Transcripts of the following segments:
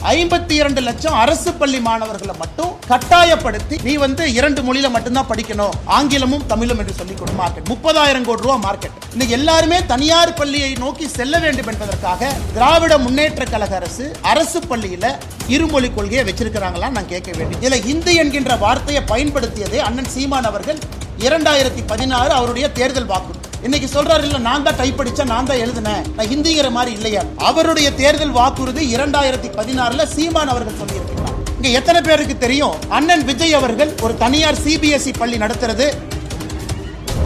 52 லட்சம் அரசு பள்ளி மாணவர்களை மட்டும் கட்டாயப்படுத்தி நீ 2 மொழியில மட்டும்தான் படிக்கணும், ஆங்கிலமும் தமிழும் என்று சொல்லிக் கொடு. மார்க்கெட் 30,000 கோடி ரூபாய் மார்க்கெட். இன்னைக்கு எல்லாருமே தனியார் பள்ளியை நோக்கி செல்ல வேண்டும் என்பதற்காக திராவிட முன்னேற்ற கழக அரசு அரசு பள்ளியில இருமொழி கொள்கையை வச்சிருக்கிறாங்களா நான் கேட்க வேண்டும். இதுல ஹிந்தி என்கின்ற வார்த்தையை பயன்படுத்தியதே அண்ணன் சீமான் அவர்கள் 2016 அவருடைய தேர்தல் வாக்கு. இன்னைக்கு சொல்றாரு இல்ல நான் தான் டைப் படிச்ச, நான் தான் எழுதினேன், நான் ஹிந்திங்கிற மாதிரி இல்லையா. அவருடைய தேர்தல் வாக்குறுதி 2016 சீமான் அவர்கள் சொல்லியிருக்கிறார். இங்க எத்தனை பேருக்கு தெரியும் அண்ணன் விஜய் அவர்கள் ஒரு தனியார் சிபிஎஸ்இ பள்ளி நடத்துறது.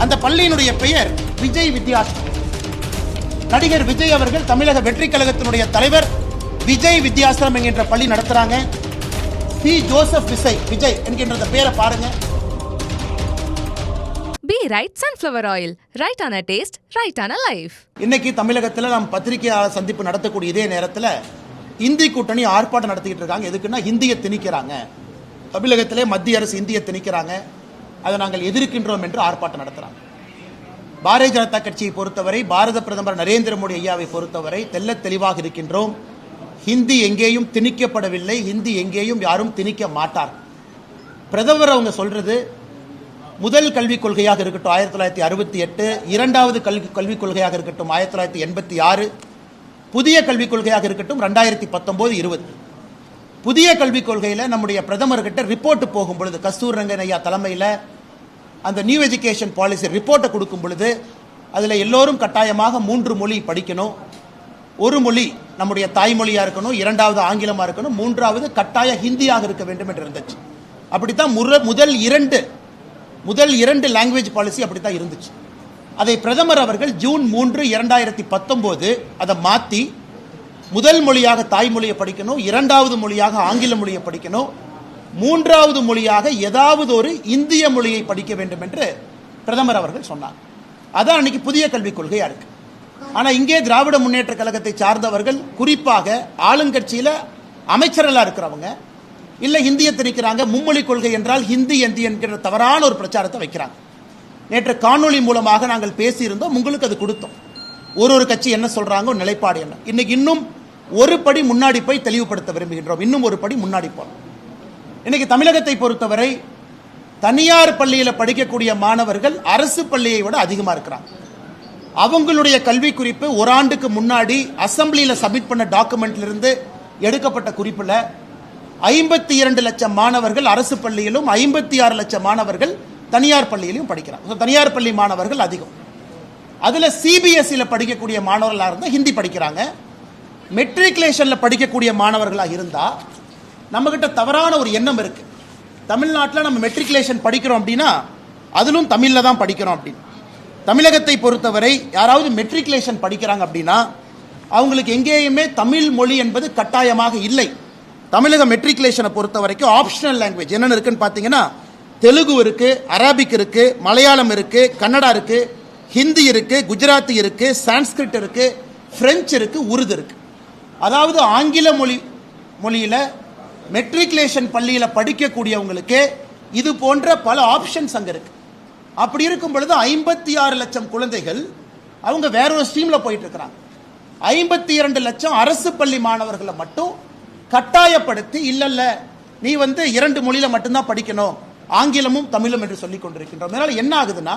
அந்த பள்ளியினுடைய பெயர் விஜய் வித்யாஸ்ரம். நடிகர் விஜய் அவர்கள் தமிழக வெற்றி கழகத்தினுடைய தலைவர் விஜய் வித்யாஸ்ரம் என்கின்ற பள்ளி நடத்துறாங்க. சி ஜோசப் விஜய் என்கின்ற பேரை பாருங்க. Be right sunflower oil. Right on a taste, right on a life. இன்னைக்கு தமிழகத்தில் நாம் பத்திரிகையாளர் சந்திப்பு நடத்தக்கூடிய இதே நேரத்தில் இந்தி கூட்டணி ஆர்ப்பாட்டம் நடத்திக்கிட்டு இருக்காங்க. எதுக்குன்னா இந்தியை திணிக்கிறாங்க, தமிழகத்திலே மத்திய அரசு இந்தியை திணிக்கிறாங்க, அதை நாங்கள் எதிர்க்கின்றோம் என்று ஆர்ப்பாட்டம் நடத்துறாங்க. பாரதிய ஜனதா கட்சியை பொறுத்தவரை, பாரத பிரதமர் நரேந்திர மோடி ஐயாவை பொறுத்தவரை தெல்ல தெளிவாக இருக்கின்றோம். ஹிந்தி எங்கேயும் திணிக்கப்படவில்லை, ஹிந்தி எங்கேயும் யாரும் திணிக்க மாட்டார். பிரதமர் அவங்க சொல்றது முதல் கல்விக் கொள்கையாக இருக்கட்டும் 1968, இரண்டாவது கல்விக் கொள்கையாக இருக்கட்டும் 1986, புதிய கல்விக் கொள்கையாக இருக்கட்டும் 2019-20. புதிய கல்விக் கொள்கையில் நம்முடைய பிரதமர்கிட்ட ரிப்போர்ட் போகும் பொழுது, கஸ்தூர் ரங்கன் ஐயா தலைமையில் அந்த நியூ எஜுகேஷன் பாலிசி ரிப்போர்ட்டை கொடுக்கும் பொழுது அதில் எல்லோரும் கட்டாயமாக 3 மொழி படிக்கணும், ஒரு மொழி நம்முடைய தாய்மொழியாக இருக்கணும், இரண்டாவது ஆங்கிலமாக இருக்கணும், மூன்றாவது கட்டாய ஹிந்தியாக இருக்க வேண்டும் என்று இருந்துச்சு. அப்படித்தான் முதல் இரண்டு லாங்குவேஜ் பாலிசி அப்படித்தான் இருந்துச்சு. அதை பிரதமர் அவர்கள் ஜூன் 3, 2019 அதை மாற்றி முதல் மொழியாக தாய்மொழியை படிக்கணும், இரண்டாவது மொழியாக ஆங்கில மொழியை படிக்கணும், மூன்றாவது மொழியாக ஏதாவது ஒரு இந்திய மொழியை படிக்க வேண்டும் என்று பிரதமர் அவர்கள் சொன்னார். அதான் அன்னைக்கு புதிய கல்விக் கொள்கையா இருக்கு. ஆனா இங்கே திராவிட முன்னேற்ற கழகத்தை சார்ந்தவர்கள், குறிப்பாக ஆளுங்கட்சியில அமைச்சர்களா இருக்கிறவங்க இல்ல ஹிந்தியை திணிக்கிறாங்க, மும்மொழி கொள்கை என்றால் ஹிந்தி என்கிற தவறான ஒரு பிரச்சாரத்தை வைக்கிறாங்க. நேற்று காணொலி மூலமாக நாங்கள் பேசியிருந்தோம், உங்களுக்கு அது கொடுத்தோம். ஒரு கட்சி என்ன சொல்றாங்க, நிலைப்பாடு என்ன. இன்னைக்கு இன்னும் ஒரு படி முன்னாடி போய் தெளிவுபடுத்த விரும்புகின்றோம். இன்னும் ஒரு படி முன்னாடி போறோம். இன்னைக்கு தமிழகத்தை பொறுத்தவரை தனியார் பள்ளியில் படிக்கக்கூடிய மாணவர்கள் அரசு பள்ளியை விட அதிகமா இருக்கிறாங்க. அவங்களுடைய கல்வி குறிப்பு ஒரு ஆண்டுக்கு முன்னாடி அசம்பிளியில் சப்மிட் பண்ண டாக்குமெண்ட்ல இருந்து எடுக்கப்பட்ட குறிப்பில் 52 லட்சம் மாணவர்கள் அரசு பள்ளியிலும் 56 லட்சம் மாணவர்கள் தனியார் பள்ளியிலும் படிக்கிறாங்க. தனியார் பள்ளி மாணவர்கள் அதிகம். அதுல சிபிஎஸ்இல படிக்கக்கூடிய மாணவர்களாக இருந்தால் ஹிந்தி படிக்கிறாங்க. மெட்ரிகுலேஷன்ல படிக்கக்கூடிய மாணவர்களாக இருந்தா நம்ம கிட்ட தவறான ஒரு எண்ணம் இருக்கு. தமிழ்நாட்டில் நம்ம மெட்ரிகுலேஷன் படிக்கிறோம் அப்படின்னா அதிலும் தமிழ்ல தான் படிக்கிறோம் அப்படின்னு. தமிழகத்தை பொறுத்தவரை யாராவது மெட்ரிகுலேஷன் படிக்கிறாங்க அப்படின்னா அவங்களுக்கு எங்கேயுமே தமிழ் மொழி என்பது கட்டாயமாக இல்லை. தமிழக மெட்ரிகுலேஷனை பொறுத்த வரைக்கும் ஆப்ஷனல் லாங்குவேஜ் என்னென்ன இருக்குன்னு பார்த்தீங்கன்னா தெலுங்கு இருக்கு, அரபிக் இருக்கு, மலையாளம் இருக்கு, கன்னடா இருக்கு, ஹிந்தி இருக்கு, குஜராத்தி இருக்கு, சான்ஸ்கிரிட் இருக்கு, பிரெஞ்சு இருக்கு, உருது இருக்கு. அதாவது ஆங்கில மொழியில மெட்ரிகுலேஷன் பள்ளியில் படிக்கக்கூடியவங்களுக்கு இது போன்ற பல ஆப்ஷன்ஸ் அங்க இருக்கு. அப்படி இருக்கும் பொழுது 56 லட்சம் குழந்தைகள் அவங்க வேற ஒரு ஸ்ட்ரீம்ல போயிட்டு இருக்கிறாங்க. 52 லட்சம் அரசு பள்ளி மாணவர்களை மட்டும் கட்டாயப்படுத்தி இல்ல நீ 2 மொழியில மட்டும்தான் படிக்கணும், ஆங்கிலமும் தமிழும் என்று சொல்லிக் கொண்டிருக்கின்றோம். அதனால என்ன ஆகுதுன்னா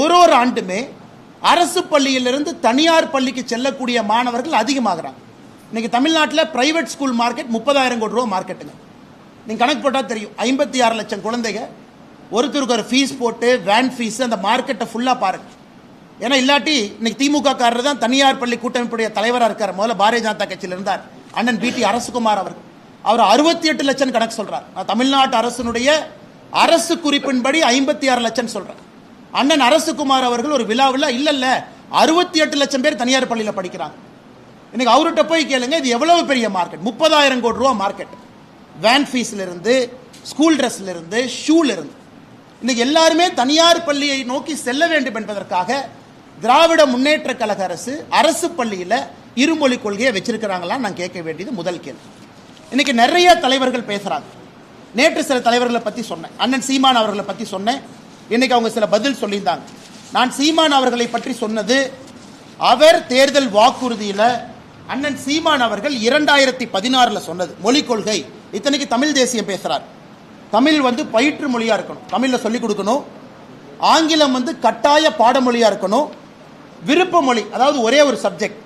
ஒரு ஆண்டுமே அரசு பள்ளியிலிருந்து தனியார் பள்ளிக்கு செல்லக்கூடிய மாணவர்கள் அதிகமாகிறாங்க. இன்னைக்கு தமிழ்நாட்டில் பிரைவேட் ஸ்கூல் மார்க்கெட் 30,000 கோடி ரூபாய் மார்க்கெட்டுங்க. நீங்க கணக்கு போட்டா தெரியும். 56 லட்சம் குழந்தைங்க, ஒருத்தருக்கு ஒரு ஃபீஸ் போட்டு வேன் ஃபீஸ் அந்த மார்க்கெட்டை ஃபுல்லா பாருங்க. ஏன்னா இல்லாட்டி இன்னைக்கு திமுக காரர் தான் தனியார் பள்ளி கூட்டமைப்புடைய தலைவராக இருக்கார். முதல்ல பாரதிய ஜனதா கட்சியில் இருந்தார் அண்ணன் பிடி அரசுகுமார் அவர்கள். அவர் 68 லட்சம் கணக்கு சொல்றார். தமிழ்நாட்டு அரசினுடைய அரசு குறிப்பின்படி 56 லட்சம் சொல்றார். அண்ணன் அரசுகுமார் அவர்கள் ஒரு விழாவில் இல்ல 68 லட்சம் பேர் தனியார் பள்ளியில் படிக்கிறாங்க. இன்னைக்கு அவர்கிட்ட போய் கேளுங்க, இது எவ்வளவு பெரிய மார்க்கெட். 30,000 கோடி ரூபாய் மார்க்கெட். வேன் ஃபீஸ்ல இருந்து, ஸ்கூல் ட்ரெஸ்ல இருந்து, ஷூல இருந்து. இன்னைக்கு எல்லாருமே தனியார் பள்ளியை நோக்கி செல்ல வேண்டும் என்பதற்காக திராவிட முன்னேற்ற கழக அரசு அரசு பள்ளியில் இருமொழி கொள்கையை வச்சிருக்கிறாங்களா நான் கேட்க வேண்டியது முதல் கேள்வி. இன்னைக்கு நிறைய தலைவர்கள் பேசுறாங்க. நேற்று சில தலைவர்களை பத்தி சொன்னேன், அண்ணன் சீமான் அவர்களை பத்தி சொன்னேன். இன்னைக்கு அவங்க சில பதில் சொல்லியிருந்தாங்க. நான் சீமான் அவர்களை பற்றி சொன்னது, அவர் தேர்தல் வாக்குறுதியில் அண்ணன் சீமான் அவர்கள் 2016 சொன்னது மொழிக் கொள்கை. இத்தனைக்கு தமிழ் தேசியம் பேசுறார். தமிழ் வந்து பயிற்று மொழியா இருக்கணும், தமிழ்ல சொல்லிக் கொடுக்கணும். ஆங்கிலம் வந்து கட்டாய பாடமொழியா இருக்கணும். விருப்ப மொழி, அதாவது ஒரே ஒரு சப்ஜெக்ட்,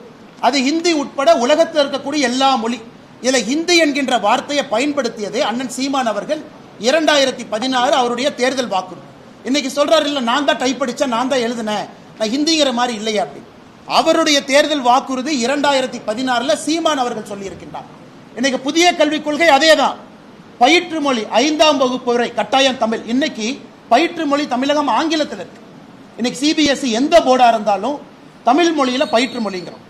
அது ஹிந்தி உட்பட உலகத்தில் இருக்கக்கூடிய எல்லா மொழி. இதுல ஹிந்தி என்கின்ற வார்த்தையை பயன்படுத்தியதே அண்ணன் சீமான் அவர்கள் 2016 அவருடைய தேர்தல் வாக்குறுதி. இன்னைக்கு சொல்றாரு, இல்ல நான் தான் டைப் படிச்சேன், நான் தான் எழுதினேன், நான் ஹிந்திங்கிற மாதிரி இல்லையா அப்படி. அவருடைய தேர்தல் வாக்குறுதி 2016 சீமான் அவர்கள் சொல்லி இருக்கின்றார். இன்னைக்கு புதிய கல்விக் கொள்கை அதே தான். பயிற்று மொழி 5ஆம் வகுப்பு வரை கட்டாயம் தமிழ். இன்னைக்கு பயிற்று மொழி தமிழகம் ஆங்கிலத்தில் இருக்கு. இன்னைக்கு சிபிஎஸ்இ எந்த போர்டா இருந்தாலும் தமிழ் மொழியில பயிற்று மொழிங்கிறோம்.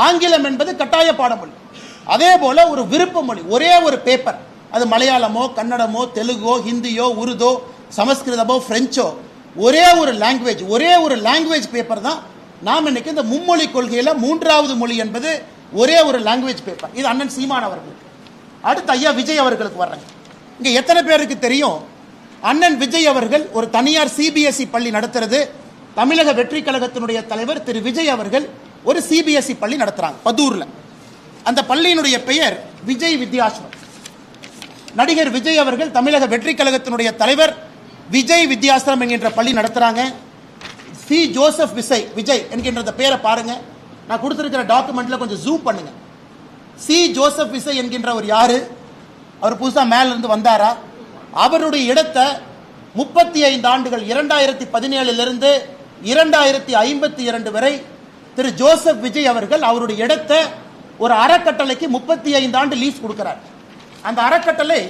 ஆங்கிலம் என்பது கட்டாய பாடமொழி. அதே போல ஒரு விருப்ப மொழி, ஒரே ஒரு பேப்பர், அது மலையாளமோ கன்னடமோ தெலுங்கோ ஹிந்தியோ உருதோ சமஸ்கிருதமோ பிரெஞ்சோ, ஒரே ஒரு லாங்குவேஜ் பேப்பர் தான். நாம் இன்னைக்கு இந்த மும்மொழி கொள்கையில 3வது மொழி என்பது ஒரே ஒரு லாங்குவேஜ் பேப்பர். இது அண்ணன் சீமான் அவர்களுக்கு. அடுத்து ஐயா விஜய் அவர்களுக்கு வர்றாங்க. இங்க எத்தனை பேருக்கு தெரியும், அண்ணன் விஜய் அவர்கள் ஒரு தனியார் சிபிஎஸ்இ பள்ளி நடத்துறது. தமிழக வெற்றி கழகத்தினுடைய தலைவர் திரு விஜய் அவர்கள் ஒரு சிபிஎஸ்இ பள்ளி நடத்துறாங்க பதூர்ல. அந்த பள்ளியினுடைய பெயர் விஜய் வித்யாசிரம். நடிகர் விஜய் அவர்கள் தமிழக வெற்றி கழகத்தினுடைய தலைவர் விஜய் வித்யாசிரம் என்கின்ற பள்ளி நடத்துறாங்க. சி ஜோசப் விஜய் என்கின்ற பெயரை பாருங்க, நான் கொடுத்திருக்கிற டாக்குமெண்ட்ல கொஞ்சம் ஜூம் பண்ணுங்க. சி ஜோசப் விஜய் என்கின்றவர் யாரு? அவர் புதுசா மேல இருந்து வந்தாரா? அவருடைய இடத்தை 35 ஆண்டுகள் 2017 2052 வரை திரு ஜோசப் விஜய் அவர்கள் அவருடைய இடத்தை ஒரு அறக்கட்டளைக்கு 35 ஆண்டு லீஸ் கொடுக்கிறார். அந்த அறக்கட்டளை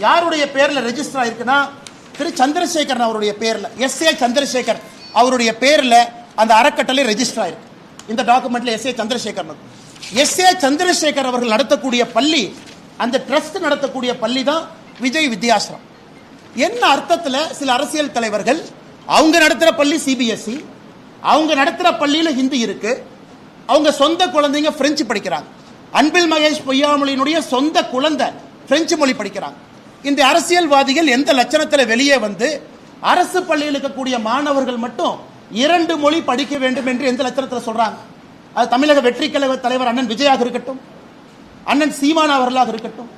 யாருடைய பேர்ல ரெஜிஸ்டர் ஆயிருக்குன்னா திரு சந்திரசேகரன் அவருடைய பேர்ல, எஸ்.ஏ. சந்திரசேகர் அவருடைய பேர்ல அந்த அறக்கட்டளை ரெஜிஸ்டர் ஆயிருக்கு. இந்த டாக்குமெண்ட்ல எஸ்.ஏ. சந்திரசேகர் அவர்கள் நடத்தக்கூடிய பள்ளி, அந்த ட்ரஸ்ட் நடத்தக்கூடிய பள்ளி தான் விஜய் வித்யாசிரம். என்ன அர்த்தத்தில் சில அரசியல் தலைவர்கள் அவங்க நடத்துற பள்ளி சிபிஎஸ்இ, அவங்க நடத்துற பள்ளியில ஹிந்தி இருக்கு, அவங்க சொந்த குழந்தைங்க பிரெஞ்சு படிக்கிறாங்க. அன்பில் மகேஷ் பொய்யாமொழியினுடைய சொந்த குழந்தை பிரெஞ்சு மொழி படிக்கிறாங்க. இந்த அரசியல்வாதிகள் எந்த லட்சணத்தில் வெளியே வந்து அரசு பள்ளியில் இருக்கக்கூடிய மாணவர்கள் மட்டும் 2 மொழி படிக்க வேண்டும் என்று எந்த லட்சணத்தில் சொல்றாங்க? அது தமிழக வெற்றி கழக தலைவர் அண்ணன் விஜயாக இருக்கட்டும், அண்ணன் சீமான் அவர்களாக இருக்கட்டும்,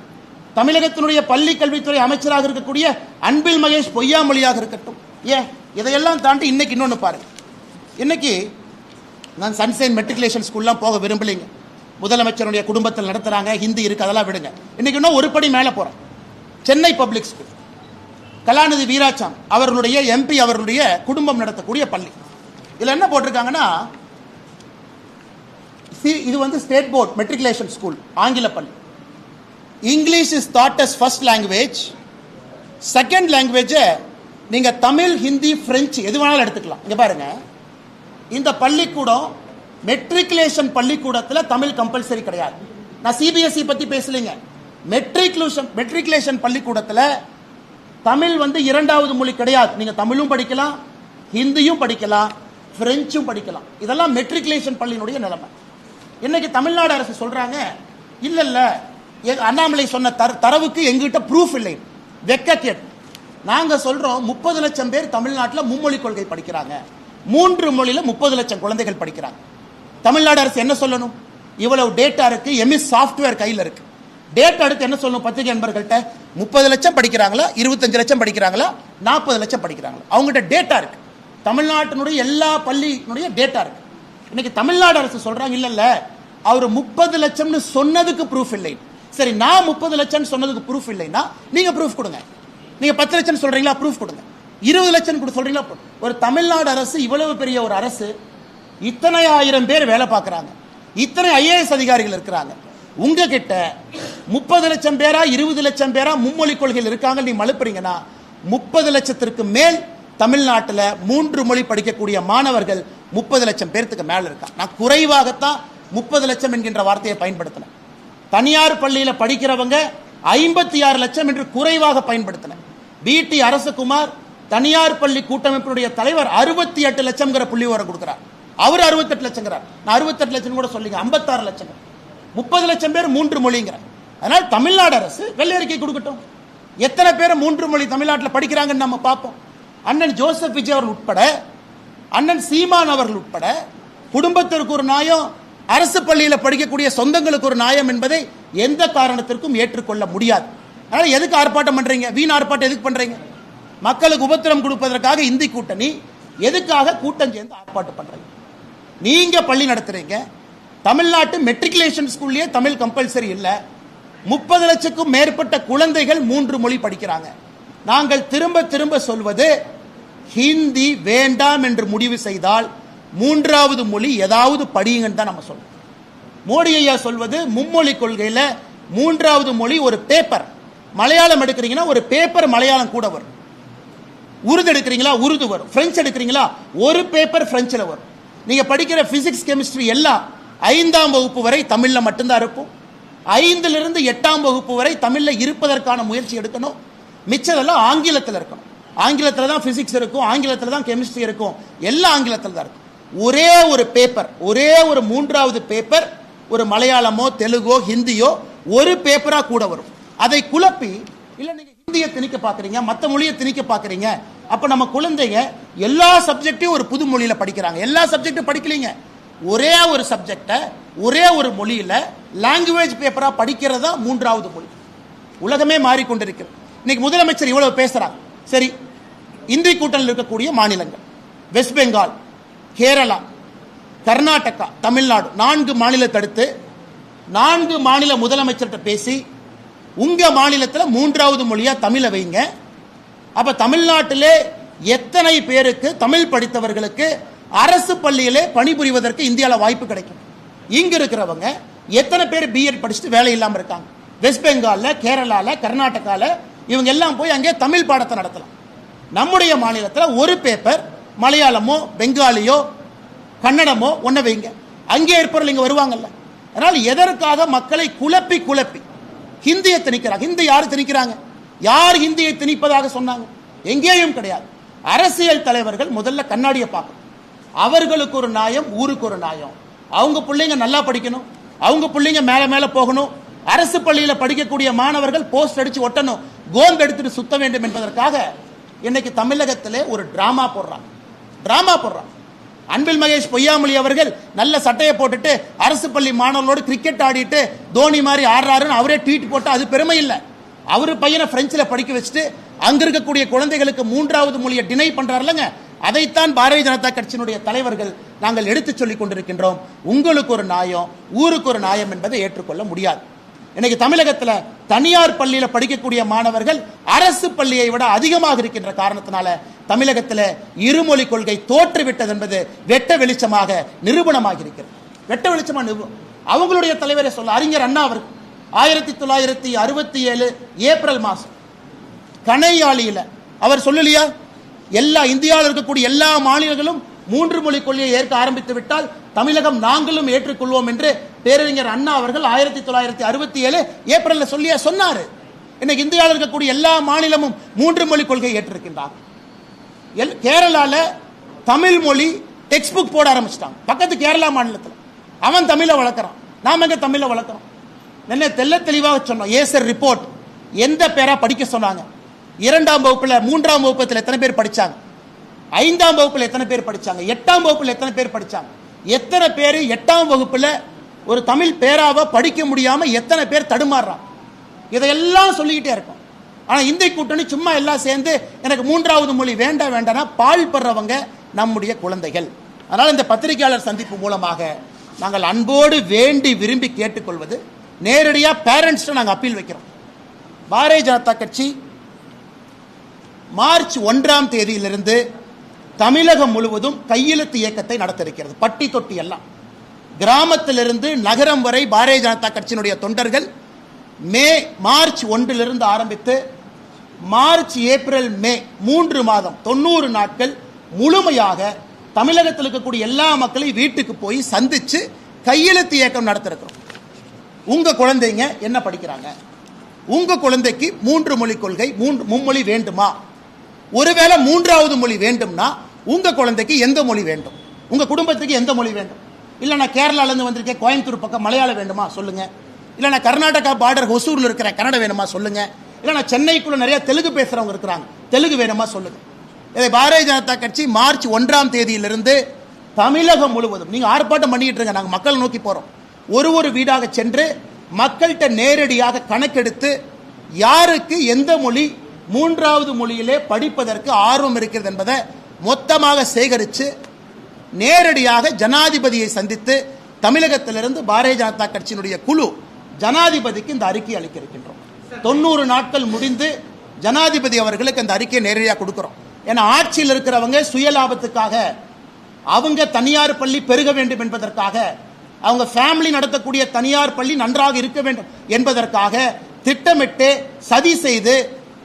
தமிழகத்தினுடைய பள்ளி கல்வித்துறை அமைச்சராக இருக்கக்கூடிய அன்பில் மகேஷ் பொய்யாமொழியாக இருக்கட்டும். இதையெல்லாம் தாண்டி இன்னைக்கு இன்னொன்னு பாருங்க. இன்னைக்கு நான் சன்சைன் மெட்ரிகுலேஷன் ஸ்கூல்லாம் போக விரும்பலைங்க. முதலமைச்சருடைய குடும்பத்தில் நடத்துறாங்க, ஹிந்தி இருக்கு, அதெல்லாம் விடுங்க. இன்னைக்கு இன்னும் ஒரு படி மேலே போறேன். சென்னை பப்ளிக் ஸ்கூல், கலாநிதி வீராசாமி அவர்களுடைய எம்பி அவர்களுடைய குடும்பம் நடத்தக்கூடிய பள்ளி. இதுல என்ன போட்டிருக்காங்கன்னா, இது வந்து ஸ்டேட் போர்ட் மெட்ரிகுலேஷன் ஸ்கூல், ஆங்கில பள்ளி. English is taught as first language, second language நீங்க தமிழ் ஹிந்தி பிரெஞ்சு எது வேணாலும் எடுத்துக்கலாம். இங்க பாருங்க, இந்த பள்ளிக்கூடம் மெட்ரிகுலேஷன் பள்ளிக்கூடத்தில் தமிழ் கம்பல்சரி கிடையாது. நான் சிபிஎஸ்இ பத்தி பேசலைங்க. மெட்ரிகுலேஷன் பள்ளிக்கூடத்தில் தமிழ் வந்து 2வது மொழி கிடையாது. நீங்க தமிழும் படிக்கலாம், ஹிந்தியும் படிக்கலாம், பிரெஞ்சும் படிக்கலாம். இதெல்லாம் மெட்ரிகுலேஷன் பள்ளியினுடைய நிலைமை. இன்னைக்கு தமிழ்நாடு அரசு சொல்றாங்க, இல்ல இல்ல அண்ணாமலை சொன்ன தரவுக்கு எங்கிட்ட ப்ரூஃப் இல்லை, வெக்க கேட்டு. நாங்க சொல்றோம் 30 லட்சம் பேர் தமிழ்நாட்டில் மும்மொழி கொள்கை படிக்கிறாங்க, 3 மொழியில 30 லட்சம் குழந்தைகள் படிக்கிறாங்க. தமிழ்நாடு அரசு என்ன சொல்லணும்? இவ்வளவு டேட்டா இருக்கு, எம்எஸ் சாஃப்ட்வேர் கையில் இருக்கு. டேட்டா எடுத்து என்ன சொல்லணும் பத்திரிகை நண்பர்கள்ட்ட? 30 லட்சம் படிக்கிறாங்களா, 25 லட்சம் படிக்கிறாங்களா, 40 லட்சம் படிக்கிறாங்களா? அவங்ககிட்ட டேட்டா இருக்கு. தமிழ்நாட்டினுடைய எல்லா பள்ளியினுடைய டேட்டா இருக்கு. இன்னைக்கு தமிழ்நாடு அரசு சொல்றாங்க, இல்ல இல்ல அவர் 30 லட்சம்னு சொன்னதுக்கு ப்ரூஃப் இல்லை. சரி, நான் 30 லட்சம் சொன்னதுக்கு ப்ரூஃப் இல்லைன்னா நீங்க ப்ரூஃப் கொடுங்க. நீங்க 10 லட்சம் சொல்றீங்களா, ப்ரூஃப் கொடுங்க. 20 லட்சம் சொல்றீங்களா? ஒரு தமிழ்நாடு அரசு, இவ்வளவு பெரிய ஒரு அரசு, இத்தனை ஆயிரம் பேர் வேலை பார்க்கறாங்க, இத்தனை ஐஏஎஸ் அதிகாரிகள் இருக்கிறாங்க. உங்ககிட்ட 30 லட்சம் பேரா 20 லட்சம் பேரா மும்மொழி கொள்கையில் இருக்காங்க, நீ மழுப்புறீங்கன்னா 30 லட்சத்திற்கு மேல் தமிழ்நாட்டில் 3 மொழி படிக்கக்கூடிய மாணவர்கள் 30 லட்சம் பேருக்கு மேல இருக்காங்க. நான் குறைவாகத்தான் 30 லட்சம் என்கின்ற வார்த்தையை பயன்படுத்தினேன். தனியார் பள்ளியில் படிக்கிறவங்க 56 லட்சம் என்று குறைவாக பயன்படுத்தின. பிடி அரசகுமார் தனியார் பள்ளி கூட்டமைப்பினுடைய தலைவர் 68 லட்சம் புள்ளி விவரம் கொடுக்கிறார். அவர் 68 லட்சம், நான் 68 லட்சம் கூட சொல்லிங்க, 56 லட்சம். 30 லட்சம் பேர் 3 மொழிங்கிறார். அதனால் தமிழ்நாடு அரசு வெள்ளை அறிக்கை கொடுக்கட்டும், எத்தனை பேர் 3 மொழி தமிழ்நாட்டில் படிக்கிறாங்கன்னு நம்ம பார்ப்போம். அண்ணன் ஜோசப் விஜய் அவர்கள் உட்பட, அண்ணன் சீமான் அவர்கள் உட்பட, குடும்பத்திற்கு ஒரு நியாயம், அரசு பள்ளியில் படிக்கக்கூடிய சொந்தங்களுக்கு ஒரு நியாயம் என்பதை எந்த காரணத்திற்கும் ஏற்றுக்கொள்ள முடியாது. அதனால எதுக்கு ஆர்ப்பாட்டம் பண்றீங்க? வீண் ஆர்ப்பாட்டம் எதுக்கு பண்றீங்க? மக்களுக்கு உபத்திரம் கொடுப்பதற்காக இந்தி கூட்டணி எதுக்காக கூட்டம் சேர்ந்து ஆர்ப்பாட்டம் பண்றீங்க? நீங்க பள்ளி நடத்துறீங்க. தமிழ்நாட்டு மெட்ரிகுலேஷன் ஸ்கூல்லயே தமிழ் கம்பல்சரி இல்ல. 30 லட்சத்துக்கும் மேற்பட்ட குழந்தைகள் 3 மொழி படிக்கிறாங்க. நாங்கள் திரும்ப திரும்ப சொல்வது, ஹிந்தி வேண்டாம் என்று முடிவு செய்தால் 3வது மொழி ஏதாவது படியுங்கன்னு தான் நம்ம சொல்றோம். மோடி ஐயா சொல்வது மும்மொழி கொள்கையில 3வது மொழி ஒரு பேப்பர். மலையாளம் எடுக்கிறீங்கன்னா ஒரு பேப்பர் மலையாளம் கூட வரும். உருது எடுக்கிறீங்களா உருது வரும். பிரெஞ்சு எடுக்கிறீங்களா ஒரு பேப்பர் பிரெஞ்சில் வரும். நீங்க படிக்கிற பிசிக்ஸ் கெமிஸ்ட்ரி எல்லாம் 5ஆம் வகுப்பு வரை தமிழ்ல மட்டும்தான் இருக்கும். 5லிருந்து 8ஆம் வகுப்பு வரை தமிழ்ல இருப்பதற்கான முயற்சி எடுக்கணும். மிச்சதெல்லாம் ஆங்கிலத்தில் இருக்கணும். ஆங்கிலத்தில் தான் பிசிக்ஸ் இருக்கும், ஆங்கிலத்தில் தான் கெமிஸ்ட்ரி இருக்கும், எல்லாம் ஆங்கிலத்தில் தான் இருக்கும். ஒரே ஒரு பேப்பர், ஒரே ஒரு 3வது பேப்பர் ஒரு மலையாளமோ தெலுங்கோ ஹிந்தியோ ஒரு பேப்பரா கூட வரும். அதை குழப்பி இல்ல நீங்க ஹிந்தியை திணிக்க பாக்குறீங்க, மற்ற மொழியை திணிக்க பாக்குறீங்க. அப்ப நம்ம குழந்தைங்க எல்லா சப்ஜெக்டையும் ஒரு புது மொழியில படிக்கிறாங்க. எல்லா சப்ஜெக்டும் படிக்கலீங்க. ஒரே ஒரு சப்ஜெக்ட ஒரே ஒரு மொழியில லாங்குவேஜ் பேப்பரா படிக்கிறதா 3வது மொழி. உலகமே மாறிக்கொண்டிருக்கிறது. இன்னைக்கு முதலமைச்சர் இவ்வளவு பேசுறாங்க. சரி, இந்தி கூட்டணியில் இருக்கக்கூடிய மாநிலங்கள் வெஸ்ட் பெங்கால், கேரளா, கர்நாடகா, தமிழ்நாடு 4 மாநிலத்தை அடுத்து 4 மாநில முதலமைச்சர்கிட்ட பேசி உங்க மாநிலத்தில் 3வது மொழியா தமிழை வைங்க. அப்ப தமிழ்நாட்டிலே எத்தனை பேருக்கு தமிழ் படித்தவர்களுக்கு அரசு பள்ளியிலே பணிபுரிவதற்கு இந்தியாவில் வாய்ப்பு கிடைக்கும்? இங்க இருக்கிறவங்க எத்தனை பேர் பிஎட் படிச்சுட்டு வேலை இல்லாம இருக்காங்க? வெஸ்ட் பெங்கால்ல, கேரளால, கர்நாடகால இவங்க எல்லாம் போய் அங்கே தமிழ் பாடத்தை நடத்தலாம். நம்முடைய மாநிலத்தில் ஒரு பேப்பர் மலையாளமோ பெங்காலியோ கன்னடமோ ஒன்ன வைங்க. அங்கே இருப்பவர்கள் இங்க வருவாங்கல்ல. அதனால் எதற்காக மக்களை குழப்பி குழப்பி ஹிந்தியை திணிக்கிறாங்க? ஹிந்தி யாரு திணிக்கிறாங்க? யார் ஹிந்தியை திணிப்பதாக சொன்னாங்க? எங்கேயும் கிடையாது. அரசியல் தலைவர்கள் முதல்ல கண்ணாடியை பார்க்கணும். அவர்களுக்கு ஒரு நியாயம், ஊருக்கு ஒரு நியாயம். அவங்க பிள்ளைங்க நல்லா படிக்கணும், அவங்க பிள்ளைங்க மேல மேல போகணும். அரசு பள்ளியில் படிக்கக்கூடிய மாணவர்கள் போஸ்ட் அடிச்சு ஒட்டணும், கோந்து எடுத்துட்டு சுத்த வேண்டும் என்பதற்காக இன்னைக்கு தமிழகத்திலே ஒரு டிராமா போடுறாங்க. அன்பில் மகேஷ் பொய்யாமொழி அவர்கள் நல்ல சட்டையை போட்டுட்டு அரசு பள்ளி மாணவர்களோடு கிரிக்கெட் ஆடிட்டு தோனி மாதிரி ஆடுறாருன்னு அவரே ட்வீட் போட்டு அது பெருமை இல்லை. அவரு பையனை பிரெஞ்சில் படிக்க வச்சுட்டு அங்க இருக்கக்கூடிய குழந்தைகளுக்கு 3வது மொழியை டினை பண்றாருலங்க. அதைத்தான் பாரதிய ஜனதா கட்சியினுடைய தலைவர்கள் நாங்கள் எடுத்து சொல்லிக் கொண்டிருக்கின்றோம். உங்களுக்கு ஒரு நியாயம், ஊருக்கு ஒரு நியாயம் என்பதை ஏற்றுக்கொள்ள முடியாது. இன்னைக்கு தமிழகத்தில் தனியார் பள்ளியில் படிக்கக்கூடிய மாணவர்கள் அரசு பள்ளியை விட அதிகமாக இருக்கின்ற காரணத்தினால தமிழகத்தில் இருமொழி கொள்கை தோற்றுவிட்டது என்பது வெட்ட வெளிச்சமாக நிரூபணமாக இருக்கிறது. வெட்ட வெளிச்சமாக அவங்களுடைய தலைவரை சொல்ல அறிஞர் அண்ணா அவர்கள் 1967 ஏப்ரல் மாதம் கணையாளியில அவர் சொல்லலையா, எல்லா இந்தியாவில் இருக்கக்கூடிய எல்லா மாநிலங்களும் 3 மொழி கொள்கையை ஏற்க ஆரம்பித்து விட்டால் தமிழகம் நாங்களும் ஏற்றுக்கொள்வோம் என்று பேரறிஞர் அண்ணா அவர்கள் 1967 ஏப்ரல்ல சொன்னாரு. இன்னைக்கு இந்தியாவில் இருக்கக்கூடிய எல்லா மாநிலமும் 3 மொழி கொள்கையை ஏற்றிருக்கின்றார். கேரளால தமிழ் மொழி டெக்ஸ்ட் புக் போட ஆரம்பிச்சிட்டாங்க. பக்கத்து கேரளா மாநிலத்தில் அவன் தமிழை வளர்க்குறான், நாம எங்க தமிழை வளர்க்குறோம்? என்ன தெல்ல தெளிவாக சொன்னோம். ஏசர் ரிப்போர்ட் எந்த பேரா படிக்க சொன்னாங்க? 2ஆம் வகுப்புல 3ஆம் வகுப்பத்தில் எத்தனை பேர் படிச்சாங்க? 5ஆம் வகுப்புல எத்தனை பேர் படிச்சாங்க? 8ஆம் வகுப்புல எத்தனை பேர் படிச்சாங்க? எத்தனை பேர் 8ஆம் வகுப்புல ஒரு தமிழ் பேராவை படிக்க முடியாம எத்தனை பேர் தடுமாறுறாங்க? இதையெல்லாம் சொல்லிக்கிட்டே இருக்கும். ஆனா இந்தி கூட்டணி சும்மா எல்லாம் சேர்ந்து எனக்கு 3வது மொழி வேண்டாம்னா பால் படுறவங்க நம்முடைய குழந்தைகள். அதனால இந்த பத்திரிகையாளர் சந்திப்பு மூலமாக நாங்கள் அன்போடு வேண்டி விரும்பி கேட்டுக்கொள்வது, நேரடியாக பேரண்ட்ஸ் நாங்கள் அப்பீல் வைக்கிறோம். பாரதிய ஜனதா கட்சி மார்ச் 1ஆம் தேதியிலிருந்து தமிழகம் முழுவதும் கையெழுத்து இயக்கத்தை நடத்த இருக்கிறது. பட்டி தொட்டி எல்லாம் கிராமத்திலிருந்து நகரம் வரை பாரதிய ஜனதா கட்சியினுடைய தொண்டர்கள் மார்ச் 1 ஆரம்பித்து மார்ச், ஏப்ரல், மே 3 மாதம் 90 நாட்கள் முழுமையாக தமிழகத்தில் இருக்கக்கூடிய எல்லா மக்களையும் வீட்டுக்கு போய் சந்திச்சு கையெழுத்து இயக்கம் நடத்திருக்கிறோம். உங்க குழந்தைங்க என்ன படிக்கிறாங்க? உங்க குழந்தைக்கு 3 மொழி கொள்கை, மும்மொழி வேண்டுமா? ஒருவேளை 3வது மொழி வேண்டும்னா உங்க குழந்தைக்கு எந்த மொழி வேண்டும்? உங்க குடும்பத்துக்கு எந்த மொழி வேண்டும்? இல்ல நான் கேரளால இருந்து வந்திருக்கேன், கோயம்புத்தூர் பக்கம் மலையாளம் வேண்டுமா சொல்லுங்க. இல்ல நான் கர்நாடகா பார்டர் ஹொசூர்ல இருக்கிறேன், கன்னடம் வேணுமா சொல்லுங்க. இல்ல நான் சென்னைக்குள்ள நிறைய தெலுங்கு பேசுறவங்க இருக்கிறாங்க, தெலுங்கு வேணுமா சொல்லுங்க. இதை பாரதிய ஜனதா கட்சி மார்ச் 1ஆம் தேதியிலிருந்து தமிழகம் முழுவதும் நீங்க ஆர்ப்பாட்டம் பண்ணிட்டு இருங்க, நாங்க மக்களை நோக்கி போறோம். ஒரு வீடாக சென்று மக்கள்கிட்ட நேரடியாக கணக்கெடுத்து யாருக்கு எந்த மொழி மூன்றாவது மொழியிலே படிப்பதற்கு ஆர்வம் இருக்கிறது என்பதை மொத்தமாக சேகரித்து நேரடியாக ஜனாதிபதியை சந்தித்து தமிழகத்திலிருந்து பாரதிய ஜனதா கட்சியினுடைய குழு ஜனாதிபதிக்கு இந்த அறிக்கை அளிக்க இருக்கின்றோம். 90 நாட்கள் முடிந்து ஜனாதிபதி அவர்களுக்கு அந்த அறிக்கையை நேரடியாக கொடுக்கிறோம். ஏன்னா ஆட்சியில் இருக்கிறவங்க சுயலாபத்துக்காக அவங்க தனியார் பள்ளி பெருக வேண்டும் என்பதற்காக, அவங்க ஃபேமிலி நடத்தக்கூடிய தனியார் பள்ளி நன்றாக இருக்க வேண்டும் என்பதற்காக திட்டமிட்டு சதி செய்து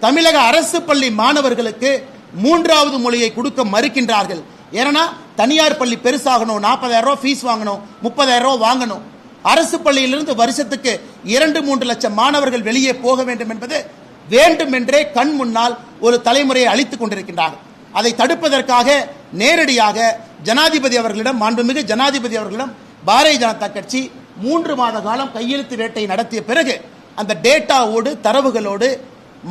தமிழக அரசு பள்ளி மாணவர்களுக்கு மூன்றாவது மொழியை கொடுக்க மறுக்கின்றார்கள். ஏன்னா தனியார் பள்ளி பெருசாகணும், 40,000 ரூபாய் ஃபீஸ் வாங்கணும், 30,000 ரூபாய் வாங்கணும், அரசு பள்ளியிலிருந்து வருஷத்துக்கு 2-3 லட்சம் மாணவர்கள் வெளியே போக வேண்டும் என்பது வேண்டுமென்றே கண் முன்னால் ஒரு தலைமுறையை அளித்துக் கொண்டிருக்கின்றார்கள். அதை தடுப்பதற்காக நேரடியாக ஜனாதிபதி அவர்களிடம், மாண்புமிகு ஜனாதிபதி அவர்களிடம் பாரதிய ஜனதா கட்சி 3 மாத காலம் கையெழுத்து வேட்டை நடத்திய பிறகு அந்த டேட்டாவோடு தரவுகளோடு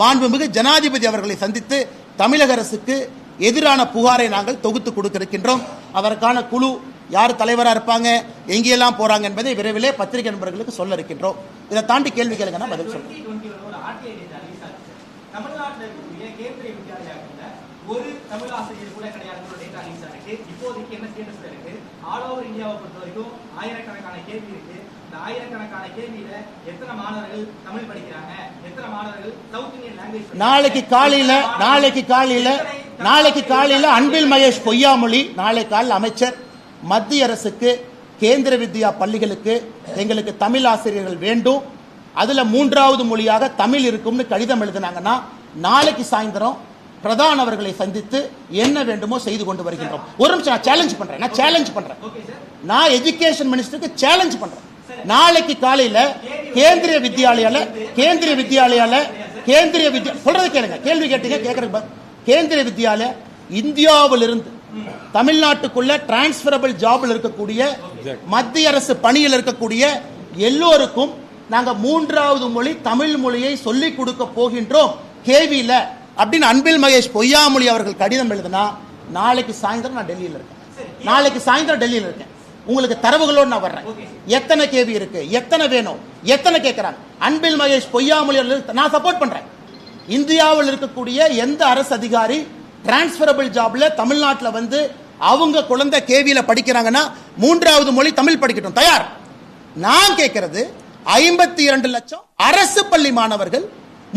மாண்புமிகு ஜனாதிபதி அவர்களை சந்தித்து தமிழக அரசுக்கு எதிரான புகாரை நாங்கள் தொகுத்து கொடுக்க இருக்கின்றோம். அதற்கான குழு யார் தலைவராக இருப்பாங்க, எங்கெல்லாம் போறாங்க என்பதை விரைவிலே பத்திரிகை நண்பர்களுக்கு சொல்ல இருக்கின்றோம். இதை தாண்டி கேள்வி கேளுங்கன்னா பதில் சொல்றேன். ஒரு தமிழ் ஆசிரியர் கூட கிடையாது. இப்போதைக்கு என்ன ஸ்டேட்டஸ் இருக்கு? ஆல் ஓவர் இந்தியாவை பொறுத்த வரைக்கும் ஆயிரக்கணக்கான கேள்வி இருக்கு. இந்த ஆயிரக்கணக்கான கேள்வியில எத்தனை மாணவர்கள் தமிழ் படிக்கிறாங்க, எத்தனை மாணவர்கள் சவுத் இந்தியன் லாங்குவேஜ்? நாளைக்கு காலையில அன்பில் மகேஷ் பொய்யாமொழி, நாளை காலையில் அமைச்சர் மத்திய அரசுக்கு கேந்திர வித்யா பள்ளிகளுக்கு எங்களுக்கு தமிழ் ஆசிரியர்கள் வேண்டும், அதுல மூன்றாவது மொழியாக தமிழ் இருக்கும்னு கடிதம் எழுதினாங்கன்னா நாளைக்கு சாயந்தரம் பிரதான் அவர்களை சந்தித்து என்ன வேண்டுமோ செய்து கொண்டு வருகின்றோம். ஒரு நிமிஷம், நான் சேலஞ்ச் பண்றேன். நான் எஜுகேஷன் மினிஸ்டருக்கு சேலஞ்ச் பண்றேன். நாளைக்கு காலையில கேந்திரிய வித்யாலயால சொல்றது கேளுங்க, கேள்வி கேட்டீங்க கேட்கறது. கேந்திரிய வித்யாலயா இந்தியாவிலிருந்து தமிழ்நாட்டுக்குள்ள டிரான்ஸ்பரபிள் ஜாப்ல இருக்கக்கூடிய மத்திய அரசு பணியில் இருக்கக்கூடிய எல்லோருக்கும் நாங்க மூன்றாவது மொழி தமிழ் மொழியை சொல்லிக் கொடுக்க போகின்றோம் கேவியில அப்படின்னு அன்பில் மகேஷ் பொய்யாமொழி அவர்கள் கடிதம் எழுதினா நாளைக்கு சாயந்தரம் நான் டெல்லியில் இருக்கேன். உங்களுக்கு தரவுகளோடு நான் வர்றேன். எத்தனை கேவி இருக்கு, எத்தனை வேணும், எத்தனை கேட்கிறாங்க. அன்பில் மகேஷ் பொய்யாமொழி நான் சப்போர்ட் பண்றேன். இந்தியாவில் இருக்கக்கூடிய எந்த அரசு அதிகாரி டிரான்ஸ்பரபிள் ஜாப்ல தமிழ்நாட்டில் வந்து அவங்க குழந்தை கேவியில படிக்கிறாங்கன்னா மூன்றாவது மொழி தமிழ் படிக்கட்டும், தயார். நான் கேட்கிறது 52 லட்சம் அரசு பள்ளி மாணவர்கள்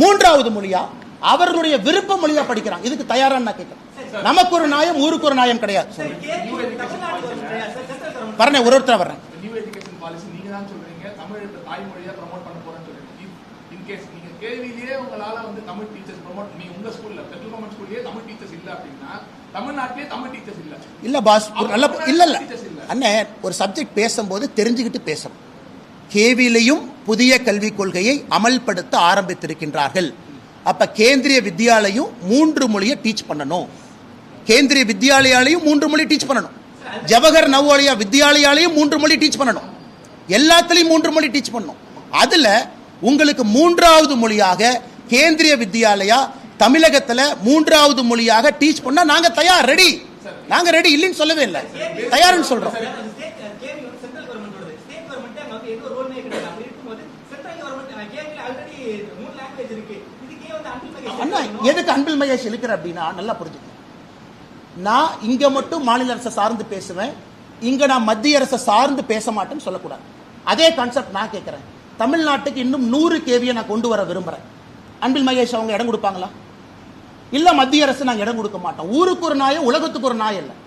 மூன்றாவது மொழியா அவர்களுடைய விருப்ப மொழியா படிக்கிறாங்க. இதுக்கு தயாரா நான் கேட்கிறேன். நமக்கு ஒரு நியாயம், ஊருக்கு ஒரு நியாயம் கிடையாது. வரேன், ஒருத்தர் வர்றேன். நியூ எஜுகேஷன் பாலிசி நீங்க தான் சொல்றீங்க, தமிழ் தாய்மொழியா ப்ரோமோட் பண்ண போறேன்னு சொல்றீங்க. இன் கேஸ் நீங்க கேள்வியிலேயே உங்களால வந்து தமிழ் டீச்சர்ஸ் ப்ரோமோட், நீ உங்க ஸ்கூல்ல சென்ட்ரல் கவர்மெண்ட் ஸ்கூல்லயே தமிழ் டீச்சர்ஸ் இல்ல அப்படின்னா தமிழ்நாட்டிலே தமிழ் டீச்சர்ஸ் இல்ல பாஸ். இல்ல அண்ணே, ஒரு சப்ஜெக்ட் பேசும்போது தெரிஞ்சுக்கிட்டு பேசணும். கேவிலையும் புதிய கல்விக் கொள்கையை அமல்படுத்த ஆரம்பித்திருக்கின்றார்கள். அப்ப கேந்திரிய வித்யாலயும் 3 மொழியை டீச் பண்ணணும். கேந்திரிய வித்யாலயாலையும் 3 மொழி டீச் பண்ணணும். ஜவஹர் நவோதயா வித்யாலயாலையும் 3 மொழி டீச் பண்ணணும். எல்லாத்துலயும் 3 மொழி டீச் பண்ணணும். அதுல உங்களுக்கு மூன்றாவது மொழியாக கேந்திரிய வித்யாலயா தமிழகத்துல மூன்றாவது மொழியாக டீச் பண்ணா நாங்க தயார், ரெடி. நாங்க ரெடி இல்லைன்னு சொல்லவே இல்லை, தயார்னு சொல்றோம். அண்ணா, எதுக்கு அன்பில் மகேஷ் இருக்கிற அப்படின்னா நல்லா புரிஞ்சுக்க. நான் இங்க மட்டும் மாநில அரசை சார்ந்து பேசுவேன், இங்க நான் மத்திய அரசை சார்ந்து பேச மாட்டேன்னு சொல்லக்கூடாது. அதே கான்செப்ட் நான் கேட்கிறேன். தமிழ்நாட்டுக்கு இன்னும் 100 கேவியை நான் கொண்டு வர விரும்புறேன். அன்பில் மகேஷ் அவங்க இடம் கொடுப்பாங்களா? இல்ல மத்திய அரசு நாங்க இடம் கொடுக்க மாட்டோம். ஊருக்கு ஒரு நாயம், உலகத்துக்கு ஒரு நாயம் இல்லை.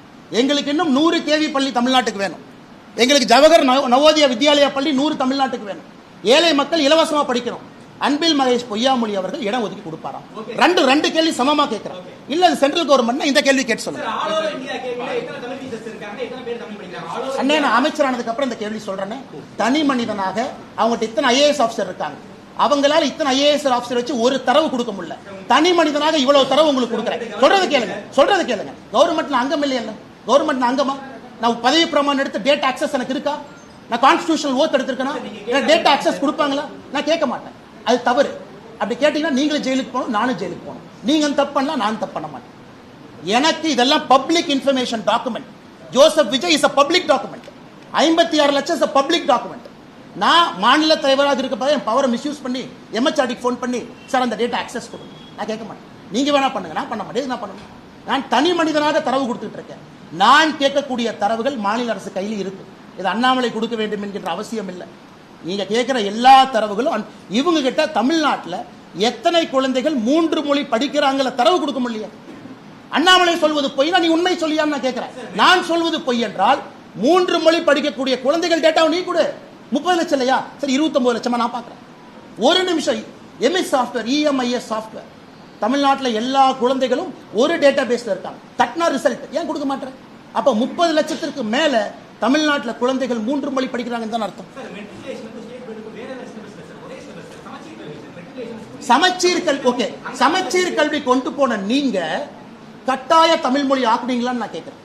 எங்களுக்கு இன்னும் 100 கேவி பள்ளி தமிழ்நாட்டுக்கு வேணும். எங்களுக்கு ஜவஹர் நவோதயா வித்யாலயா பள்ளி 100 தமிழ்நாட்டுக்கு வேணும். ஏழை மக்கள் இலவசமா படிக்கணும். அன்பில் மகேஷ் பொய்யாமொழி அவர்கள் இடம் ஒதுக்கி கொடுப்பாராம். ரெண்டு கேள்வி சமமா கேட்கிறேன். இல்ல அது சென்ட்ரல் கவர்மெண்ட், இந்த கேள்வி கேட்டு சொல்லுங்க. அண்ணே, நான் அமைச்சரானதுக்கு அப்புறம் இந்த கேள்வி சொல்றேன். தனி மனிதனாக அவங்ககிட்ட இத்தனை ஐஏஎஸ் ஆஃபீஸர் இருக்காங்க, அவங்களால இத்தனை ஐஏஎஸ் ஆஃபீஸர் வச்சு ஒரு தரவு கொடுக்க முடியல. தனி மனிதனாக இவ்வளவு தரவு உங்களுக்கு கொடுக்குறேன். சொல்றது கேளுங்க. கவர்மெண்ட்ல அங்கம் இல்லையா? கவர்மெண்ட்ல அங்கமா? நான் பதவி பிரமாணம் எடுத்து டேட்டா ஆக்சஸ் எனக்கு இருக்கா? நான் கான்ஸ்டிடியூஷனல் ஓத் எடுத்திருக்கேனா? டேட்டா ஆக்சஸ் கொடுப்பாங்களா? நான் கேட்க மாட்டேன். அது தவறு. அப்படி கேட்டீங்கன்னா நீங்களும் ஜெயிலுக்கு போகணும், நானும் ஜெயிலுக்கு போகணும். நீங்க தப்பு பண்ணலாம், நான் தப்பு பண்ண மாட்டேன். எனக்கு இதெல்லாம் public information document. Joseph Vijay is a public document. 56 லட்சம் இஸ் a பப்ளிக் டாக்குமெண்ட். நான் மாநில தலைவராக இருக்கப்ப என் பவரை மிஸ்யூஸ் பண்ணி எம்ஹெச்ஆர்டிக்கு ஃபோன் பண்ணி சார் அந்த டேட்டா அக்சஸ் கொடுங்க, நான் கேட்க மாட்டேன். நீங்க வேணா பண்ணுங்க, நான் பண்ண மாட்டேன். நான் பண்ணணும். நான் தனி மனிதனாக தரவு கொடுத்துட்டு இருக்கேன். நான் கேட்கக்கூடிய தரவுகள் மாநில அரசு கையில் இருக்கு. இது அண்ணாமலை கொடுக்க வேண்டும் என்கின்ற அவசியம் இல்லை. நீங்க கேட்கிற எல்லா தரவுகளும் இவங்க கிட்ட தமிழ்நாட்டில் எத்தனை குழந்தைகள் 3 மொழி படிக்கிறாங்கள தரவு கொடுக்க முடியல. அண்ணாமலை சொல்வது பொய், நீ உண்மை சொல்லியான்னு நான் கேட்கிறேன். நான் சொல்வது பொய் என்றால் 3 மொழி படிக்கக்கூடிய குழந்தைகள் டேட்டாவை நீ கொடு. 30 லட்சம் இல்லையா, சரி 29 லட்சமா நான் பார்க்கிறேன். ஒரு நிமிஷம். எம்எஸ் சாஃப்ட்வேர், இஎம்ஐஎஸ் சாஃப்ட்வேர் தமிழ்நாட்டில் எல்லா குழந்தைகளும் ஒரு டேட்டா பேஸ்ல இருக்காங்க. தட்னா ரிசல்ட் ஏன் கொடுக்க மாட்டேன்? அப்ப 30 லட்சத்திற்கு மேல தமிழ்நாட்டில் குழந்தைகள் 3 மொழி படிக்கிறாங்கன்னு தான் அர்த்தம். சமச்சீர் கல்வி, ஓகே, சமச்சீர் கல்வி கொண்டு போன நீங்க கட்டாய தமிழ் மொழி ஆக்குனீங்களான்னு நான் கேட்கிறேன்.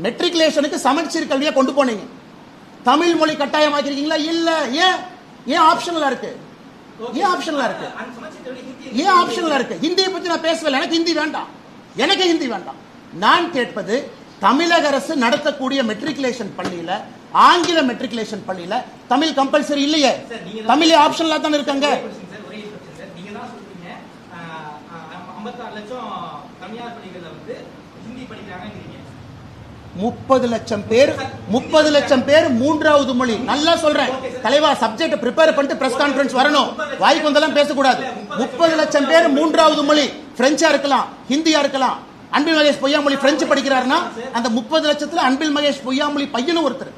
மெட்ரிகுலேஷனுக்கு சமச்சீர் கல்வியை கொண்டு போனீங்க, தமிழ் மொழி கட்டாயமாக்கிருக்கீங்களா? இல்ல. ஏன்? ஏன் ஆப்ஷனலா இருக்கு? ஏன் ஆப்ஷனலா இருக்கு? ஏன் ஆப்ஷனலா இருக்கு? ஹிந்தியை பத்தி நான் பேசவில்லை. எனக்கு ஹிந்தி வேண்டாம், எனக்கு ஹிந்தி வேண்டாம். நான் கேட்பது தமிழக அரசு நடத்தக்கூடிய மெட்ரிகுலேஷன் பள்ளியில, ஆங்கில மெட்ரிகுலேஷன் பள்ளியில தமிழ் கம்பல்சரி இல்லையே, தமிழ் ஆப்ஷனலா தான் இருக்காங்க. 30 லட்சம் பேர் 3வது மொழி. நல்லா சொல்றேன் தலைவா, சப்ஜெக்ட் ப்ரிப்பேர் பண்ணிட்டு பிரஸ் கான்ஃபரன்ஸ் வரணும், வாய்க்கு வந்தெல்லாம் பேசக்கூடாது. 30 லட்சம் பேர் 3வது மொழி பிரெஞ்சா இருக்கலாம், ஹிந்தியா இருக்கலாம். அன்பில் மகேஷ் பொய்யாமொழி பிரெஞ்சு படிக்கிறாருன்னா அந்த 30 லட்சத்துல அன்பில் மகேஷ் பொய்யாமொழி பையனும் ஒருத்தர்.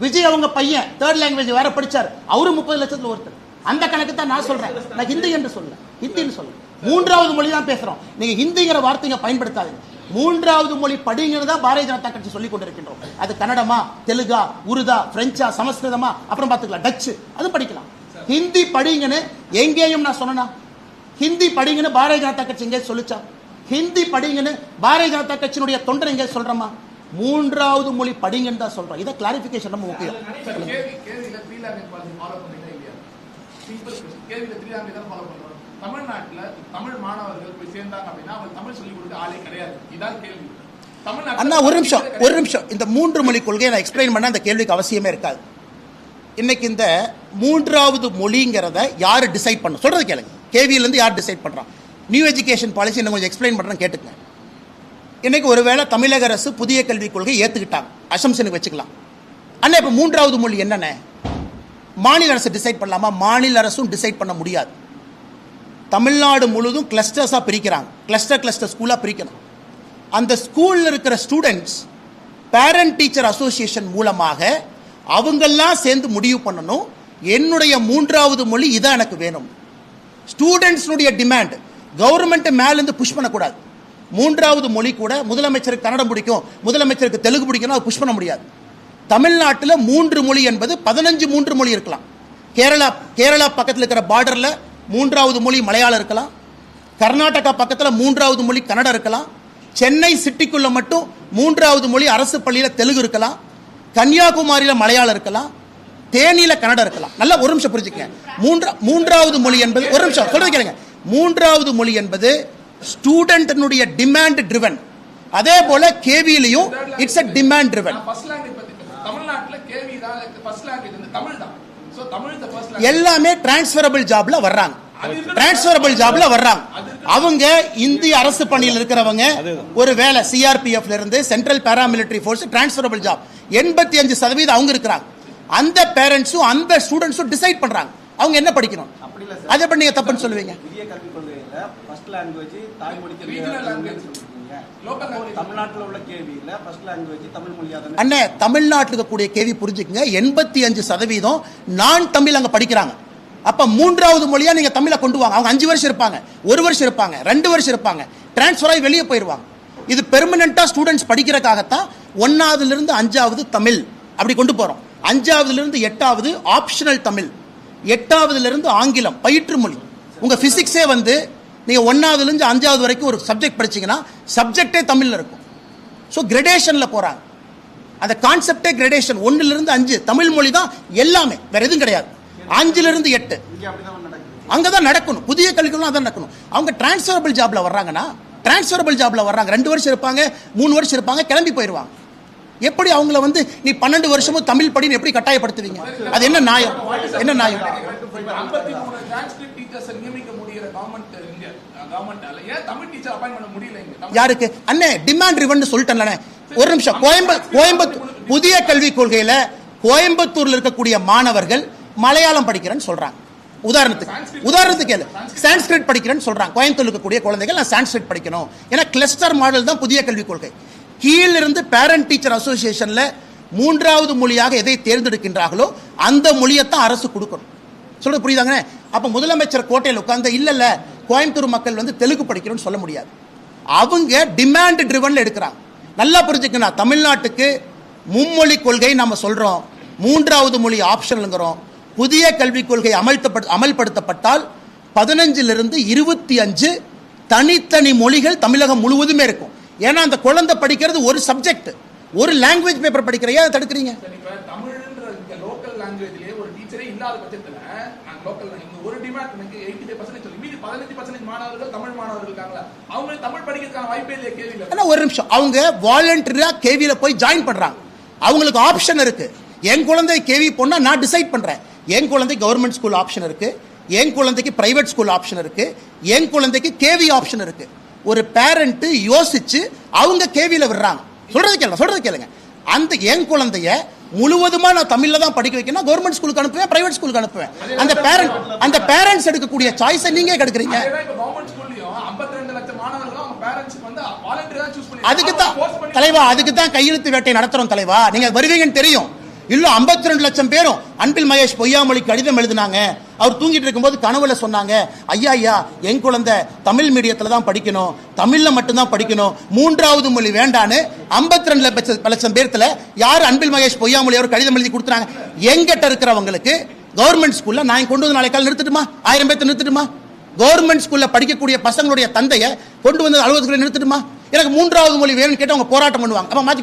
விஜய் அவங்க பையன் 3rd லாங்குவேஜ் வேற படிச்சார், அவரும் 30 லட்சத்துல ஒருத்தர். அந்த கணக்கு தான் நான் சொல்றேன். நான் ஹிந்தி என்று சொல்ல, ஹிந்தின்னு சொல்ல, 3வது மொழி தான் பேசுறோம். நீங்க ஹிந்திங்கிற வார்த்தைங்க பயன்படுத்தாதீங்க. 3வது மொழி படிங்கிறது தான் பாரதிய ஜனதா கட்சி சொல்லிக் கொண்டிருக்கின்றோம். அது கன்னடமா, தெலுங்கா, உருதா, பிரெஞ்சா, சமஸ்கிருதமா, அப்புறம் பார்த்துக்கலாம், டச்சு, அது படிக்கலாம். ஹிந்தி படிங்கன்னு எங்கேயும் நான் சொன்னா? ஹிந்தி படிங்கன்னு பாரதிய ஜனதா கட்சி எங்கே சொல்லிச்சா? ஹிந்தி படிங்கன்னு பாரதிய ஜனதா கட்சியினுடைய தொண்டர் எங்கே சொல்றமா? 3வது மொழி படிங்கன்னு தான் சொல்றோம். இதை கிளாரிபிகேஷன் நம்ம முக்கியம். தமிழ்நாட்டுல தமிழ் மாணவர்கள் போய் சேர்ந்தாங்க அப்படின்னா அவங்க தமிழ் சொல்லிக் கொடுக்க ஆளே கிடையாது. இதான் கேள்வி. அண்ணா ஒரு நிமிஷம். இந்த 3 மொழி கொள்கையை நான் எக்ஸ்பிளைன் பண்ண அந்த கேள்விக்கு அவசியமே இருக்காது. இன்னைக்கு இந்த 3வது மொழிங்கிறத யாரு டிசைட் பண்ண சொல்றது கேளுங்க. கேவியில இருந்து யார் டிசைட் பண்றான்? நியூ எஜுகேஷன் பாலிசி இன்னும் கொஞ்சம் எக்ஸ்பிளைன் பண்றேன், கேட்டுங்க. இன்னைக்கு ஒருவேளை தமிழக அரசு புதிய கல்விக் கொள்கை ஏத்துக்கிட்டாங்க, அசம்ஷனுக்கு வச்சுக்கலாம். அண்ணா இப்ப 3வது மொழி என்னென்ன மாநில அரசு டிசைட் பண்ணலாமா? மாநில அரசும் டிசைட் பண்ண முடியாது. தமிழ்நாடு முழுதும் கிளஸ்டர்ஸாக பிரிக்கிறாங்க, கிளஸ்டர் ஸ்கூலாக பிரிக்கணும். அந்த ஸ்கூலில் இருக்கிற ஸ்டூடெண்ட்ஸ் பேரண்ட் டீச்சர் அசோசியேஷன் மூலமாக அவங்கெல்லாம் சேர்ந்து முடிவு பண்ணணும், என்னுடைய 3வது மொழி இதான் எனக்கு வேணும். ஸ்டூடெண்ட்ஸ்னுடைய டிமாண்ட் கவர்மெண்ட் மேலேருந்து புஷ் பண்ணக்கூடாது. 3வது மொழி கூட முதலமைச்சருக்கு கன்னடம் பிடிக்கும், முதலமைச்சருக்கு தெலுங்கு பிடிக்கணும், அது புஷ் பண்ண முடியாது. தமிழ்நாட்டில் 3 மொழி என்பது 15 3 மொழி இருக்கலாம். கேரளா பக்கத்தில் இருக்கிற பார்டரில் 3வது மொழி மலையாளம் இருக்கலாம். கர்நாடகா பக்கத்தில் 3வது மொழி கன்னடம் இருக்கலாம். சென்னை சிட்டிக்குள்ள மட்டும் 3வது மொழி அரசு பள்ளியில் தெலுங்கு இருக்கலாம். கன்னியாகுமரியில் மலையாளம் இருக்கலாம். தேனியில கன்னடம் இருக்கலாம். நல்லா ஒரு நிமிஷம் புரிஞ்சுக்கங்க. 3வது மொழி என்பது, ஒரு நிமிஷம் சொல்றது கேளுங்க, 3வது மொழி என்பது ஸ்டூடெண்ட்னுடைய டிமாண்ட் ட்ரிவன். அதே போல கேவியிலையும் இட்ஸ் a டிமாண்ட் ட்ரிவன். எல்லாமே டிரான்ஸ்ஃபரபிள் ஜாப்ல வர்றாங்க. அவங்க இந்திய அரசு பணியில் இருக்கிறவங்க ஒரு வேலை சிஆர்பிஎஃப்ல இருந்து central paramilitary force transferable job 85% அவங்க இருக்கிறாங்க. அந்த பேரண்ட்ஸும் அந்த ஸ்டூடெண்ட்ஸும் டிசைட் பண்றாங்க அவங்க என்ன படிக்கணும். அதை பண்ணி நீங்க தப்புன்னு சொல்லுவீங்க. ஃபர்ஸ்ட் லாங்குவேஜ் தாய்மொழிக்கு ரீஜனல் லாங்குவேஜ் தமிழ்நாட்டில் உள்ள கேவியில ஃபர்ஸ்ட் லாங்குவேஜ் தமிழ் மொழியா தான். அண்ணே தமிழ்நாட்டில் இருக்கக்கூடிய கேவி புரிஞ்சுக்கங்க, 85% நான் தமிழ் அங்க படிக்கிறாங்க. அப்ப 3வது மொழியா நீங்க தமிழை கொண்டு வாங்க. அவங்க 5 வருஷம் இருப்பாங்க, 1 வருஷம் இருப்பாங்க, 2 வருஷம் இருப்பாங்க, டிரான்ஸ்ஃபர் ஆகி வெளியே போயிடுவாங்க. இது பெர்மனண்டா ஸ்டூடெண்ட்ஸ் படிக்கிறதுக்காகத்தான் 1வது இருந்து 5வது தமிழ் அப்படி கொண்டு போறோம். 5வது இருந்து 8வது ஆப்ஷனல் தமிழ், 8வது இருந்து ஆங்கிலம் பயிற்று மொழி. உங்க பிசிக்ஸே வந்து நீங்க 1வது இருந்து 5வது வரைக்கும் ஒரு சப்ஜெக்ட் படிச்சீங்கன்னா சப்ஜெக்டே தமிழ்ல இருக்கும். ஸோ கிரடேஷன்ல போறாங்க. அந்த கான்செப்டே கிரடேஷன். 1ல இருந்து 5 தமிழ் மொழி தான் எல்லாமே, வேற எதுவும் கிடையாது. 5ல இருந்து 8 அங்கதான் நடக்கணும். புதிய கல்விகளும் அதான் நடக்கணும். அவங்க டிரான்ஸ்ஃபரபிள் ஜாப்ல வர்றாங்கன்னா டிரான்ஸ்ஃபரபிள் ஜாப்ல வர்றாங்க, 2 வருஷம் இருப்பாங்க, 3 வருஷம் இருப்பாங்க, கிளம்பி போயிடுவாங்க. எப்படி அவங்கள வந்து நீ 12 வருஷமும் தமிழ் படின்னு எப்படி கட்டாயப்படுத்துவீங்க? அது என்ன நியாயம்? என்ன நியாயம்? 53 டிரான்ஸ்கிரிப்ட் டீச்சர்ஸ் நியமிக்க முடியற கவர்மெண்டால ஏன் தமிழ் டீச்சர் அப்பாயிண்ட் பண்ண முடியல இங்க? யாருக்கு அண்ணே டிமாண்ட் ரிவன் சொல்லிட்டேன்ல. ஒரு நிமிஷம். கோயம்புத்தூர் புதிய கல்விக் கொள்கையில கோயம்புத்தூர்ல இருக்கக்கூடிய மாணவர்கள் மலையாளம் படிக்கிறேன்னு சொல்றாங்க. உதாரணத்துக்கு சான்ஸ்கிரிட் படிக்கிறேன்னு சொல்றாங்க. கோயம்புத்தூர்ல இருக்கக்கூடிய குழந்தைகள் நான் சான்ஸ்கிரிட் படிக்கணும். ஏன்னா கிளஸ்டர் மாடல் தான் புதிய கல்விக் கொள்கை. கீழிருந்து பேரண்ட் டீச்சர் அசோசியேஷன்ல 3வது மொழியாக எதை தேர்ந்தெடுக்கின்றார்களோ அந்த மொழியைத்தான் அரசு கொடுக்கணும். சொல்றது புரியுதாங்க? அப்ப முதலமைச்சர் கோட்டையில் உட்கார்ந்து இல்ல கோயம்புத்தூர் மக்கள் வந்து தெலுங்கு படிக்கிறோம்னு சொல்ல முடியாது. அவங்க டிமாண்ட் ட்ரிவன்ல எடுக்கிறாங்க. நல்லா புரிஞ்சுக்கணும். தமிழ்நாட்டுக்கு மும்மொழி கொள்கை நம்ம சொல்றோம், 3வது மொழி ஆப்ஷனல்ங்கிறோம். புதிய கல்விக் கொள்கை அமல்படுத்தப்பட்டால் 15லிருந்து 25 தனித்தனி மொழிகள் தமிழகம் முழுவதுமே இருக்கும். ஏன்னா அந்த குழந்தை படிக்கிறது ஒரு சப்ஜெக்ட், ஒரு லாங்குவேஜ் பேப்பர் படிக்கிற. ஏன் தடுக்கிறீங்க? தமிழ்ன்ற லோக்கல் லாங்குவேஜ்லயே ஒரு டீச்சரே இல்லாத பட்சத்துல நான் லோக்கல் இங்க ஒரு டிமாண்ட் எனக்கு 85% சொல்லி மீதி 15% மாணவர்கள் தமிழ் மாணவர்கள் இருக்காங்களா, அவங்க தமிழ் படிக்கிறதுக்கான வாய்ப்பே இல்லையே கேவில. ஆனா ஒரு நிமிஷம், அவங்க வாலண்டரியா கேவில போய் ஜாயின் பண்றாங்க. அவங்களுக்கு ஆப்ஷன் இருக்கு. என் குழந்தை கேவி போனா நான் டிசைட் பண்றேன். என் குழந்தை கவர்மெண்ட் ஸ்கூல் ஆப்ஷன் இருக்கு, என் குழந்தைக்கு பிரைவேட் ஸ்கூல் ஆப்ஷன் இருக்கு, என் குழந்தைக்கு கேவி ஆப்ஷன் இருக்கு. ஒரு பேரண்ட் யோசிச்சு அவங்க கேவில விடுறாங்க. சொல்றது கேளுங்க. அந்த என் குழந்தைய முழுவதுமா நான் தமிழ்ல தான் படிக்க வைக்கணும், கவர்மெண்ட் ஸ்கூலுக்கு அனுப்புவேன், பிரைவேட் ஸ்கூலுக்கு அனுப்புவேன். அந்த பேரண்ட்ஸ் எடுக்கக்கூடிய சாய்ஸை நீங்க கெடுக்குறீங்க. அதுக்கு தான் தலைவா, அதுக்கு தான் கையெழுத்து வேட்டை நடத்துறோம் தலைவா. நீங்க வருவீங்கன்னு தெரியும். இல்ல 52 லட்சம் பேரும் அன்பில் மகேஷ் பொய்யாமொழி கடிதம் எழுதினாங்க. அவர் தூங்கிட்டு இருக்கும்போது கனவுல சொன்னாங்க, ஐயா என் குழந்தை தமிழ் மீடியத்துல தான் படிக்கணும், தமிழ்ல மட்டும்தான் படிக்கணும், 3வது மொழி வேண்டான்னு 52 லட்சம் பேர்த்துல யார் அன்பில் மகேஷ் பொய்யாமொழி அவர் கடிதம் எழுதி கொடுத்துறாங்க? எங்கிட்ட இருக்கிறவங்களுக்கு கவர்மெண்ட் ஸ்கூல்ல நான் கொண்டு வந்து நாளை கால நிறுத்தட்டுமா? 1000 பேர்த்த நிறுத்தட்டுமா? கவர்மெண்ட் ஸ்கூல்ல படிக்கக்கூடிய பசங்களுடைய தந்தையை கொண்டு வந்து அலுவலகத்தில் நிறுத்தட்டுமா? எனக்கு 3வது மொழி வேணும்னு கேட்டு அவங்க போராட்டம் பண்ணுவாங்க. அப்ப மாத்தி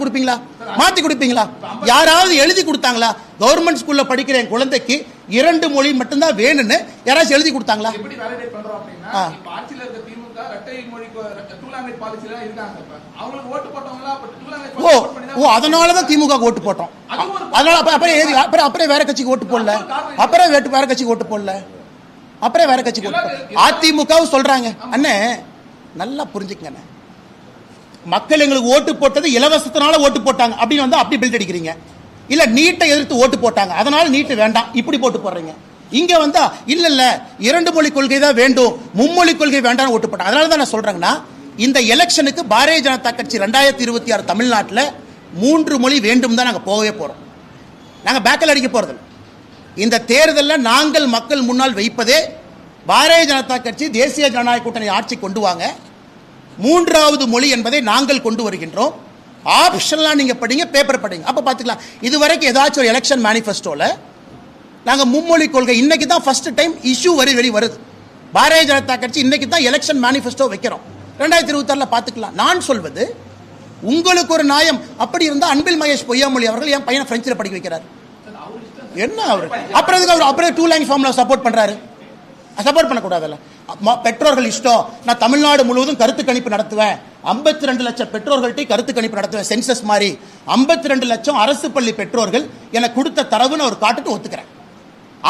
கொடுப்பீங்களா? யாராவது எழுதி கொடுத்தாங்களா? கவர்மெண்ட் ஸ்கூல்ல படிக்கிற என் குழந்தைக்கு 2 மொழி மட்டும்தான் வேணும்னு யாராச்சும் எழுதி கொடுத்தாங்களா? எப்படி வேலிடேட் பண்றோம் அப்படின்னா, இப்ப ஆட்சியில இருக்க திமுக இரட்டை மொழி டூ லாங்குவேஜ் பாலிசில இருக்காங்க. இப்ப அவங்களுக்கு ஓட்டு போட்டவங்களா அப்ப டூ லாங்குவேஜ் அதனால தான் திமுக ஓட்டு போட்டோம். அதனால அப்புறம் வேற கட்சிக்கு ஓட்டு போடல. அப்புறம் வேற கட்சிக்கு ஓட்டு அதிமுகவும் சொல்றாங்க. அண்ணே நல்லா புரிஞ்சுக்கங்க, மக்கள் எங்களுக்கு ஓட்டு போட்டது இலவசத்தினால ஓட்டு போட்டாங்க அப்படின்னு வந்து அப்படி பில்ட் அடிக்கிறீங்க. இல்ல நீட்டை எதிர்த்து ஓட்டு போட்டாங்க அதனால நீட்டு வேண்டாம் இப்படி போட்டு போடுறீங்க. இங்க வந்தா இல்ல 2 மொழி கொள்கை தான் வேண்டும், மும்மொழி கொள்கை வேண்டாம் ஓட்டு போட்டாங்க. அதனால தான் நான் சொல்றேங்கன்னா, இந்த எலெக்ஷனுக்கு பாரதிய ஜனதா கட்சி 2026 தமிழ்நாட்டில் 3 மொழி வேண்டும் தான் நாங்க போகவே போறோம். நாங்க பேக்கல் அடிக்க போறது. இந்த தேர்தலில் நாங்கள் மக்கள் முன்னால் வைப்பதே பாரதிய ஜனதா கட்சி தேசிய ஜனநாயக கூட்டணி ஆட்சி கொண்டு வாங்க, 3வது மொழி என்பதை நாங்கள் கொண்டு வருகின்றோம். ஆப்ஷன்லாம் நீங்க படிங்க, பேப்பர் படிங்க, அப்ப பாத்துக்கலாம். இதுவரைக்கும் ஏதாச்சும் ஒரு எலெக்ஷன் மேனிஃபெஸ்டோல நாங்க மும்மொழி கொள்கை இன்னைக்கு தான் ஃபர்ஸ்ட் டைம் இஷ்யூ வெளி வருது. பாரதிய ஜனதா கட்சி இன்னைக்கு தான் எலெக்ஷன் மேனிஃபெஸ்டோ வைக்கிறோம். 2026 பாத்துக்கலாம். நான் சொல்வது உங்களுக்கு ஒரு நியாயம் அப்படி இருந்தா அன்பில் மகேஷ் பொய்யாமொழி அவர்கள் என் பையனை பிரெஞ்சில் படிக்க வைக்கிறார். என்ன அவர் அப்புறம் 2 லாங்குவேஜ் ஃபார்முலா சப்போர்ட் பண்றாரு? சப்போர்ட் பண்ணக்கூடாதுல்ல. பெற்றோர்கள் இஷ்டம். நான் தமிழ்நாடு முழுவதும் கருத்து கணிப்பு நடத்துவேன், 52 லட்சம் பெற்றோர்கள்ட்ட கருத்து கணிப்பு நடத்துவேன், சென்சஸ் மாதிரி 52 லட்சம் அரசு பள்ளி பெற்றோர்கள் எனக்கு கொடுத்த தரவுன்னு அவர் காட்டுட்டு ஒத்துக்கிறேன்.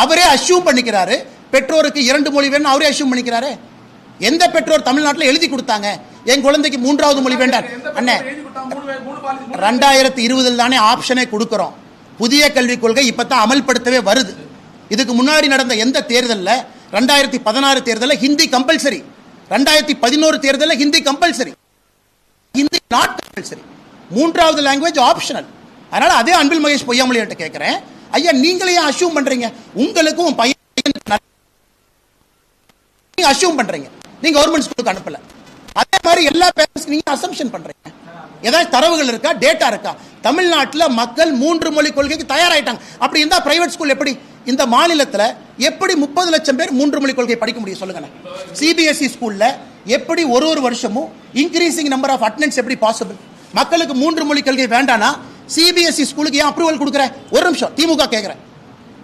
அவரே அஷ்யூம் பண்ணிக்கிறாரு பெற்றோருக்கு 2 மொழி வேணும். அவரே அஷ்யூம் பண்ணிக்கிறாரு. எந்த பெற்றோர் தமிழ்நாட்டில் எழுதி கொடுத்தாங்க என் குழந்தைக்கு 3வது மொழி வேண்டாம்? அண்ணே 2020 தானே ஆப்ஷனே கொடுக்கிறோம். புதிய கல்விக் கொள்கை இப்பதான் அமல்படுத்தவே வருது. இதுக்கு முன்னாடி நடந்த எந்த தேர்தலில் 2016 தேர்தலில் ஹிந்தி கம்பல்சரி, 2011 தேர்தலில் Hindi compulsory, Hindi not compulsory, 3வது லாங்குவேஜ் ஆப்ஷனல். அதனால அதே அன்பில் மகேஷ் பொய்யாமொழி கிட்ட கேட்கிறேன், ஐயா நீங்களே அஷ்யூம் பண்றீங்க உங்களுக்கும் உன் பையன் அஷ்யூம் பண்றீங்க, நீங்க கவர்மெண்ட் ஸ்கூலுக்கு அனுப்பல. அதே மாதிரி எல்லா பேரண்ட்ஸ் நீங்க அசம்ப்ஷன் பண்றீங்க. ஏதாவது தரவுகள் இருக்கா, டேட்டா இருக்கா? தமிழ்நாட்டில் மக்கள் 3 மொழி கொள்கைக்கு தயாராயிட்டாங்க. அப்படி இருந்தா பிரைவேட் ஸ்கூல் எப்படி? இந்த மாநிலத்தில் எப்படி 30 லட்சம் பேர் 3 மொழி கொள்கை படிக்க முடியும் சொல்லுங்க? சிபிஎஸ்இ ஸ்கூல்ல எப்படி ஒரு வருஷமும் இன்க்ரீசிங் நம்பர் ஆஃப் அட்டெண்டன்ஸ் எப்படி பாசிபிள்? மக்களுக்கு 3 மொழி கொள்கை வேண்டானா சிபிஎஸ்இ ஸ்கூலுக்கு ஏன் அப்ரூவல் கொடுக்குற? ஒரு நிமிஷம், திமுக கேட்கிறேன்,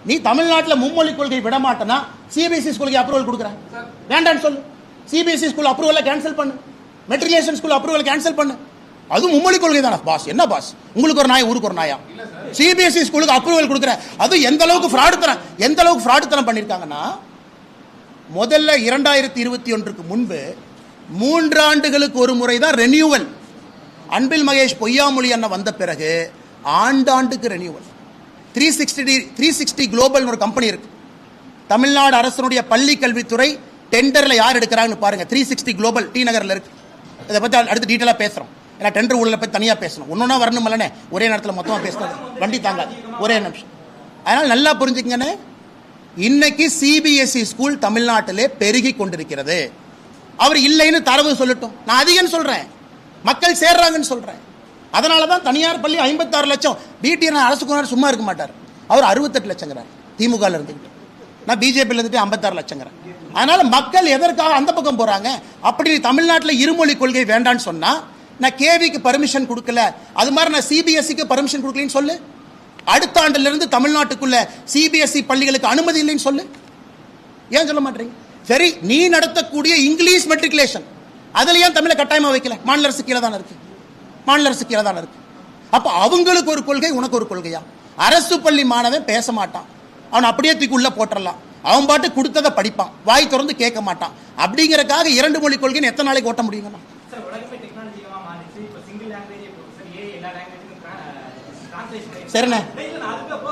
நீ தமிழ்நாட்டில் மும்மொழி கொள்கை விட மாட்டேனா சிபிஎஸ்இ ஸ்கூலுக்கு அப்ரூவல் கொடுக்குற? வேண்டான்னு சொல்லு. சிபிஎஸ்இ ஸ்கூல் அப்ரூவலை கேன்சல் பண்ணு. மெட்ரிகுலேஷன் ஸ்கூல் அப்ரூவல் கேன்சல் பண்ணு. அதுவும் மும்மொழி கொள்கை தானே பாஸ். என்ன பாஸ், உங்களுக்கு ஒரு நாய் ஊருக்கு ஒரு நாயா? சிபிஎஸ்இ ஸ்கூலுக்கு அப்ரூவல் கொடுக்குற, அது எந்த அளவுக்கு ஃப்ராடுத்தனம் பண்ணிருக்காங்கன்னா, முதல்ல 2021 முன்பு 3 ஆண்டுகளுக்கு ஒரு முறை தான் ரெனியூவல். அன்பில் மகேஷ் பொய்யாமொழி அண்ணன் வந்த பிறகு ஆண்டாண்டுக்கு ரெனியூவல். 360 குளோபல் ஒரு கம்பெனி இருக்கு. தமிழ்நாடு அரசனுடைய பள்ளி கல்வித்துறை டெண்டர்ல யார் எடுக்கிறாங்கன்னு பாருங்க. 360 குளோபல் டி நகர்ல இருக்கு. இதை பத்தி அடுத்து டீட்டெயிலா பேசுறோம். ஏன்னா டெண்டர் ஊழலை பத்தி தனியா பேசணும். ஒன்னொன்னா வரணும் இல்லனே, ஒரே நேரத்தில் மொத்தமா பேசணும், வண்டி தாங்காது. ஒரே நிமிஷம். அதனால நல்லா புரிஞ்சுக்கங்கன்னு, இன்னைக்கு சிபிஎஸ்இ ஸ்கூல் தமிழ்நாட்டிலே பெருகி கொண்டிருக்கிறது. அவர் இல்லைன்னு தரவு சொல்லட்டும், நான் அதிகம் சொல்றேன், மக்கள் சேர்றாங்கன்னு சொல்றேன். அதனால தான் தனியார் பள்ளி 56 லட்சம். பிடிஆர் அரசு சும்மா இருக்க மாட்டார். அவர் 68 லட்சங்கிறார் திமுக இருந்துக்கிட்டு. நான் பிஜேபியில் இருந்துட்டு 56 லட்சங்கிறேன். அதனால மக்கள் எதற்காக அந்த பக்கம் போறாங்க? அப்படி தமிழ்நாட்டில் இருமொழி கொள்கை வேண்டான்னு சொன்னா, நான் கேவிக்கு பர்மிஷன் கொடுக்கல, அது மாதிரி நான் சிபிஎஸ்சிக்கு பர்மிஷன் கொடுக்கலன்னு சொல்லு. அடுத்த ஆண்டுல இருந்து தமிழ்நாட்டுக்குள்ள சிபிஎஸ்இ பள்ளிகளுக்கு அனுமதி இல்லைன்னு சொல்லு. ஏன் சொல்ல மாட்டீங்க? சரி, நீ நடத்தக்கூடிய இங்கிலீஷ் மெட்ரிகுலேஷன் அதுல ஏன் தமிழை கட்டாயமா வைக்கல? மாநில அரசு கீழே தானே இருக்கு. அப்ப அவங்களுக்கு ஒரு கொள்கை, உனக்கு ஒரு கொள்கையா? அரசு பள்ளி மாணவன் பேச மாட்டான், அவன் அப்படியே தூக்கி உள்ள போட்டுடலாம். அவன் பாட்டு கொடுத்ததை படிப்பான், வாய் திறந்து கேட்க மாட்டான். அப்படிங்கறக்காக 2 மொழி கொள்கைன்னு எத்தனை நாளைக்கு ஓட்ட முடியுங்கண்ணா? சரிண்ணே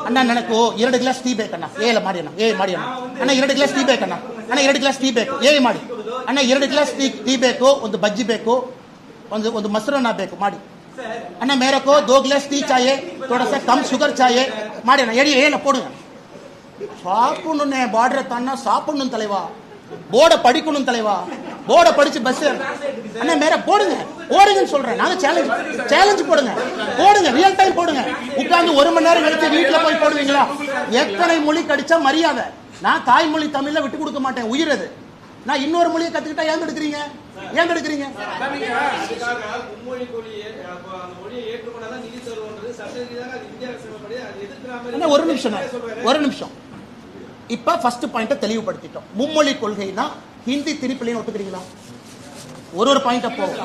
அண்ணா, எனக்கு 2 கிளாஸ் டீ பேக் அண்ணா, ஏல மாடி அண்ணா, மாடி அண்ணா 2 கிளாஸ் டீ பேக் அண்ணா, 2 கிளாஸ் டீ பேக் ಮಾಡಿ ಅಣ್ಣ 2 ಗ್ಲಾಸ್ ಟೀ ಬೇಕು, ಒಂದು ಬಜ್ಜಿ ಬೇಕು, ಒಂದು ಮೊಸರನ್ನ ಬೇಕು ಮಾಡಿ ಅಣ್ಣ. मेरे को 2 ग्लास टी चाहिए, थोड़ा सा कम शुगर चाहिए ಮಾಡಿ ಅಣ್ಣ. ಏನ போடுங்க. சாப்பிடணும்னே, பார்டரை தாண்டா சாப்பிடணும் தலைவா, போர்டை படிக்கணும் தலைவா, போர்டை படிச்சு பஸ் அண்ணா மேல போடுங்க, போடுங்கன்னு சொல்றேன். நாங்க சேலஞ்ச் போடுங்க, ரியல் டைம் போடுங்க. உட்கார்ந்து 1 மணி நேரம் கழிச்சு வீட்டுல போய் போடுவீங்களா? எத்தனை மொழி கடிச்சா மரியாதை. நான் தாய்மொழி தமிழ்ல விட்டு கொடுக்க மாட்டேன், உயிர் அது. நான் இன்னொரு மொழியை கத்துக்கிட்டா ஏன் எடுக்கிறீங்க? ஒரு நிமிஷம். இப்ப ஃபர்ஸ்ட் பாயிண்ட தெளிவுபடுத்திட்டோம். மும்மொழி கொள்கைனா ஹிந்தி திருப்பிலின்னு ஒத்துக்கிறீங்களா? ஒரு பாயிண்ட போவோம்.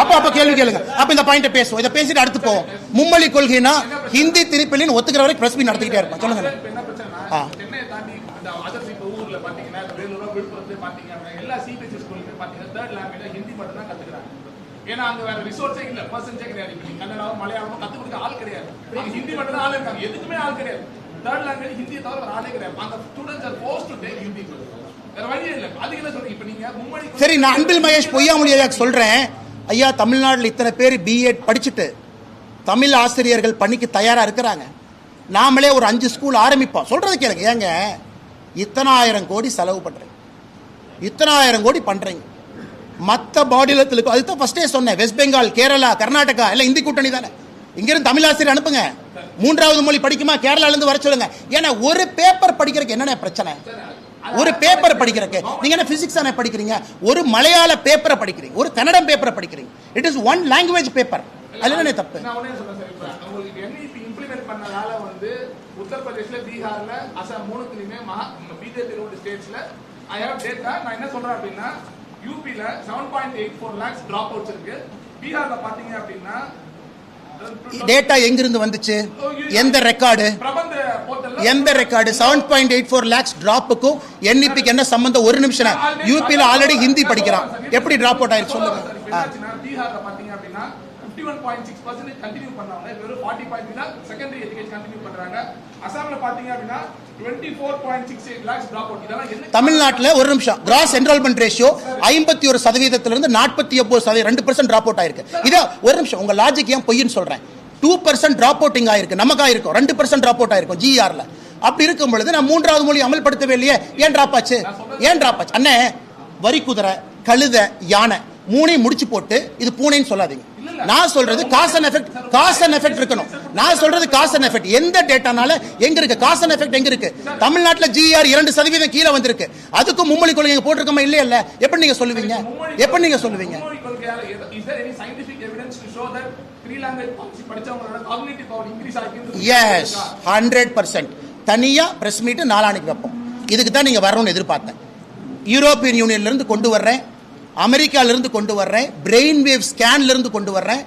அப்ப கேள்வி கேளுங்க. அப்ப இந்த பாயிண்ட பேசுவோம். இதை பேசிட்டு அடுத்து போவோம். மும்மொழி கொள்கைனா ஹிந்தி திருப்பிலின்னு ஒத்துக்கிற வரைக்கும் பிரஸ் மீட் நடத்திக்கிட்டே இருப்போம். சொல்லுங்க. எல்லா சிபிஎஸ்இ ஸ்கூலுமே பாத்தீங்கன்னா 3rd லாங்குவேஜ் ஹிந்தி மட்டும் தான் கத்துக்கிறாங்க. ஏன்னா அங்க வேற ரிசோர்ஸே இல்ல, பர்சன்ஸே கிடையாது. இப்ப நீங்க கன்னடாவோ மலையாளமோ கத்து கொடுக்க ஆள் கிடையாது. ஹிந்தி மட்டும் தான் ஆள் இருக்காங்க, எதுக்குமே ஆள் கிடையாது. 3rd லாங்குவேஜ் ஹிந்தியை தவிர வேற ஆளே கிடையாது. அந்த students are forced to take Hindi. வேற வழியே இல்ல. அதுக்கு என்ன சொல்றீங்க? இப்ப நீங்க மும்மொழி. சரி, நான் அன்பில் மகேஷ் பொய்யாமொழியை சொல்றேன். ஐயா, தமிழ்நாட்டில் இத்தனை பேர் பிஎட் படிச்சுட்டு தமிழ் ஆசிரியர்கள் பணிக்கு தயாரா இருக்கிறாங்க. நாமளே ஒரு 5 ஸ்கூல் ஆரம்பிப்போம். சொல்றது கேளுங்க. ஏங்க இத்தனை 1000 கோடி செலவு பண்றீங்க, இத்தனை 1000 கோடி பண்றீங்க. மற்ற மாநிலத்திற்கு அதுதான் ஃபர்ஸ்டே சொன்னேன். வெஸ்ட் பெங்கால், கேரளா, கர்நாடகா எல்லாம் இந்தி கூட்டணி தானே. இங்கிருந்து தமிழ் ஆசிரியர் அனுப்புங்க. 3வது மொழி படிக்குமா கேரளால இருந்து வர சொல்லுங்க. ஏன்னா ஒரு பேப்பர் படிக்கிறதுக்கு என்னென்ன பிரச்சனை? ஒரு பேப்பர் படிக்கிறதுக்கு நீங்க என்ன பிசிக்ஸ் தானே படிக்கிறீங்க? ஒரு மலையாள பேப்பரை படிக்கிறீங்க, ஒரு கன்னடம் பேப்பரை படிக்கிறீங்க. It is one language paper. அதுல என்ன தப்பு? நான் ஒண்ணே சொல்றேன் சார். இப்போ உங்களுக்கு NEP இம்ப்ளிமென்ட் பண்ணதால உத்தரப்பிரதேஷ்ல, பீகார்ல, அசாம் 3த்துலயுமே பிஜேபி ரூல்டு ஸ்டேட்ஸ்ல I have data. நான் என்ன சொல்றேன் அப்படின்னா, யூபில 7.84 lakhs drop outs இருக்கு. பீகார்ல பாத்தீங்க அப்படின்னா டேட்டா எங்க இருந்து வந்துச்சு? எந்த ரெக்கார்டு? எந்த ரெக்கார்டு? 7.84 lakhs டிராப்புக்கும் NEPக்கு என்ன சம்பந்தம்? ஒரு நிமிஷம். யூபில ஆல்ரெடி ஹிந்தி படிக்கிறான், எப்படி டிராப் அவுட் ஆயிருக்கு சொல்லுங்க. பீகார்ல பாத்தீங்க அப்படின்னா 51.6% கண்டினியூ பண்ணாங்க. வெறும் 40.3 செகண்டரி எஜுகேஷன் கண்டினியூ பண்றாங்க. அசாம்ல பாத்தீங்க அப்படின்னா 24.68 lakhs drop out. இதெல்லாம் என்ன? தமிழ்நாட்டுல ஒரு நிமிஷம். கிராஸ் என்ரோல்மென்ட் ரேஷியோ 51% இருந்து 49% 2% டிராப் அவுட் ஆயிருக்கு. இத ஒரு நிமிஷம். உங்க லாஜிக் ஏன் பொய்ன்னு சொல்றேன். 2% டிராப் அவுட்டிங் ஆயிருக்கு, நமக்கு ஆயிருக்கும். 2% டிராப் அவுட் ஆயிருக்கும் GR-ல. அப்படி இருக்கும் பொழுது நான் 3வது மொழி அமல்படுத்தவே இல்லையே, ஏன் டிராப் ஆச்சு? அண்ணே, வரி குதிரை, கழுத, யானை 3ஐயும் முடிச்சு போட்டு இது பூனைன்னு சொல்லாதீங்க. நான் சொல்றது காஸ் அண்ட் எஃபெக்ட் இருக்கணும். நான் சொல்றது காஸ் அண்ட் எஃபெக்ட். எந்த டேட்டானால எங்க இருக்கு காஸ் அண்ட் எஃபெக்ட்? எங்க இருக்கு? தமிழ்நாட்டுல GR 2% கீழே வந்திருக்கு. அதுக்கு மும்மொழி கொள்கை போட்டிருக்கோமா இல்லையா? எப்படி நீங்க சொல்லுவீங்க? எஸ், 100%. தனியா பிரஸ் மீட் நாளானிக்கு வைப்போம். இதுக்கு தான் நீங்க வரணும்னு எதிர்பார்த்தேன். யூரோப்பியன் யூனியன்ல இருந்து கொண்டு வர்றேன். அமெரிக்கால இருந்து கொண்டு வர்றேன், பிரெயின் வேவ் ஸ்கேன்ல இருந்து கொண்டு வர்றேன்,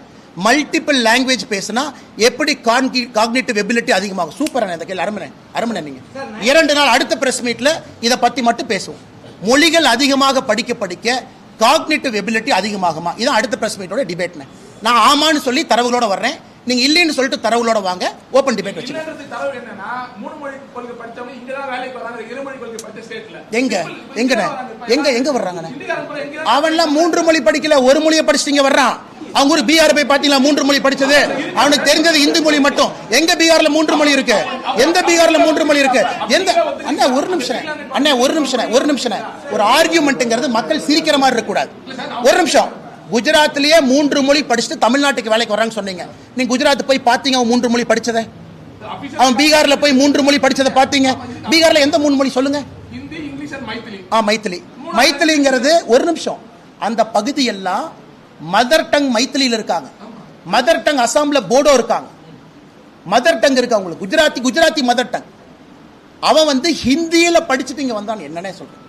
மல்டிபிள் லாங்குவேஜ் பேசினா எப்படி காக்னிட்டிவ் எபிலிட்டி அதிகமாகும். சூப்பரான இந்த கேள்வி அருமனை நீங்க 2 நாள் அடுத்த பிரஸ் மீட்ல இதை பத்தி மட்டும் பேசுவோம். மொழிகள் அதிகமாக படிக்க படிக்க காக்னிட்டிவ் எபிலிட்டி அதிகமாகுமா? இதான் அடுத்த பிரஸ் மீட்டோட டிபேட். நான் ஆமான்னு சொல்லி தரவுகளோட வர்றேன், நீங்க இல்லைன்னு சொல்லிட்டு தரவுகளோட வாங்க, ஓபன் டிபேட் வச்சுக்கோங்க. தரவு என்னன்னா 3 மொழி கொள்கை படிச்சவங்க இங்க தான் வேலைக்கு வராங்க, 2 மொழி கொள்கை படிச்ச ஸ்டேட்ல எங்க வர்றாங்க? அவன்லாம் 3 மொழி படிக்கல, 1 மொழியை படிச்சுட்டு வர்றான். அவங்க ஒரு பீகார் போய் பாத்தீங்களா 3 மொழி படிச்சது? அவனுக்கு தெரிஞ்சது இந்து மொழி மட்டும். எங்க பீகார்ல 3 மொழி இருக்கு? எந்த பீகார்ல 3 மொழி இருக்கு? எந்த அண்ணா ஒரு நிமிஷம் ஒரு ஆர்கியூமெண்ட்ங்கிறது மக்கள் சிரிக்கிற மாதிரி இருக்க கூடாது. ஒரு நிமிஷம். குஜராத்லயே 3 மொழி படிச்சுட்டு தமிழ்நாட்டுக்கு வேலைக்கு வர்றான்னு சொன்னீங்க. நீங்க குஜராத் போய் பாத்தீங்க அவன் 3 மொழி படிச்சதை? அவன் பீகார்ல போய் 3 மொழி படிச்சதை பாத்தீங்க? பீகார்ல எந்த 3 மொழி சொல்லுங்க? Hindi, English and Maithili. மைத்திலிங்கிறது ஒரு நிமிஷம். அந்த பகுதி எல்லாம் மதர் டங் மைத்திலியில இருக்காங்க. மதர் டங் அசாம்ல போடோ இருக்காங்க. மதர் டங் இருக்கு அவங்களுக்கு. Gujarati mother tongue. அவன் வந்து ஹிந்தியில படிச்சுட்டு இங்க வந்தான். என்னன்னே சொல்றேன்.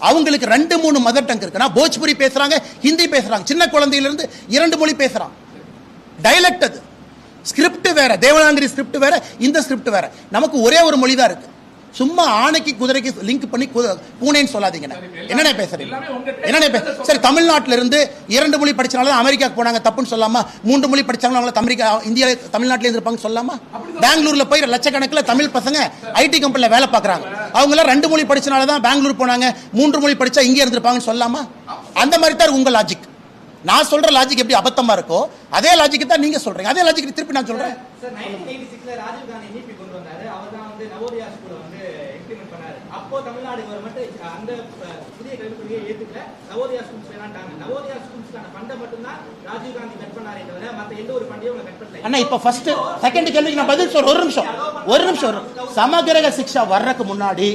அவங்களுக்கு 2-3 மதர் டங் இருக்குன்னா போஜ்புரி பேசுறாங்க, ஹிந்தி பேசுறாங்க. சின்ன குழந்தையில இருந்து 2 மொழி பேசுறான். டைலக்ட் அது. ஸ்கிரிப்ட் வேற, தேவநாகரி ஸ்கிரிப்ட் வேற, இந்த ஸ்கிரிப்ட் வேற. நமக்கு ஒரே ஒரு மொழி தான் இருக்கு. சும்மா ஆணைக்கு குதிரைக்கு லிங்க் பண்ணி பூனேன்னு சொல்லாதீங்க. என்னென்ன பேசுறீங்க? சரி, தமிழ்நாட்டில இருந்து 2 மொழி படிச்சனால அமெரிக்காக்கு போனாங்க, தப்புன்னு சொல்லாமா? 3 மொழி படிச்சாங்க அமெரிக்கா இந்தியா தமிழ்நாட்டில இருப்பாங்க சொல்லாமா? பெங்களூர்ல போய் லட்சக்கணக்கில் தமிழ் பசங்க ஐடி கம்பெனில வேலை பார்க்கறாங்க. அவங்க எல்லாம் 2 மொழி படிச்சனால தான் பெங்களூர் போனாங்க, 3 மொழி படிச்சா இங்கே இருந்திருப்பாங்கன்னு சொல்லாமா? அந்த மாதிரி தான் உங்க லாஜிக். நான் சொல்ற லாஜிக் எப்படி அபத்தமா இருக்கோ அதே லாஜிக் தான் நீங்க சொல்றீங்க. அதே லாஜிக் திருப்பி நான் சொல்றேன். சார் 1986ல ராஜீவ் காந்தி நீபி கொண்டு வந்தாரு. அவர் தான் வந்து நவோதயா ஸ்கூலை வந்து இம்ப்ளிமெண்ட் பண்ணாரு. அப்போ தமிழ்நாடு கவர்மெண்ட் அந்த புதிய கல்விக் கொள்கையை ஏத்துக்கல, நவோதயா ஸ்கூல்ஸ் வேணாண்டாங்க. நவோதயா ஸ்கூல்ஸ்க்கான ஃபண்டை மட்டும் தான் ராஜீவ் காந்தி கட் பண்ணாரே தவிர மத்த எந்த ஒரு ஃபண்டையும் அவங்க கட் பண்ணல. அண்ணா இப்ப ஃபர்ஸ்ட் செகண்ட் கேள்விக்கு நான் பதில் சொல்றேன். ஒரு நிமிஷம். சமகிரக சிக்ஷா வர்றதுக்கு முன்னாடி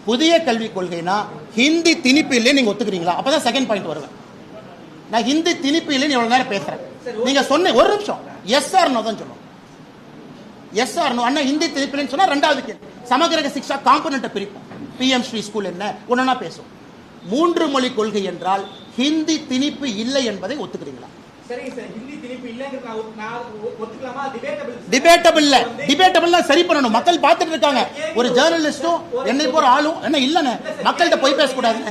புதிய கல்விக் கொள்கைனா ஹிந்தி திணிப்பு இல்லைன்னு நீங்க ஒத்துக்கிறீங்களா? அப்பதான் செகண்ட் பாயிண்ட் வருவேன். நான் ஹிந்தி திணிப்பு இல்லைன்னு எவ்வளவு நேரம் பேசுறேன். நீங்க சொன்ன ஒரு நிமிஷம் எஸ் ஆர் நோ தான் சொல்லணும். Yes or no. அண்ணா ஹிந்தி திணிப்பு இல்லைன்னு சொன்னா ரெண்டாவது கேள்வி. சமகிரக சிக்ஷா காம்பனன்ட்டை பிரிப்போம். பிஎம் ஸ்ரீ ஸ்கூல் என்ன ஒன்னா பேசும். 3 மொழி கொள்கை என்றால் ஹிந்தி திணிப்பு இல்லை என்பதை ஒத்துக்கிறீங்களா? சரிங்க சார், ஹிந்தி திணிப்பு இல்லைங்கிறது நான் ஒத்துக்கலாமா? டிபேட்டபிள் சரி பண்ணணும். மக்கள் பார்த்துட்டு இருக்காங்க. ஒரு ஜேர்னலிஸ்டும் என்னை போற ஆளும் என்ன இல்லன்னு மக்கள்கிட்ட போய் பேசக்கூடாது.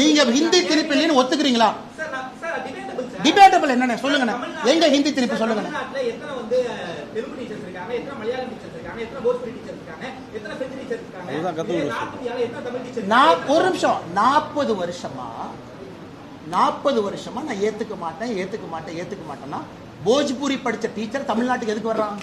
நீங்க ஹிந்தி திணிப்பு இல்லைன்னு ஒத்துக்கிறீங்களா? டிபேட்டபிள் என்னன்னு சொல்லுங்க. எங்க ஹிந்தி திணிப்பு சொல்லுங்க. எத்தனை வந்து தெலுங்கு டீச்சர்ஸ் இருக்காங்க, எத்தனை மலையாளம் டீச்சர்ஸ் இருக்காங்க, எத்தனை போஜ்புரி டீச்சர்ஸ் இருக்காங்க, எத்தனை பிரெஞ்சு டீச்சர்ஸ் இருக்காங்க, எத்தனை தமிழ் டீச்சர்ஸ்? நான் ஒரு நிமிஷம். 40 வருஷமா நான் ஏத்துக்க மாட்டேன்னா போஜ்பூரி படிச்ச டீச்சர் தமிழ்நாட்டுக்கு எதுக்கு வர்றான்?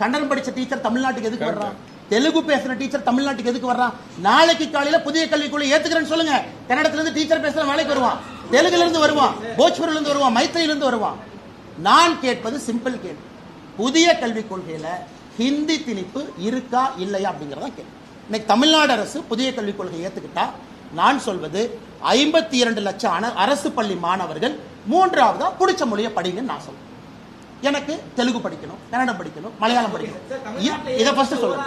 கன்னடம் படிச்ச டீச்சர் தமிழ்நாட்டுக்கு எதுக்கு வர்றான்? தெலுங்கு பேசுற டீச்சர் தமிழ்நாட்டுக்கு எதுக்கு வர்றான்? நாளைக்கு காலையில புதிய கல்விக்குள்ள ஏத்துக்கிறேன்னு சொல்லுங்க. கன்னடத்துல இருந்து டீச்சர் பேசுற வேலைக்கு வருவான், தெலுங்குல இருந்து வருவான், போஜ்பூரில இருந்து வருவான், மைத்திரியில இருந்து வருவான். நான் கேட்பது சிம்பிள் கேள்வி. புதிய கல்விக் கொள்கையில ஹிந்தி திணிப்பு இருக்கா இல்லையா அப்படிங்கறத கேள்வி. இன்னைக்கு தமிழ்நாடு அரசு புதிய கல்விக் கொள்கையை ஏத்துக்கிட்டா நான் சொல்வது 52 லட்சம் அரசு பள்ளி மாணவர்கள் 3ஆவதா பிடிச்ச மொழியை படிங்கன்னு நான் சொல்றேன். எனக்கு தெலுங்கு படிக்கணும், கன்னடம் படிக்கணும், மலையாளம் படிக்கணும். இதை ஃபர்ஸ்ட் சொல்லுங்க.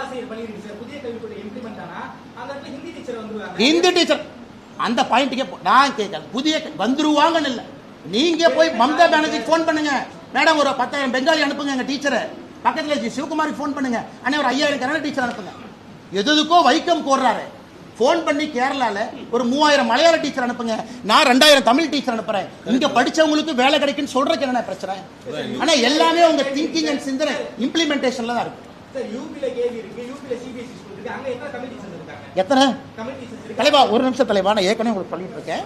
ஹிந்தி டீச்சர் அந்த பாயிண்ட்டுக்கே நான் கேட்கல. புதிய வந்துருவாங்கன்னு இல்லை. நீங்க போய் மம்தா பானர்ஜிக்கு போன் பண்ணுங்க, மேடம் ஒரு 10,000 பெங்காலி அனுப்புங்க எங்க டீச்சரை. பக்கத்துல சிவகுமாருக்கு போன் பண்ணுங்க, அண்ணே ஒரு 5000 கன்னட டீச்சர் அனுப்புங்க. எதுக்கோ வைக்கம் கோர்றாரு. போன் பண்ணி கேரளால ஒரு 3000 மலையாள டீச்சர் அனுப்புங்க, நான் 2000 தமிழ் டீச்சர் அனுப்புறேன். இங்க படிச்சவங்களுக்கு வேலை கிடைக்குன்னு சொல்றதுக்கு என்ன பிரச்சனை? ஆனா எல்லாமே உங்க திங்கிங் அண்ட் சிந்தனை இம்ப்ளிமெண்டேஷன்ல தான் இருக்கு. எத்தனை தலைவா? ஒரு நிமிஷம் தலைவா, நான் ஏற்கனவே உங்களுக்கு சொல்லிட்டு இருக்கேன்,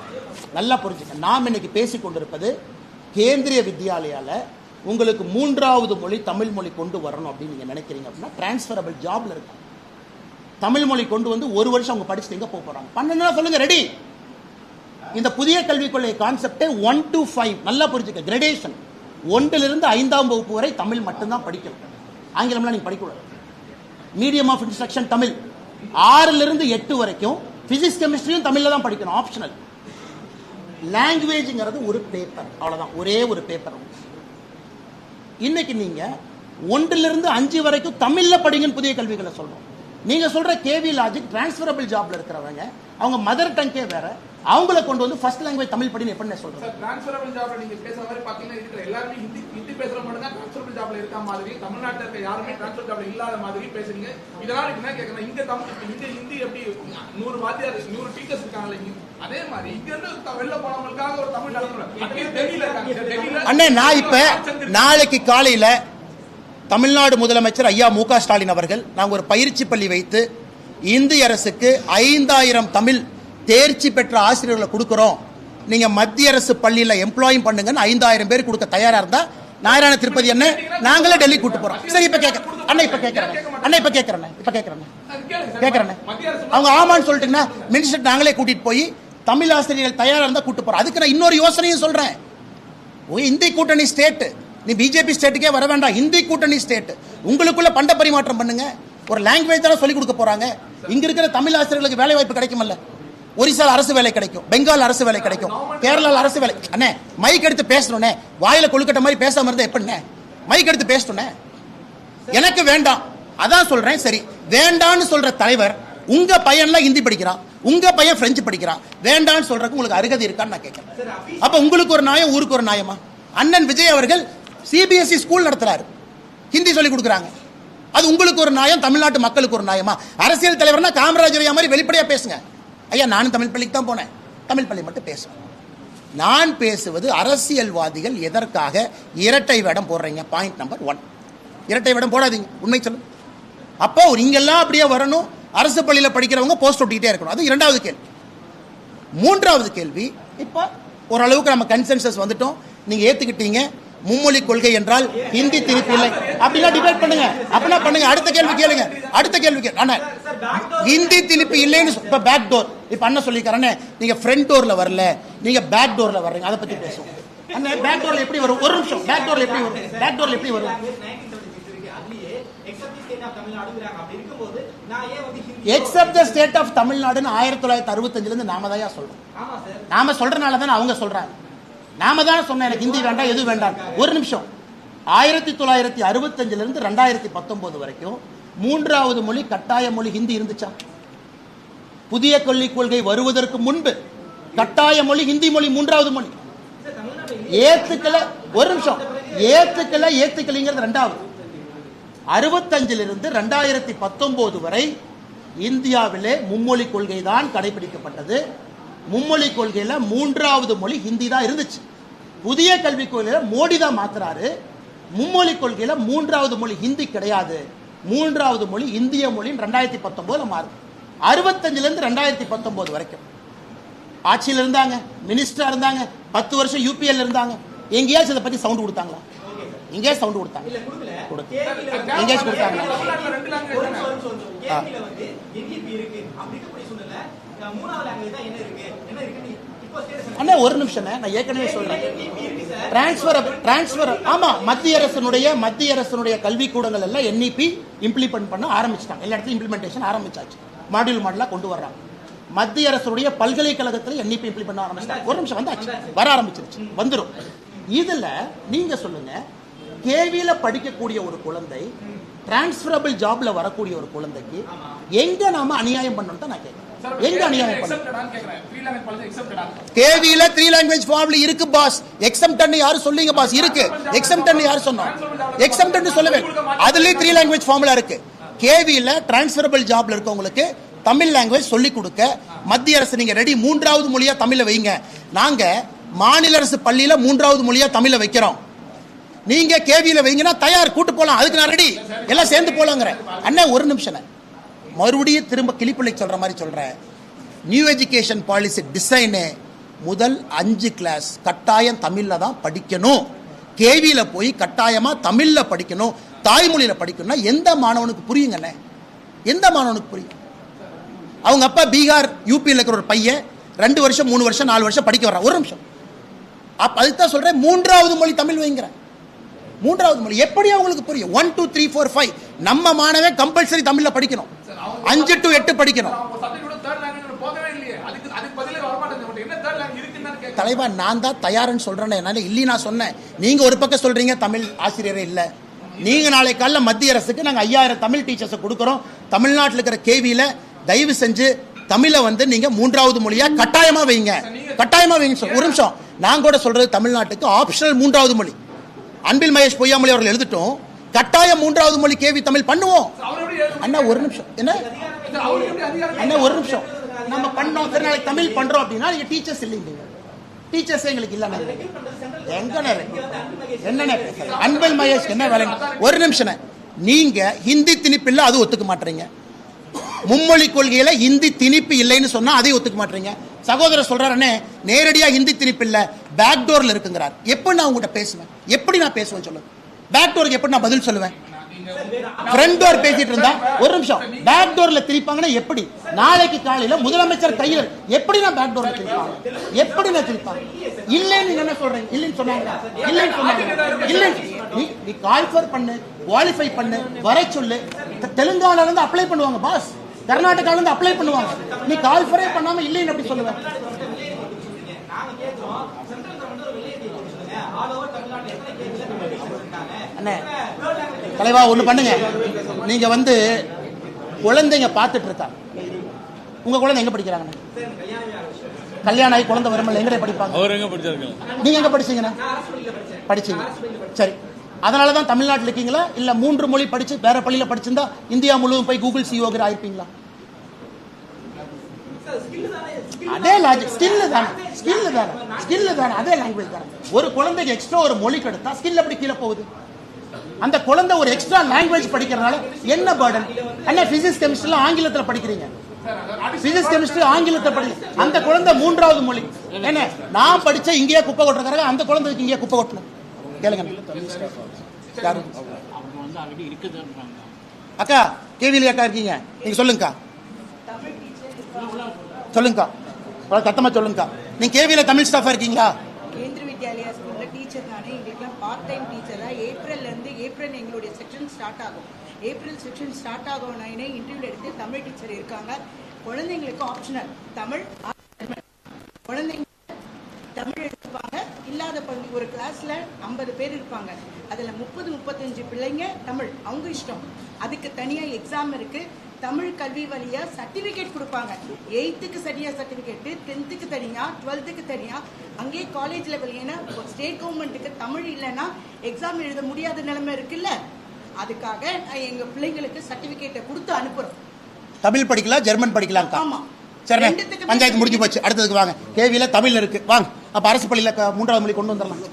நல்லா புரிஞ்சுக்க. நாம் இன்னைக்கு பேசிக் கொண்டிருப்பது கேந்திரிய வித்யாலயால உங்களுக்கு 3வது மொழி தமிழ் மொழி கொண்டு வரணும் அப்படின்னு நீங்க நினைக்கிறீங்க அப்படின்னா டிரான்ஸ்பரபிள் ஜாப்ல இருக்கு. தமிழ் மொழி கொண்டு வந்து 1 வருஷம் அவங்க படிச்சுட்டு எங்க போக போறாங்க? 12 சொல்லுங்க ரெடி. இந்த புதிய கல்விக் கொள்கை கான்செப்டே 1 to 5 நல்லா புரிஞ்சுக்க. கிரேடேஷன் 1லிருந்து 5ஆம் வகுப்பு வரை தமிழ் மட்டும்தான் படிக்கணும். ஆங்கிலம்லாம் நீங்க படிக்கக்கூடாது. Medium of instruction Tamil. 6லிருந்து 8 வரைக்கும் பிசிக்ஸ் கெமிஸ்ட்ரியும் தமிழ்ல தான் படிக்கணும், ஆப்ஷனல். லாங்குவேஜ்ங்கிறது ஒரு பேப்பர், அவ்வளவுதான், ஒரே ஒரு பேப்பர். இன்னைக்கு நீங்க 1லிருந்து 5 வரைக்கும் தமிழ்ல படிங்கன்னு புதிய கல்விகளை சொல்றோம். நீங்க சொல்ற கேவி லாஜிக் டிரான்ஸ்ஃபரபிள் ஜாப்ல இருக்கிறவங்க அவங்க மதர் டங்கே வேற, அவங்கள கொண்டு வந்து ஃபர்ஸ்ட் லாங்குவேஜ் தமிழ் படின்னு எப்படி சொல்றேன்? சார் டிரான்ஸ்ஃபரபிள் ஜாப்ல நீங்க பேசுற மாதிரி பாத்தீங்கன்னா இருக்கிற எல்லாரும் ஹிந்தி பேசுற மட்டும் தான் டிரான்ஸ்ஃபரபிள் ஜாப்ல இருக்க மாதிரி, தமிழ்நாட்டுல இருக்க யாருமே டிரான்ஸ்ஃபர் ஜாப்ல இல்லாத மாதிரி பேசுறீங்க. இதனால என்ன கேக்குறேன், இங்க ஹிந்தி எப்படி 100 வாத்தியார் 100 டீச்சர்ஸ் இருக்காங்கல்ல, அதே மாதிரி இங்க இருந்து வெளில போனவங்களுக்காக ஒரு தமிழ் நடத்துறேன். டெல்லியில இருக்காங்க. அண்ணே நான் இப்ப நாளைக்கு காலையில தமிழ்நாடு முதலமைச்சர் ஐயா மு க ஸ்டாலின் அவர்கள் நாங்க ஒரு பயிற்சி பள்ளி வைத்து இந்திய அரசுக்கு 5000 தமிழ் தேர்ச்சி பெற்ற ஆசிரியர்களை கொடுக்கிறோம், நீங்க மத்திய அரசு பள்ளியில எம்ப்ளாயும் பண்ணுங்கன்னு 5000 பேர் கொடுக்க தயாரா இருந்தா நாராயண திருப்பதி என்ன நாங்களே டெல்லி கூட்டு போறோம். சரி இப்ப கேட்கறேன் அண்ணா, இப்ப கேட்கறேன் அவங்க ஆமான்னு சொல்லிட்டீங்கன்னா மினிஸ்டர் நாங்களே கூட்டிட்டு போய் தமிழ் ஆசிரியர்கள் தயாரா இருந்தா கூட்டு போறோம். அதுக்கு நான் இன்னொரு யோசனையும் சொல்றேன். இந்தி கூட்டணி ஸ்டேட், நீ பிஜேபி ஸ்டேட்டுக்கே வர வேண்டாம், இந்தி கூட்டணி ஸ்டேட் உங்களுக்குள்ள பண்ட பரிமாற்றம் பண்ணுங்க. ஒரு லாங்குவேஜ் தானே சொல்லிக் கொடுக்க போறாங்க. இங்க இருக்கிற தமிழ் ஆசிரியர்களுக்கு வேலை வாய்ப்பு கிடைக்குமல்ல, ஒரிசால அரசு வேலை கிடைக்கும், பெங்கால் அரசு வேலை கிடைக்கும், கேரளால அரசு வேலை. அண்ணே மைக் எடுத்து பேசணும்னே, வாயில கொழுக்கட்ட மாதிரி பேசாம இருந்தா எப்படிண்ணே? மைக் எடுத்து பேசணும்னே. எனக்கு வேண்டாம் அதான் சொல்றேன். சரி வேண்டான்னு சொல்ற தலைவர் உங்க பையன்லாம் ஹிந்தி படிக்கிறான், உங்க பையன் பிரெஞ்சு படிக்கிறான், வேண்டான்னு சொல்றதுக்கு உங்களுக்கு அருகதை இருக்கான்னு நான் கேட்கிறேன். அப்ப உங்களுக்கு ஒரு நியாயம், ஊருக்கு ஒரு நியாயமா? அண்ணன் விஜய் அவர்கள் சிபிஎஸ்இ ஸ்கூல் நடத்துறாரு, ஹிந்தி சொல்லி கொடுக்குறாங்க, அது உங்களுக்கு ஒரு நியாயம், தமிழ்நாட்டு மக்களுக்கு ஒரு நியாயமா? அரசியல் தலைவர்னா காமராஜர் ஐயா மாதிரி வெளிப்படையா பேசுங்க. ஐயா நானும் தமிழ் பள்ளிக்கு தான் போனேன், தமிழ் பள்ளி மட்டும் பேசுவேன். நான் பேசுவது அரசியல்வாதிகள் எதற்காக இரட்டை வேடம் போடுறீங்க? பாயிண்ட் நம்பர் 1, இரட்டை வேடம் போடாதீங்க, உண்மை சொல்லு. அப்போ நீங்கெல்லாம் அப்படியே வரணும், அரசு பள்ளியில் படிக்கிறவங்க போஸ்ட் ஒட்டிக்கிட்டே இருக்கணும். அது இரண்டாவது கேள்வி. மூன்றாவது கேள்வி, இப்போ ஓரளவுக்கு நம்ம கன்சென்சஸ் வந்துட்டோம், நீங்க ஏத்துக்கிட்டீங்க மும்மொழி கொள்கை என்றால் ஹிந்தி திணிப்பு இல்லை அப்படின்னா டிபேட் பண்ணுங்க, அப்படின்னா பண்ணுங்க. அடுத்த கேள்வி கேளுங்க, அடுத்த கேள்வி கேளு. அண்ணா ஹிந்தி திணிப்பு இல்லைன்னு இப்ப பேக் டோர், இப்ப அண்ணன் சொல்லிக்கிறேன்னு நீங்க ஃப்ரண்ட் டோர்ல வரல, நீங்க பேக் டோர்ல வர்றீங்க, அதை பத்தி பேசுவோம். அண்ணன் பேக் டோர்ல எப்படி வரும்? ஒரு நிமிஷம், பேக் டோர்ல எப்படி வரும்? பேக் டோர்ல எப்படி வரும்? எக்ஸப்ட் த ஸ்டேட் ஆஃப் தமிழ்நாடுன்னு 1965 இருந்து நாம தான் சொல்றோம். நாம சொல்றனால தானே அவங்க சொல்றாங்க. நாம தான் சொன்னேன் எனக்கு ஹிந்தி வேண்டாம், எது வேண்டாம். ஒரு நிமிஷம், 1965 இருந்து 2019 வரைக்கும் 3வது மொழி கட்டாய மொழி ஹிந்தி இருந்துச்சா? புதிய கல்விக் கொள்கை வருவதற்கு முன்பு கட்டாய மொழி ஹிந்தி மொழி 3வது மொழி. ஏத்துக்கல, ஒரு நிமிஷம், ஏத்துக்கலைங்கிறது 2வது. 65 இருந்து 2019 வரை இந்தியாவிலே மும்மொழி கொள்கை தான் கடைபிடிக்கப்பட்டது. மும்மொழி கொள்கையில 3வது மொழி ஹிந்தி தான் இருந்துச்சு. புதிய கல்விக் கொள்கையில மோடி தான் மாத்துறாரு. மும்மொழி கொள்கையில 3வது மொழி ஹிந்தி கிடையாது, 3வது மொழி இந்திய மொழி 2019 மாறும். 65 இருந்து 2019 வரைக்கும் ஆட்சியில் இருந்தாங்க, மினிஸ்டரா இருந்தாங்க, 10 வருஷம் யூபிஎல் இருந்தாங்க. எங்கேயாச்சும் இதை பத்தி சவுண்ட் கொடுத்தாங்களா? எங்கே சவுண்ட் கொடுத்தாங்க? எங்கேயாச்சும் கொடுத்தாங்களா? அண்ணா ஒரு நிமிஷம், நான் ஏற்கனவே சொல்றேன். டிரான்ஸ்பர் ஆமா, மத்திய அரசுடைய கல்வி கூடங்கள் எல்லாம் NEP இம்ப்ளிமெண்ட் பண்ண ஆரம்பிச்சிட்டாங்க. எல்லா இடத்துலையும் இம்ப்ளிமெண்டேஷன் ஆரம்பிச்சாச்சு, மாடலா கொண்டு வர்றாங்க. மத்திய அரசுடைய பல்கலைக்கழகத்தில் NEP இம்ப்ளிமெண்ட் பண்ண ஆரம்பிச்சிட்டாங்க. ஒரு நிமிஷம், வந்தாச்சு, வர ஆரம்பிச்சிருச்சு, வந்துடும். இதுல நீங்க சொல்லுங்க, கேவியில படிக்கக்கூடிய ஒரு குழந்தை டிரான்ஸ்பரபிள் ஜாப்ல வரக்கூடிய ஒரு குழந்தைக்கு எங்க நாம அநியாயம் பண்ணணும் தான் நான் கேட்கிறேன். எங்க அநியாயம் பண்ணணும்? கேவியில 3 லாங்குவேஜ் ஃபார்ம்ல இருக்கு பாஸ். எக்ஸம்ப்ட்னு யாரு சொல்லுங்க பாஸ்? இருக்கு. எக்ஸம்ப்ட்னு யாரு சொன்னோம்? எக்ஸம்ப்ட்னு சொல்லவே, அதுலயே 3 லாங்குவேஜ் ஃபார்ம்ல இருக்கு. கேவியில டிரான்ஸ்பரபிள் ஜாப்ல இருக்கவங்களுக்கு தமிழ் லாங்குவேஜ் சொல்லி கொடுக்க மத்திய அரசு நீங்க ரெடி, 3வது மொழியா தமிழ வைங்க. நாங்க மாநில அரசு பள்ளியில 3வது மொழியா தமிழ வைக்கிறோம், நீங்க கேவியில வைங்கன்னா தயார், கூட்டு போலாம், அதுக்கு நான் ரெடி, எல்லாம் சேர்ந்து போலாங்கிற. அண்ணா ஒரு நிமிஷம், மறுபடியும் திரும்ப கிளிப்பிள்ளை சொல்ற மாதிரி சொல்றேன். நியூ எஜுகேஷன் பாலிசி டிசைனு முதல் 5 கிளாஸ் கட்டாயம் தமிழ்ல தான் படிக்கணும். கேவியில போய் கட்டாயமா தமிழ்ல படிக்கணும், தாய்மொழியில படிக்கணும்னா எந்த மாணவனுக்கு புரியுங்கண்ணே? எந்த மாணவனுக்கு புரியும்? அவங்க அப்பா பீகார் யூபியில் இருக்கிற ஒரு பையன் 2 வருஷம் 3 வருஷம் 4 வருஷம் படிக்க வர்றான். ஒரு நிமிஷம், அப்ப அதுதான் சொல்றேன், 3வது மொழி தமிழ் வைங்கிற. 3வது மொழி எப்படி அவங்களுக்கு புரியும்? 1 2 3 4 5 நம்ம மாணவன் கம்பல்சரி தமிழ்ல படிக்கணும், 5 to 8 படிக்கணும். தலைவா நான் தான் தயார்னு சொல்றேன். என்னால இல்லி நான் சொன்னேன், நீங்க ஒரு பக்கம் சொல்றீங்க தமிழ் ஆசிரியரே இல்ல, நீங்க நாளை காலைல மத்திய அரசுக்கு நாங்க 5000 தமிழ் டீச்சர்ஸ் கொடுக்கறோம். தமிழ்நாட்டில் இருக்கிற கேவியில தயவு செஞ்சு தமிழை வந்து நீங்க 3வது மொழியா கட்டாயமா வைங்க, கட்டாயமா வைங்க. ஒரு நிமிஷம், நான் கூட சொல்றது தமிழ்நாட்டுக்கு ஆப்ஷனல் 3வது மொழி. அன்பில் மகேஷ் பொய்யாமொழி அவர்கள் எழுதிட்டோம், கட்டாயம் 3வது மொழி கேவி தமிழ் பண்ணுவோம். அண்ணா ஒரு நிமிஷம், என்ன அண்ணா ஒரு நிமிஷம், நம்ம பண்ணோம் சரி, நாளைக்கு தமிழ் பண்றோம் அப்படின்னா நீங்க டீச்சர்ஸ் இல்லைங்க, டீச்சர்ஸ் எங்களுக்கு இல்ல. என்ன அன்பில் மகேஷ் என்ன வேலை? ஒரு நிமிஷம், நீங்க ஹிந்தி திணிப்பு இல்ல அது ஒத்துக்க மாட்டீங்க, மும்மொழி கொள்கையில ஹிந்தி திணிப்பு இல்லைன்னு சொன்னா அதை ஒத்துக்க மாட்டீங்க. சகோதரர் சொல்றாருன்னு நேரடியா ஹிந்தி திணிப்பு இல்ல பேக் டோர்ல இருக்குங்கிறார். எப்படி நான் உங்ககிட்ட பேசுவேன், எப்படி நான் பேசுவேன் சொல்லுங்க? பேக் டோருக்கு எப்படி நான் பதில் சொல்லுவேன்? ஃப்ரண்ட் டோர் பேசிட்டு இருந்தா ஒரு நிமிஷம், பேக் டோர்ல திரிப்பாங்கன்னா எப்படி? நாளைக்கு காலையில முதலமைச்சர் கையில் எப்படி நான் பேக் டோர்ல திரிப்பாங்க? எப்படி நான் திரிப்பாங்க? இல்லன்னு என்ன சொல்றேன்? இல்லன்னு சொன்னாங்க, இல்லன்னு சொன்னாங்க, இல்ல நீ கால்ஃபர் பண்ணு, குவாலிஃபை பண்ணு, வர சொல்லு. தெலுங்கானால இருந்து அப்ளை பண்ணுவாங்க பாஸ், கர்நாடகால இருந்து அப்ளை பண்ணுவாங்க. நீ கால்ஃபரே பண்ணாம இல்லன்னு எப்படி சொல்லுவேன்? தலைவா ஒண்ணு பண்ணுங்க, நீங்க வந்து குழந்தைங்க பார்த்துட்டு இருக்கா, உங்க குழந்தை எங்க படிக்கிறாங்க? கல்யாணம் ஆகி குழந்தை வரும்போது எங்க படிப்பாங்க? நீங்க எங்க படிச்சீங்கன்னா படிச்சீங்க, சரி. அதனாலதான் தமிழ்நாட்டில் இருக்கீங்களா? இல்ல 3 மொழி படிச்சு வேற பள்ளியில படிச்சிருந்தா இந்தியா முழுவதும் போய் கூகுள் சிஓகர் ஆயிருப்பீங்களா? அதே லாஜிக், ஸ்கில் தானே, ஸ்கில் தானே, ஸ்கில் தானே, அதே லாங்குவேஜ் தானே. ஒரு குழந்தைக்கு எக்ஸ்ட்ரா ஒரு மொழி கிடைத்தா ஸ்கில் எப்படி கீழே போகுது? அந்த குழந்தை ஒரு எக்ஸ்ட்ரா லாங்குவேஜ் படிக்கிறதுனால என்ன பர்டன்? என்ன பிசிக்ஸ் கெமிஸ்ட்ரி ஆங்கிலத்துல படிக்கிறீங்க, பிசிக்ஸ் கெமிஸ்ட்ரி ஆங்கிலத்துல படிக்க, அந்த குழந்தை 3வது மொழி. என்ன நான் படிச்ச இங்கேயே குப்பை கொட்டுறாங்க, அந்த குழந்தைக்கு இங்கேயே குப்பை கொட்டணும். கேளுங்க அக்கா, கேவில அக்கா இருக்கீங்க, நீங்க சொல்லுங்கக்கா, சொல்லுங்கக்கா, சத்தமா சொல்லுங்கக்கா. நீங்க கேவில தமிழ் ஸ்டாஃபா இருக்கீங்களா? கேந்திர வித்யாலயா ஸ்கூல்ல டீச்சர் நானே. எங்களுக்குலாம் பார்ட் டைம் டீச்சரா ஏப்ரல் எங்களுடைய செக்ஷன் ஸ்டார்ட் ஆகும். ஏப்ரல் செக்ஷன் ஸ்டார்ட் ஆகணும்னா இன்டர்வியூ எடுத்து தமிழ் டீச்சர் இருக்காங்க. குழந்தைங்களுக்கு ஆப்ஷனல் தமிழ், குழந்தைங்க தமிழ் எடுத்துப்பாங்க. இல்லாத பள்ளி ஒரு கிளாஸ்ல 50 பேர் இருப்பாங்க, அதுல 30-35 பிள்ளைங்க தமிழ், அவங்க இஷ்டம். அதுக்கு தனியா எக்ஸாம் இருக்கு. தமிழ் கல்வி வழியா சர்டிபிகேட் கொடுப்பாங்க. 8th சரியா சர்டிபிகேட், 10th தனியா, 12th தனியா. அங்கேயே காலேஜ் லெவல். ஏன்னா ஸ்டேட் கவர்மெண்ட்டுக்கு தமிழ் இல்லைன்னா எக்ஸாம் எழுத முடியாத நிலைமை இருக்குல்ல, அதுக்காக எங்க பிள்ளைங்களுக்கு சர்டிபிகேட்டை கொடுத்து அனுப்புறோம். தமிழ் படிக்கலாம், ஜெர்மன் படிக்கலாம். ஆமா, சரி, பஞ்சாயத்து முடிஞ்சு போச்சு. அடுத்ததுக்கு வாங்க, கேவில தமிழ்ல இருக்கு, வாங்க. அப்ப அரசு பள்ளியில 3வது மொழி கொண்டு வந்துடலாம்.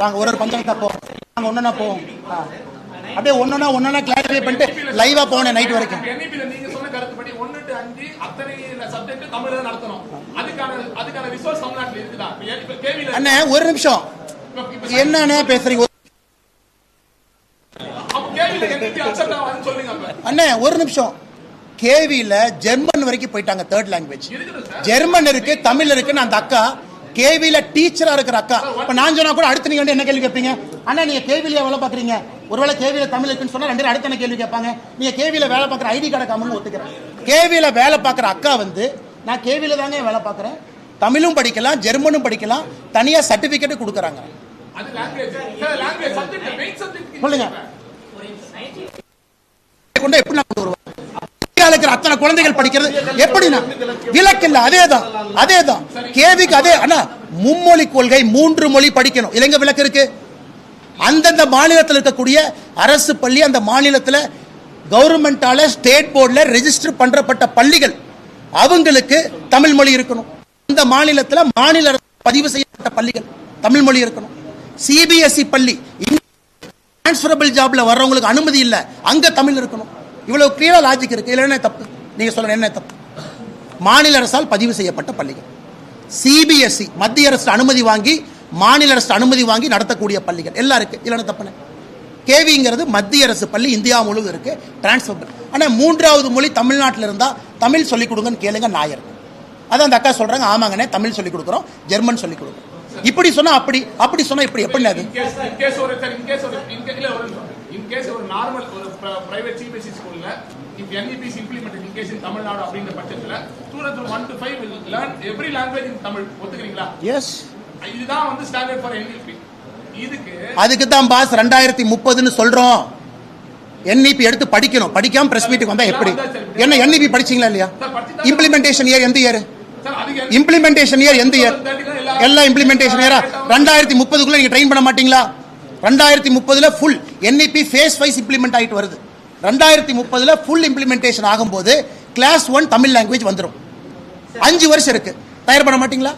வாங்க, ஒரு பஞ்சாயத்தா போவோம், வாங்க, ஒன்னா போவோம். அப்படியே ஒன்னொன்னா கிளாரிஃபை பண்ணிட்டு லைவா போனேன் நைட் வரைக்கும். நீங்க சொன்ன கருத்துப்படி 1 to 5 அத்தனை சப்ஜெக்ட் தமிழ்ல நடத்தணும். அதுக்கான ரிசோர்ஸ் தமிழ்நாட்டுல இருக்குதா? கேவில அண்ணே ஒரு நிமிஷம், என்னன்னு பேசுறீங்க? அண்ணே ஒரு நிமிஷம், கேவில ஜெர்மன் வரைக்கும் போயிட்டாங்க, 3rd லாங்குவேஜ் ஜெர்மன் இருக்கு, தமிழ் இருக்குன்னு அந்த அக்கா கேவில டீச்சரா இருக்கிற அக்கா. இப்ப நான் சொன்னா கூட அடுத்து நீங்க வந்து என்ன கேள்வி கேட்பீங்க? அண்ணா நீங்க கேவில வேலை பாக்குறீங்க, ஒருவேளை கேவில தமிழ் இருக்குன்னு சொன்னா 2 அடுத்த என்ன கேள்வி கேட்பாங்க? நீங்க கேவில வேலை பாக்குற ஐடி கார்டு காமன்னு ஒத்துக்கிறேன். கேவில வேலை பாக்குற அக்கா வந்து நான் கேவில தாங்க வேலை பாக்குறேன், தமிழும் படிக்கலாம், ஜெர்மனும் படிக்கலாம், தனியா சர்டிபிகேட் கொடுக்கறாங்க. சொல்லுங்க, கொண்டு எப்படி நான் வருவேன்? அத்தனை குழந்தைகள் படிக்கிறது எப்படி? விலக்கில்ல, அதேதான் கேவிக்கு அதே. அண்ணா மும்மொழி கொள்கை, 3 மொழி படிக்கணும், இலங்கை விலக்கு இருக்கு. அந்தந்த மாநிலத்தில் இருக்கக்கூடிய அரசு பள்ளி, அந்த மாநிலத்தில் கவர்மெண்டால ஸ்டேட் போர்டில் ரெஜிஸ்டர் பண்றப்பட்ட பள்ளிகள், அவங்களுக்கு தமிழ் மொழி இருக்கணும். அந்த மாநிலத்தில் மாநில அரசு பதிவு செய்யப்பட்ட பள்ளிகள் தமிழ் மொழி இருக்கணும். சிபிஎஸ்இ பள்ளி, டிரான்ஸ்பரபிள் ஜாப்ல வர்றவங்களுக்கு அனுமதி இல்ல, அங்க தமிழ் இருக்கணும். இவ்வளவு கிளியரா லாஜிக் இருக்கு. இல்ல என்ன தப்பு? நீங்க சொல்லுங்க, என்ன தப்பு? மாநில அரசால் பதிவு செய்யப்பட்ட பள்ளிகள், சிபிஎஸ்இ மத்திய அரசு அனுமதி வாங்கி, மாநில அரசு அனுமதி வாங்கி நடத்தக்கூடிய பள்ளிகள் எல்லாம் இருக்கு. இல்ல தப்புன்னு. கேவிங்கிறது மத்திய அரசு பள்ளி, இந்தியா முழுவதும் இருக்கு, டிரான்ஸ்பர். ஆனா 3வது மொழி தமிழ்நாட்டில் இருந்தா தமிழ் சொல்லிக் கொடுங்கன்னு கேளுங்க, நாயர். அதான் அந்த அக்கா சொல்றாங்க, ஆமாங்கண்ணே தமிழ் சொல்லிக் கொடுக்குறோம், ஜெர்மன் சொல்லிக் கொடுக்குறோம். இப்படி சொன்னா அப்படி சொன்னா இப்படி எப்படி? அது in case ஒரு நார்மல் ஒரு பிரைவேட் சிபிஎஸ்இ ஸ்கூல்ல if NEP is implemented in case in Tamil Nadu அப்படின்ற பட்சத்துல students from 1 to 5 will learn every language in Tamil. ஒத்துக்கிறீங்களா? எஸ், இதுதான் வந்து ஸ்டாண்டர்ட் ஃபார் NEP. அதுக்கு தான் பாஸ் 2030ன்னு சொல்றோம். என்இபி எடுத்து படிக்கணும். படிக்காம பிரஸ் மீட்டுக்கு வந்தா எப்படி? என்ன என்இபி படிச்சீங்களா இல்லையா? இம்ப்ளிமெண்டேஷன் இயர் எந்த இயர்? இம்ப்ளிமெண்டேஷன் இயர் எந்த இயர்? எல்லா இம்ப்ளிமெண்டேஷன் இயரா 2030க்குள்ள நீங்க ட்ரெயின் பண்ண மாட்டீங்களா? 2030ல full NEP phase wise implement ஆயிட்டு வருது. 2030ல ஃபுல் இம்ப்ளிமெண்டேஷன் ஆகும்போது கிளாஸ் 1 தமிழ் லாங்குவேஜ் வந்துடும். 5 வருஷம் இருக்கு. தயார் பண்ண மாட்டீங்களா?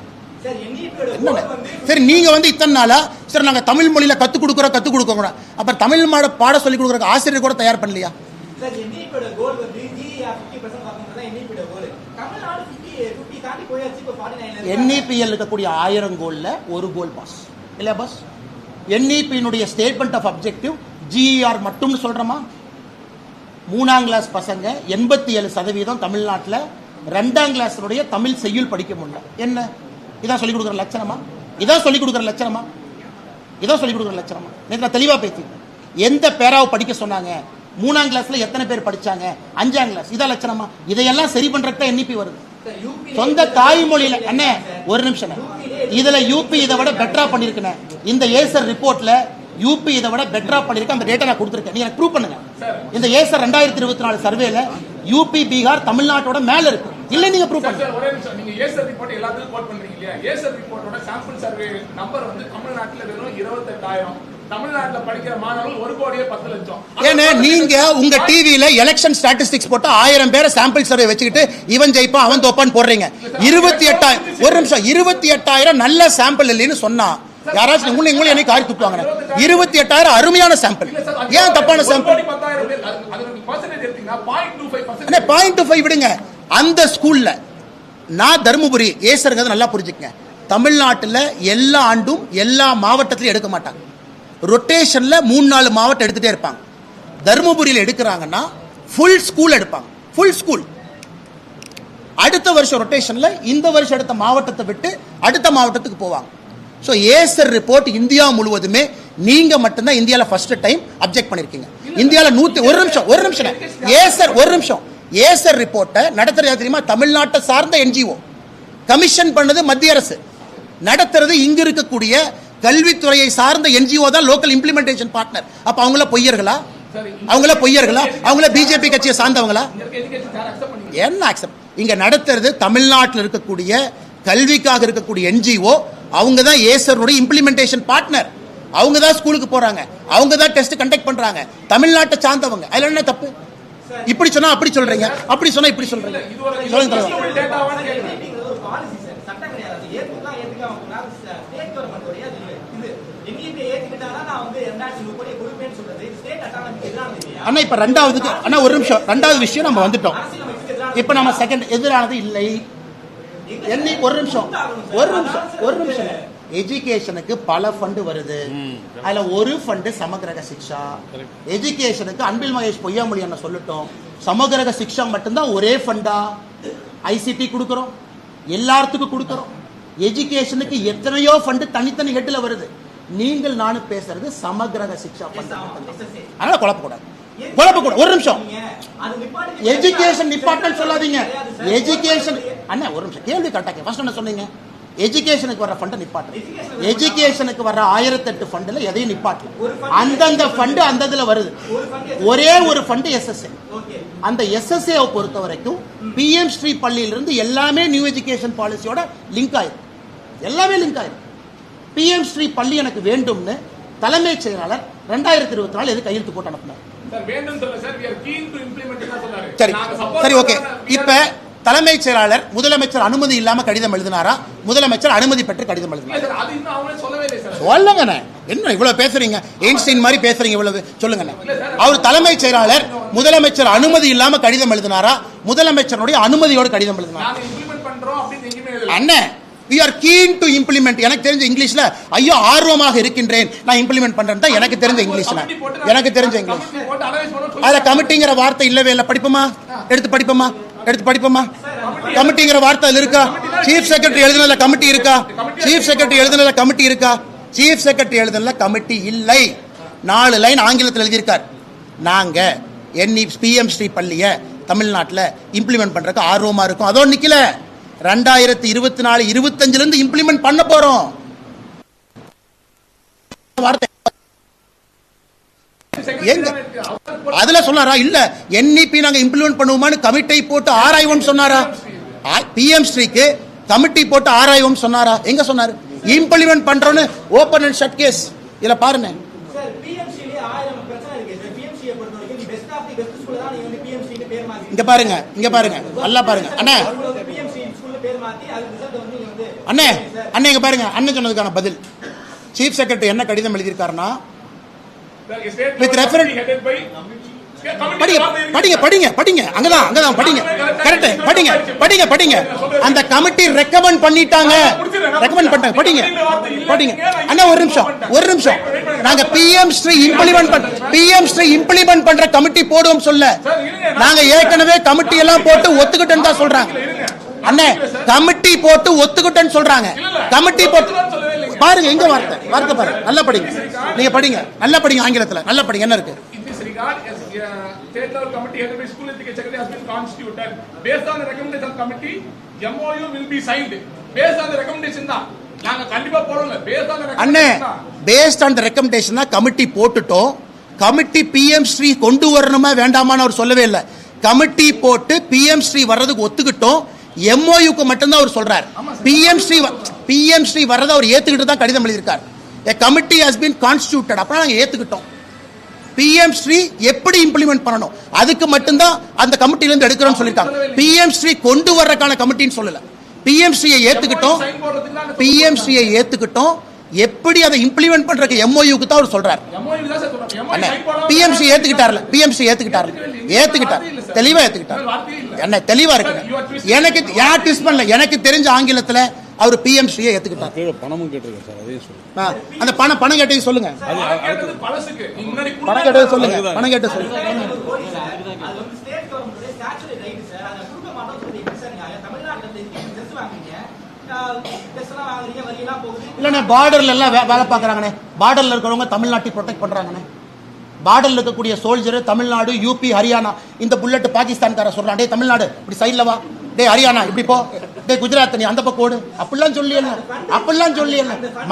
சரி, நீங்க வந்து இத்தனை நாளா சரி நாங்க தமிழ் மொழியில கத்து கொடுக்கறோம். அப்ப தமிழ் பாட சொல்லி கொடுக்கற ஆசிரியர் கூட தயார் பண்ணலையா? என்இபிஎல் இருக்கக்கூடிய 1000 கோல்ல ஒரு கோல் பாஸ் இல்லையா பாஸ்? என்இபியினுடைய ஸ்டேட்மெண்ட் ஆஃப் அப்ஜெக்டிவ் ஜிஇஆர் மட்டும்னு சொல்றோமா? 3ஆம் கிளாஸ் பசங்க 87% தமிழ்நாட்டில் 2ஆம் கிளாஸுடைய தமிழ் செய்யுள் படிக்க முடியல. என்ன இதான் சொல்லிக் கொடுக்குற லட்சணமா? இதான் சொல்லிக் கொடுக்குற லட்சணமா? நேற்று தெளிவா பேசி எந்த பேராவை படிக்க சொன்னாங்க? 3ஆம் கிளாஸ்ல எத்தனை பேர் படிச்சாங்க? 5ஆம் கிளாஸ். இதான் லட்சணமா? இதையெல்லாம் சரி பண்றதுக்கு என்இபி வருது. சொந்த தாய்மொழியில அண்ணே ஒரு நிமிஷம், இதுல யூபி இதை விட பெட்டரா பண்ணிருக்கேன். இந்த ஏசர் ரிப்போர்ட்ல யூபி இதை விட பெட்டரா பண்ணிருக்க. அந்த டேட்டா நான் கொடுத்துருக்கேன். நீங்க ப்ரூவ் பண்ணுங்க. இந்த ஏசர் 2024 சர்வேல யூபி பீகார் தமிழ்நாட்டோட மேல இருக்கு. இல்ல நீங்க ப்ரூவ் பண்ணுங்க. ஒரே நிமிஷம், நீங்க ஏசர் ரிப்போர்ட் எல்லாத்துக்கும் கோட் பண்றீங்க இல்லையா? ஏசர் ரிப்போர்ட்டோட சாம்பிள் சர்வே நம்பர் வந்து தமிழ்நாட்டுல வெறும் 28,000. தமிழ்நாட்டுல படிக்கிற மாணவர்கள் 1,10,00,000. ஏன்னா நீங்க உங்க டிவில எலெக்ஷன் ஸ்டாட்டிஸ்டிக்ஸ் போட்டு 1000 பேரை சாம்பிள் சர்வே வச்சுக்கிட்டு இவன் ஜெயிப்பான் அவன் தோப்பான்னு போடுறீங்க. 28,000 ஒரு நிமிஷம் 28,000 நல்ல சாம்பிள் இல்லைன்னு சொன்னா யாராச்சும் உங்களை என்னை காரி துப்புவாங்க. 28,000 அருமையான சாம்பிள். ஏன் தப்பான சாம்பிள்? 0.25 விடுங்க. அந்த ஸ்கூல்ல நான் தருமபுரி ஏசருங்க நல்லா புரிஞ்சுக்கங்க. தமிழ்நாட்டில் எல்லா ஆண்டும் எல்லா மாவட்டத்திலும் எடுக்க மாட்டாங்க. ரொட்டேஷன்ல 3-4 மாவட்டம் எடுத்துட்டே இருப்பாங்க. தருமபுரியில் எடுக்கிறாங்கன்னா ஃபுல் ஸ்கூல் எடுப்பாங்க. Full school. அடுத்த வருஷம் ரொட்டேஷன்ல இந்த வருஷம் எடுத்த மாவட்டத்தை விட்டு அடுத்த மாவட்டத்துக்கு போவாங்க. ஸோ ஏசர் ரிப்போர்ட் இந்தியா முழுவதுமே நீங்க மட்டும்தான் இந்தியாவில் ஃபர்ஸ்ட் டைம் அப்ஜெக்ட் பண்ணிருக்கீங்க. இந்தியாவில் ஒரு நிமிஷம் ஏசர் ரிப்போர்ட்டை நடத்துறது தெரியுமா? தமிழ்நாட்டை சார்ந்த என்ஜிஓ கமிஷன் பண்ணது மத்திய அரசு. நடத்துறது இங்க இருக்கக்கூடிய கல்வித்துறையை சார்ந்த என்ஜிஓ தான் லோக்கல் இம்ப்ளிமெண்டேஷன் பார்ட்னர். அப்ப அவங்கள பொய்யர்களா? அவங்கள பிஜேபி கட்சியை சார்ந்தவங்களா? என்ன அக்செப்ட்? இங்க நடத்துறது தமிழ்நாட்டில் இருக்கக்கூடிய கல்விக்காக இருக்கக்கூடிய என்ஜிஓ. அவங்க தான் ஏசருடைய இம்ப்ளிமெண்டேஷன் பார்ட்னர். அவங்க தான் ஸ்கூலுக்கு போறாங்க. அவங்க தான் டெஸ்ட் கண்டக்ட் பண்றாங்க. தமிழ்நாட்டை சார்ந்தவங்க. அதுல என்ன தப்பு? இப்படி சொன்னா அப்படி சொல்றீங்க, அப்படி சொன்னா இப்படி சொல்றீங்க. சொல்லுங்க. அண்ணா இப்ப ஒரு நிமிஷம், ரெண்டாவது விஷயம் நம்ம வந்துட்டோம். இப்ப நம்ம செகண்ட் எதிரானது இல்லை. ஒரு நிமிஷம் எஜுகேஷனுக்கு பல ஃபண்டு வருது. அதுல ஒரு ஃபண்டு சமகிரக சிக்ஷா. எஜுகேஷனுக்கு அன்பில் மகேஷ் பொய்யாமொழி என்ன சொல்லட்டும், சமகிரக சிக்ஷா மட்டும்தான் ஒரே ஃபண்டா? ஐசிடி கொடுக்கறோம், எல்லாத்துக்கும் கொடுக்கறோம். எஜுகேஷனுக்கு எத்தனையோ ஃபண்டு தனித்தனி ஹெட்ல வருது. நீங்கள் நானும் பேசுறது சமகிரக சிக்ஷா ஃபண்ட். அதனால குழப்பக்கூடாது. ஒரு நிமிஷம், எஜுகேஷன் நிப்பாட்டன் சொல்லாதீங்க. எஜுகேஷன் அண்ணா ஒரு நிமிஷம் கேள்வி கரெக்டாக ஃபர்ஸ்ட் என்ன சொன்னீங்க? எஜுகேஷனுக்கு வர ஃபண்ட் நிப்பாட்டு. எஜுகேஷனுக்கு வர 1008 ஃபண்டுல எதையும் நிப்பாட்டு. அந்தந்த ஃபண்டு அந்த இதுல வருது. ஒரே ஒரு ஃபண்டு எஸ்எஸ்ஏ. அந்த எஸ்எஸ்ஏ பொறுத்த வரைக்கும் பிஎம் ஸ்ரீ பள்ளியிலிருந்து எல்லாமே நியூ எஜுகேஷன் பாலிசியோட லிங்க் ஆயிருக்கு. எல்லாமே லிங்க் ஆயிருக்கு. பிஎம் ஸ்ரீ பள்ளி எனக்கு வேண்டும்னு தலைமைச் செயலாளர் 2024 எது கையெழுத்து போட்டு அனுப்பினார். சரி ஓகே. இப்ப தலைமைச் செயலாளர் முதலமைச்சர் அனுமதி இல்லாம கடிதம் எழுதினாரா? முதலமைச்சர் அனுமதி பெற்று கடிதம் எழுதினாரா? சொல்லுங்க. என்ன இவ்வளவு பேசுறீங்க? எயின்ஸ்டைன் மாதிரி பேசுறீங்க இவ்வளவு. சொல்லுங்க. அவர் தலைமைச் செயலாளர் முதலமைச்சர் அனுமதி இல்லாம கடிதம் எழுதினாரா? முதலமைச்சருடைய அனுமதியோடு கடிதம் எழுதினாரா? அண்ணன் we are keen to implement. எனக்கு தெரிஞ்ச இங்கிலீஷ்ல ஐயோ ஆர்வமாக இருக்கின்றேன் நான் இம்ப்ளிமெண்ட் பண்றேன் தான் எனக்கு தெரிஞ்ச இங்கிலீஷ்ல. எனக்கு தெரிஞ்ச இங்கிலீஷ் அதுல கமிட்டிங்கிற வார்த்தை இல்லவே இல்லை. படிப்போமா? எடுத்து படிப்போமா? கமிட்டிங்கிற வார்த்தை அதுல இருக்கா? சீஃப் செக்ரட்டரி எழுதுனதுல கமிட்டி இருக்கா? சீஃப் செக்ரட்டரி எழுதுனதுல கமிட்டி இருக்கா? சீஃப் செக்ரட்டரி எழுதுனதுல கமிட்டி இல்லை. 4 லைன் ஆங்கிலத்தில் எழுதியிருக்கார். நாங்க பிஎம் ஸ்ரீ பள்ளியை தமிழ்நாட்டில் இம்ப்ளிமெண்ட் பண்றதுக்கு ஆர்வமா இருக்கும். அதோட நிக்கல. 2024-25 இருந்து இம்ப்ளிமெண்ட் பண்ண போறோம். வார்த்தை எங்க அதுல சொன்னாரா? இல்ல என்இபி நாங்க இம்ப்ளிமெண்ட் பண்ணுவோமான்னு கமிட்டி போட்டு ஆராய்வோம் சொன்னாரா? பிஎம் ஸ்ரீக்கு கமிட்டி போட்டு ஆராய்வோம் சொன்னாரா? எங்க சொன்னாரு? இம்ப்ளிமெண்ட் பண்றோன்னு ஓபன் அண்ட் ஷட் கேஸ். இதுல பாருங்க சார், பிஎம்சிலே 1000 பிரச்சனை இருக்கு சார். பிஎம்சியை பொறுத்த வரைக்கும் நீ best of the best school தான் நீங்க வந்து பிஎம்சிக்கு பேர் மாத்தி. இங்க பாருங்க நல்லா பாருங்க அண்ணே. பிஎம்சி ஸ்கூல்ல பேர் மாத்தி அது ரிசல்ட் வந்து நீங்க வந்து அண்ணே இங்க பாருங்க. அண்ணன் சொன்னதுக்கான பதில் சீஃப் செக்ரட்டரி என்ன கடிதம் எழுதியிருக்காருன்னா, வித் ரெஃபரன்ஸ் படிங்க அங்கதான் படிங்க. கரெக்ட் படிங்க. அந்த கமிட்டி ரெக்கமெண்ட் பண்ணிட்டாங்க. படிங்க அண்ணா ஒரு நிமிஷம். நாங்க பிஎம் ஸ்ரீ இம்ப்ளிமெண்ட் பண்ற கமிட்டி போடுவோம் சொல்ல. நாங்க ஏற்கனவே கமிட்டி எல்லாம் போட்டு ஒத்துக்கிட்டேன்னு தான் சொல்றாங்க. அண்ணே கமிட்டி போட்டு ஒத்துக்கிட்டேன்னு சொல்றாங்க. கமிட்டி போட்டு பாருங்க எங்க வார்த்தை பாருங்க. நல்லா படிங்க. நீங்க படிங்க. நல்லா படிங்க. ஆங்கிலத்துல நல்லா படிங்க. என்ன இருக்கு? State level committee headed by school education secretary has been constituted. Based on the recommendation of committee, MOU will be signed. Based on the recommendation தான் நாங்க கண்டிப்பா போடல. Based on the அண்ணே recommendation based on the recommendation தான் committee போட்டுட்டோம். Committee PM Sri கொண்டு வரணுமா வேண்டாமான்னு அவர் சொல்லவே இல்லை. கமிட்டி போட்டு பிஎம் ஸ்ரீ வர்றதுக்கு ஒத்துக்கிட்டோம். எம்ஓயுக்கு மட்டும்தான் அவர் சொல்றாரு. பிஎம் ஸ்ரீ வர்றதை அவர் ஏத்துக்கிட்டு தான் கடிதம் எழுதியிருக்கார். A committee has been constituted. அப்ப நாங்க ஏத்துக்கிட்டோம். பிஎம் ஸ்ரீ எப்படி இம்ப்ளிமெண்ட் பண்ணணும் அதுக்கு மட்டும்தான் அந்த கமிட்டில இருந்து எடுக்கிறோம்னு சொல்லிட்டாங்க. பிஎம் ஸ்ரீ கொண்டு வர்றதுக்கான கமிட்டின்னு சொல்லல. பிஎம் ஸ்ரீயை ஏத்துக்கிட்டோம். எப்படி அதை இம்ப்ளிமெண்ட் பண்றதுக்கு எம்ஓயுக்கு தான் அவர் சொல்றாரு. பிஎம்சி ஏத்துக்கிட்டார்ல. தெளிவா ஏத்துக்கிட்டார். என்ன தெளிவா இருக்கு. எனக்கு யார் ட்விஸ்ட் பண்ணல. எனக்கு தெரிஞ்ச ஆங்கிலத்துல அவர் பிஎம்சியை ஏத்துக்கிட்டார். பணமும் கேட்டிருக்கேன் சார், அதையும் சொல்லுங்க. அந்த பணம் கேட்டது சொல்லுங்க. பணம் கேட்டது சொல்லுங்க. அது வந்து state government statutory right sir. அத கொடுக்க மாட்டோம் சொல்லி எப்படி சார் நீங்க தமிழ்நாட்டுல இருந்து செஸ் வாங்குறீங்க? டெஸ்ட்லாம் வாங்குறீங்க, வரியெல்லாம் போகுது. இல்லண்ணே பார்டர்ல எல்லாம் வேலை பார்க்கறாங்கண்ணே. பார்டர்ல இருக்கிறவங்க தமிழ்நாட்டை ப்ரொடெக்ட் பண்றாங்கண்ணே. பார்டர்ல இருக்கக்கூடிய சோல்ஜர் தமிழ்நாடு, யூபி, ஹரியானா. இந்த புல்லட் பாகிஸ்தான்கார சொல்றான், டே தமிழ்நாடு இப்படி சைட்ல வா, டே ஹரியானா இப்படி போ, டே குஜராத் நீ அந்த பக்கம் ஓடு. அப்படிலாம் சொல்லி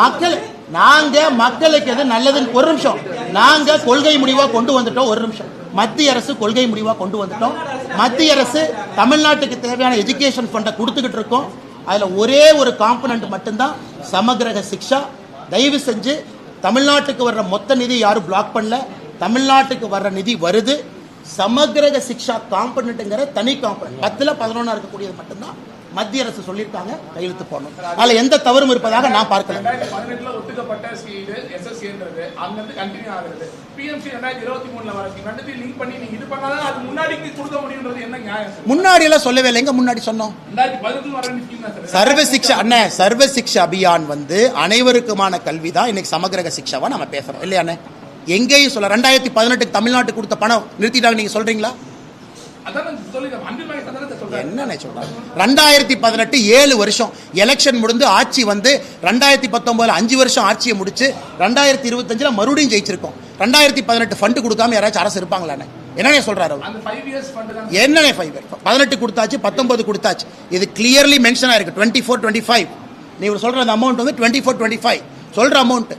மக்கள் நாங்க மக்களுக்கு எது நல்லதுன்னு ஒரு நிமிஷம். நாங்க கொள்கை முடிவா கொண்டு வந்துட்டோம். ஒரு நிமிஷம். மத்திய அரசு கொள்கை முடிவா கொண்டு வந்துட்டோம். மத்திய அரசு தமிழ்நாட்டுக்கு தேவையான எஜுகேஷன் ஃபண்டை கொடுத்துக்கிட்டு இருக்கோம். அதுல ஒரே ஒரு காம்பனன்ட் மட்டும்தான் சமகிரக சிக்ஷா. தயவு செஞ்சு தமிழ்நாட்டுக்கு வர்ற மொத்த நிதி யாரும் பிளாக் பண்ணல. தமிழ்நாட்டுக்கு வர்ற நிதி வருது. சமகிரக சிக்ஷா காம்பனன்ட்ங்கிற தனி காம்பனன்ட் 10ல் 11 இருக்கக்கூடியது மட்டும்தான் மத்திய அரசு சொல்லியிருக்காங்க. கையெழுத்து போடணும். அதுல எந்த தவறும் இருப்பதாக நான் பார்க்கல. 2018ல ஒத்துக்கப்பட்ட ஸ்கீடு எஸ்எஸ்சின்றது அங்க இருந்து கண்டினியூ ஆகுது. பிஎம்சி 2023ல வரைக்கும் ரெண்டுத்தையும் லிங்க் பண்ணி நீங்க இது பண்ணாதான் அது முன்னாடி கொடுக்க முடியும்ன்றது என்ன நியாயம்? முன்னாடி எல்லாம் சொல்லவே இல்லை. எங்க முன்னாடி சொன்னோம்? 2018 வர ஸ்கீம் தான் சார். சர்வ சிக்ஷா அண்ணே, சர்வ சிக்ஷா அபியான் வந்து அனைவருக்குமான கல்வி தான் இன்னைக்கு சமகிரக சிக்ஷாவா நம்ம பேசுறோம் இல்லையா அண்ணே? எங்கேயும் சொல்ல 2018 தமிழ்நாட்டுக்கு கொடுத்த பணம் நிறுத்திட்டாங்க நீங்க சொல்றீங்களா? என்ன சொல்றாங்க? 2018 7 வருஷம் எலெக்ஷன் முடிந்து ஆட்சி வந்து 2019 5 வருஷம் ஆட்சியை முடிச்சு 2025 மறுபடியும் ஜெயிச்சிருக்கோம். 2018 ஃபண்ட் கொடுக்காம யாராச்சும் அரசு இருப்பாங்களா? என்னன்னே சொல்றாரு? என்னன்னே 18 கொடுத்தாச்சு, 19 கொடுத்தாச்சு. இது கிளியர்லி மென்ஷன் ஆயிருக்கு. 24-25 நீங்க சொல்ற அந்த அமௌண்ட் வந்து 24-25 சொல்ற அமௌண்ட்.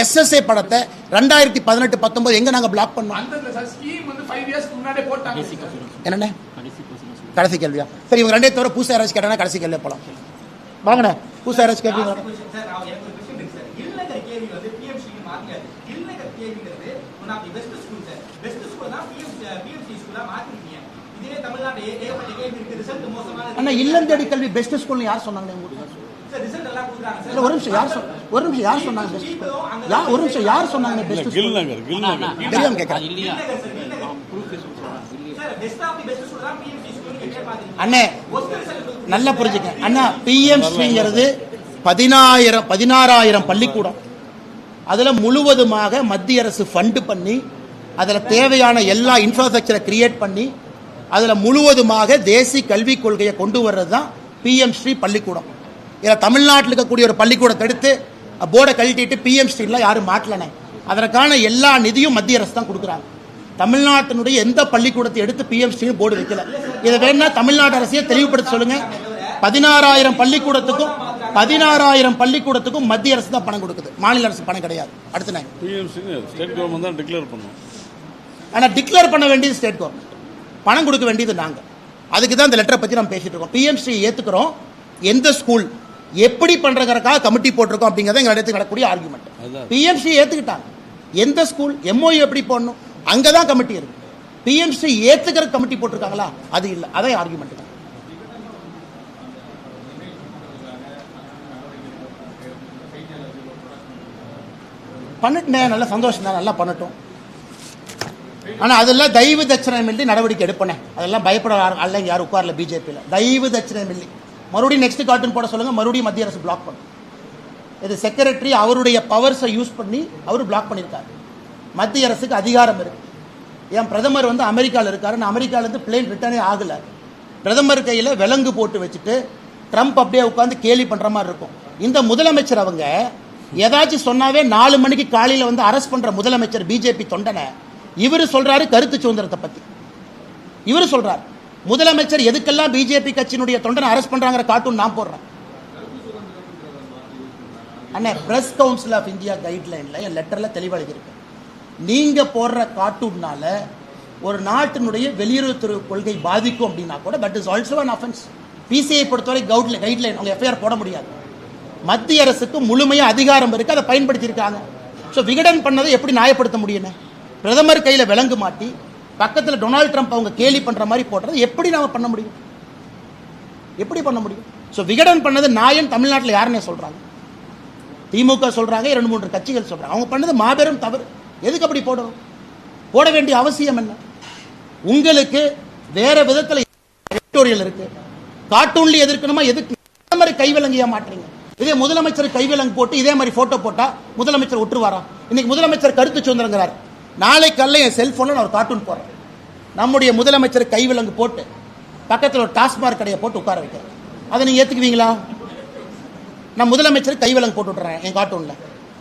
எஸ்எஸ்ஏ படத்தை 2018-19 எங்க நாங்க பிளாக் பண்ணோம்? என்னண்ணே கடைசி கேள்வியா? சரி, இவங்க ரெண்டே தவிர பூசா யாராச்சும் கேட்டாங்கன்னா கடைசி கேள்வியா போலாம். வாங்கண்ணே, பூசா யாராச்சும் கேட்பீங்களா? அண்ணா இல்லம் தேடி கல்வி பெஸ்ட் ஸ்கூல்னு யார் சொன்னாங்க? ஒரு நிமிஷம் யார் சொன்னாங்க? ஒரு நிமிஷம் யார் சொன்னாங்க பெஸ்ட் ஸ்கூல்? தெரியாம கேட்கறேன் அண்ணே, நல்லா புரிஞ்சுக்க அண்ணா. பிஎம்ஸ்ங்கிறது 16,000 பள்ளிக்கூடம். அதுல முழுவதுமாக மத்திய அரசு ஃபண்ட் பண்ணி அதுல தேவையான எல்லா இன்ஃப்ராஸ்ட்ரக்சரை கிரியேட் பண்ணி அதுல முழுவதுமாக தேசிய கல்விக் கொள்கையை கொண்டு வர்றது தான் பிஎம் ஸ்ரீ பள்ளிக்கூடம். இதில் தமிழ்நாட்டில் இருக்கக்கூடிய ஒரு பள்ளிக்கூடத்தை எடுத்து போர்டை கழட்டிட்டு பிஎம் ஸ்ரீலாம் யாரும் மாட்டலனே. அதற்கான எல்லா நிதியும் மத்திய அரசு தான் கொடுக்குறாங்க. தமிழ்நாட்டினுடைய எந்த பள்ளிக்கூடத்தை எடுத்து பிஎம் ஸ்ரீ போர்டு வைக்கல. இதை வேணா தமிழ்நாடு அரசையே தெளிவுபடுத்த சொல்லுங்க. 16,000 பள்ளிக்கூடத்துக்கும் 16,000 பள்ளிக்கூடத்துக்கும் மத்திய அரசு தான் பணம் கொடுக்குது, மாநில அரசு பணம் கிடையாது. அடுத்து நான் பிஎம்சி ஸ்டேட் கவர்மெண்ட் தான் டிக்ளேர் பண்ணும். ஆனால் டிக்ளேர் பண்ண வேண்டியது ஸ்டேட் கவர்மெண்ட், பணம் கொடுக்க வேண்டியது நாங்கள். அதுக்கு தான் இந்த லெட்டரை பற்றி நம்ம பேசிட்டு இருக்கோம். பிஎம்சி ஏற்றுக்கிறோம், எந்த ஸ்கூல் எப்படி பண்ணுறதுக்காக கமிட்டி போட்டிருக்கோம் அப்படிங்கிறத எங்கள் இடத்துக்கு நடக்கக்கூடிய ஆர்குமெண்ட். பிஎம்சி ஏற்றுக்கிட்டாங்க, எந்த ஸ்கூல் எம்ஓயு எப்படி போடணும் அங்கே தான் கமிட்டி இருக்கு. பிஎம்சி ஏற்றுக்கிற கமிட்டி போட்டிருக்காங்களா, அது இல்லை, அதான் ஆர்குமெண்ட். பண்ணிட்டேன், நல்ல சந்தோஷம் தான், நல்லா பண்ணட்டும். ஆனால் அதெல்லாம் தயவு தட்சணை மில்லி நடவடிக்கை எடுப்பனே, அதெல்லாம் பயப்பட அல்ல யாரும் உட்கார்ல பிஜேபியில். தயவு தட்சணை மில்லி மறுபடியும் நெக்ஸ்ட் கார்ட்டூன் போட சொல்லுங்க, மறுபடியும் மத்திய அரசு பிளாக் பண்ணும். இது செக்ரட்டரி அவருடைய பவர்ஸை யூஸ் பண்ணி அவர் பிளாக் பண்ணியிருக்காரு. மத்திய அரசுக்கு அதிகாரம் இருக்கு. ஏன் பிரதமர் வந்து அமெரிக்காவில் இருக்காரு, நான் அமெரிக்காவிலேருந்து பிளேன் ரிட்டர்னே ஆகலை. பிரதமர் கையில் விலங்கு போட்டு வச்சுட்டு ட்ரம்ப் அப்படியே உட்காந்து கேலி பண்ணுற மாதிரி இருக்கும். இந்த முதலமைச்சர் அவங்க ஏதாச்சும் சொன்னாவே 4 மணிக்கு காலையில் வந்து அரெஸ்ட் பண்ணுற முதலமைச்சர் பிஜேபி தொண்டனை இவர் சொல்றாரு கருத்து சுதந்திரத்தை பற்றி. இவர் சொல்றாரு முதலமைச்சர் எதுக்கெல்லாம் பிஜேபி கட்சியினுடைய தொண்டனை அரெஸ்ட் பண்றாங்கிற கார்ட்டூன் நான் போடுறேன். அண்ணே, பிரஸ் கவுன்சில் ஆஃப் இந்தியா கைட்லைன்ல என் லெட்டர்ல தெளிவாக எழுதியிருக்கு. நீங்க போடுற கார்ட்டூன்னால ஒரு நாட்டினுடைய வெளியுறவுத்துறை கொள்கை பாதிக்கும் அப்படின்னா கூட that is also an offence. PCI பொறுத்தவரை கைட்லைன் அவங்க எஃப்ஐஆர் போட முடியாது. மத்திய அரசுக்கு முழுமையாக அதிகாரம் இருக்கு, அதை பயன்படுத்தியிருக்காங்க. ஸோ விகடன் பண்ணதை எப்படி நியாயப்படுத்த முடியும்? பிரதமர் கையில் விலங்கு மாட்டி பக்கத்தில் டொனால்டு ட்ரம்ப் அவங்க கேலி பண்ற மாதிரி போடுறது எப்படி நாம பண்ண முடியும்? எப்படி பண்ண முடியும்? ஸோ விகடன் பண்ணது நாயன் தமிழ்நாட்டில் யாருன்னே சொல்றாங்க, திமுக சொல்றாங்க, 2-3 கட்சிகள் சொல்றாங்க. அவங்க பண்ணது மாபெரும் தவறு. எதுக்கு அப்படி போடணும்? போட வேண்டிய அவசியம் என்ன? உங்களுக்கு வேற விதத்தில் எடிட்டோரியல் இருக்கு, கார்ட்டூன்ல எதிர்க்கணுமா? எதுக்கு இந்த மாதிரி கைவிலங்கையா மாற்றீங்க? இதே முதலமைச்சர் கைவிலங்கு போட்டு இதே மாதிரி போட்டோ போட்டா முதலமைச்சர் ஒட்டுவாரா? இன்னைக்கு முதலமைச்சர் கருத்து சுதந்திரங்கிறார். நாளை காலைல என் செல்போன்ல நான் ஒரு கார்ட்டூன் போடுறேன், நம்முடைய முதலமைச்சர் கைவிலங்கு போட்டு பக்கத்தில் ஒரு டாஸ்மாக் கடையை போட்டு உட்கார வைக்கிறேன். அதை நீங்க ஏத்துக்குவீங்களா? நான் முதலமைச்சர் கைவிலங்கு போட்டு விட்டுறேன் என் கார்ட்டூன்ல,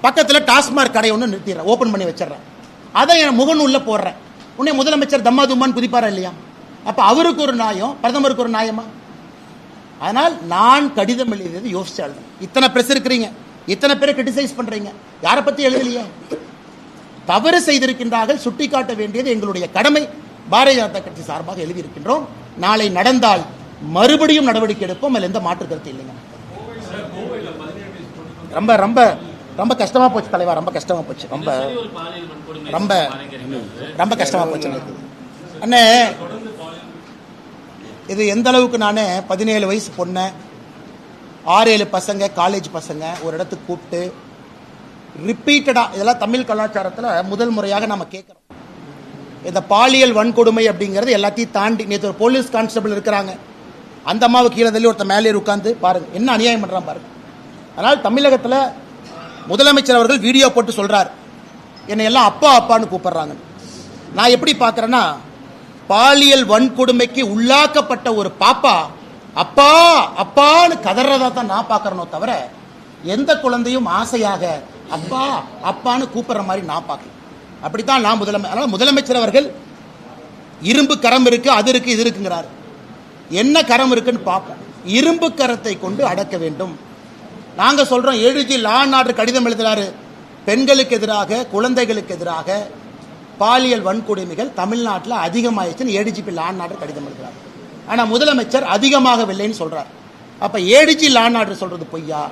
பக்கத்தில் டாஸ்மாக் கடை ஒன்று நிறுத்திடுறேன், ஓப்பன் பண்ணி வச்சிடறேன், அதை என் முகநூல்ல போடுறேன். உடனே முதலமைச்சர் தம்மா தும்மான்னு குதிப்பாரா இல்லையா? அப்ப அவருக்கு ஒரு நியாயம், பிரதமருக்கு ஒரு நியாயமா? ஆனால் நான் கடிதம் எழுதியது யோசிச்சு எழுதுறேன். இத்தனை பிரஸ் இருக்கிறீங்க, இத்தனை பேரை கிரிட்டிசைஸ் பண்றீங்க, யாரை பத்தி எழுதலையே? தவறு செய்திருக்கின்றார்கள், சுட்டிக்காட்ட வேண்டியது எங்களுடைய கடமை. பாரதிய ஜனதா கட்சி சார்பாக எழுதியிருக்கின்றோம். நாளை நடந்தால் மறுபடியும் நடவடிக்கை எடுப்போம், அதில் எந்த மாற்று கருத்து இல்லைங்க. ரொம்ப ரொம்ப ரொம்ப கஷ்டமா போச்சு தலைவா, ரொம்ப கஷ்டமா போச்சு, ரொம்ப ரொம்ப ரொம்ப கஷ்டமா போச்சு அண்ணே. இது எந்த அளவுக்கு நான் 17 வயசு பொண்ணு, 6-7 பசங்க, காலேஜ் பசங்க ஒரு இடத்துக்கு கூப்பிட்டு ரிப்பீட்டடா, இதெல்லாம் தமிழ் கலாச்சாரத்தில் முதல் முறையாக நம்ம கேட்கிறோம். இந்த பாலியல் வன்கொடுமை அப்படிங்கிறது எல்லாத்தையும் தாண்டி, நேற்று ஒரு போலீஸ் கான்ஸ்டபிள் இருக்கிறாங்க, அந்த அம்மாவை கீழே தள்ளி ஒருத்தர் மேலே உட்காந்து பாருங்க என்ன அநியாயம் பண்றான் பாருங்க. அதனால் தமிழகத்தில் முதலமைச்சர் அவர்கள் வீடியோ போட்டு சொல்றார், என்னை எல்லாம் அப்பா அப்பான்னு கூப்பிடுறாங்க. நான் எப்படி பார்க்கறேன்னா, பாலியல் வன்கொடுமைக்கு உள்ளாக்கப்பட்ட ஒரு பாப்பா அப்பா அப்பான்னு கதறதா தான் நான் பார்க்கறனோ தவிர எந்த குழந்தையும் ஆசையாக அப்பா அப்பான்னு கூப்பிடுற மாதிரி நான் பார்க்கல. அப்படித்தான் நான் முதலமைச்சர் அவர்கள் இரும்பு கரம் இருக்கு, அது இருக்கு, இது இருக்குங்கிறார். என்ன கரம் இருக்குன்னு பார்ப்போம். இரும்பு கரத்தை கொண்டு அடக்க வேண்டும். நாங்க சொல்றோம், ADG லா அண்ட் ஆர்டர் கடிதம் எழுதுறாரு, பெண்களுக்கு எதிராக, குழந்தைகளுக்கு எதிராக பாலியல் வன்கொடுமைகள் தமிழ்நாட்டில் அதிகமாயிடுச்சுன்னு ADGP லா அண்ட் ஆர்டர் கடிதம் எழுதுறாரு. ஆனா முதலமைச்சர் அதிகமாகவில்லைன்னு சொல்றார். அப்ப ADG லா அண்ட் ஆர்டர் சொல்றது பொய்யா,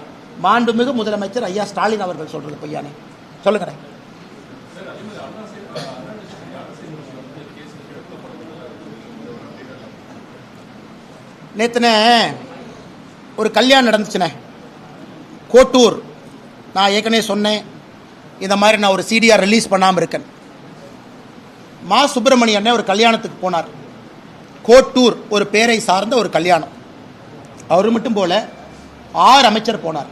மாண்புமிகு முதலமைச்சர் ஐயா ஸ்டாலின் அவர்கள் சொல்றது பொய்யானே? சொல்லுங்க. நேத்துனே ஒரு கல்யாணம் நடந்துச்சுனே, கோட்டூர். நான் ஏற்கனவே சொன்னேன், இந்த மாதிரி நான் ஒரு CDR ரிலீஸ் பண்ணாமல் இருக்கேன். மா சுப்பிரமணியன் ஒரு கல்யாணத்துக்கு போனார், கோட்டூர் ஒரு பேரை சார்ந்த ஒரு கல்யாணம். அவர் மட்டும் போல 6 அமைச்சர் போனார்.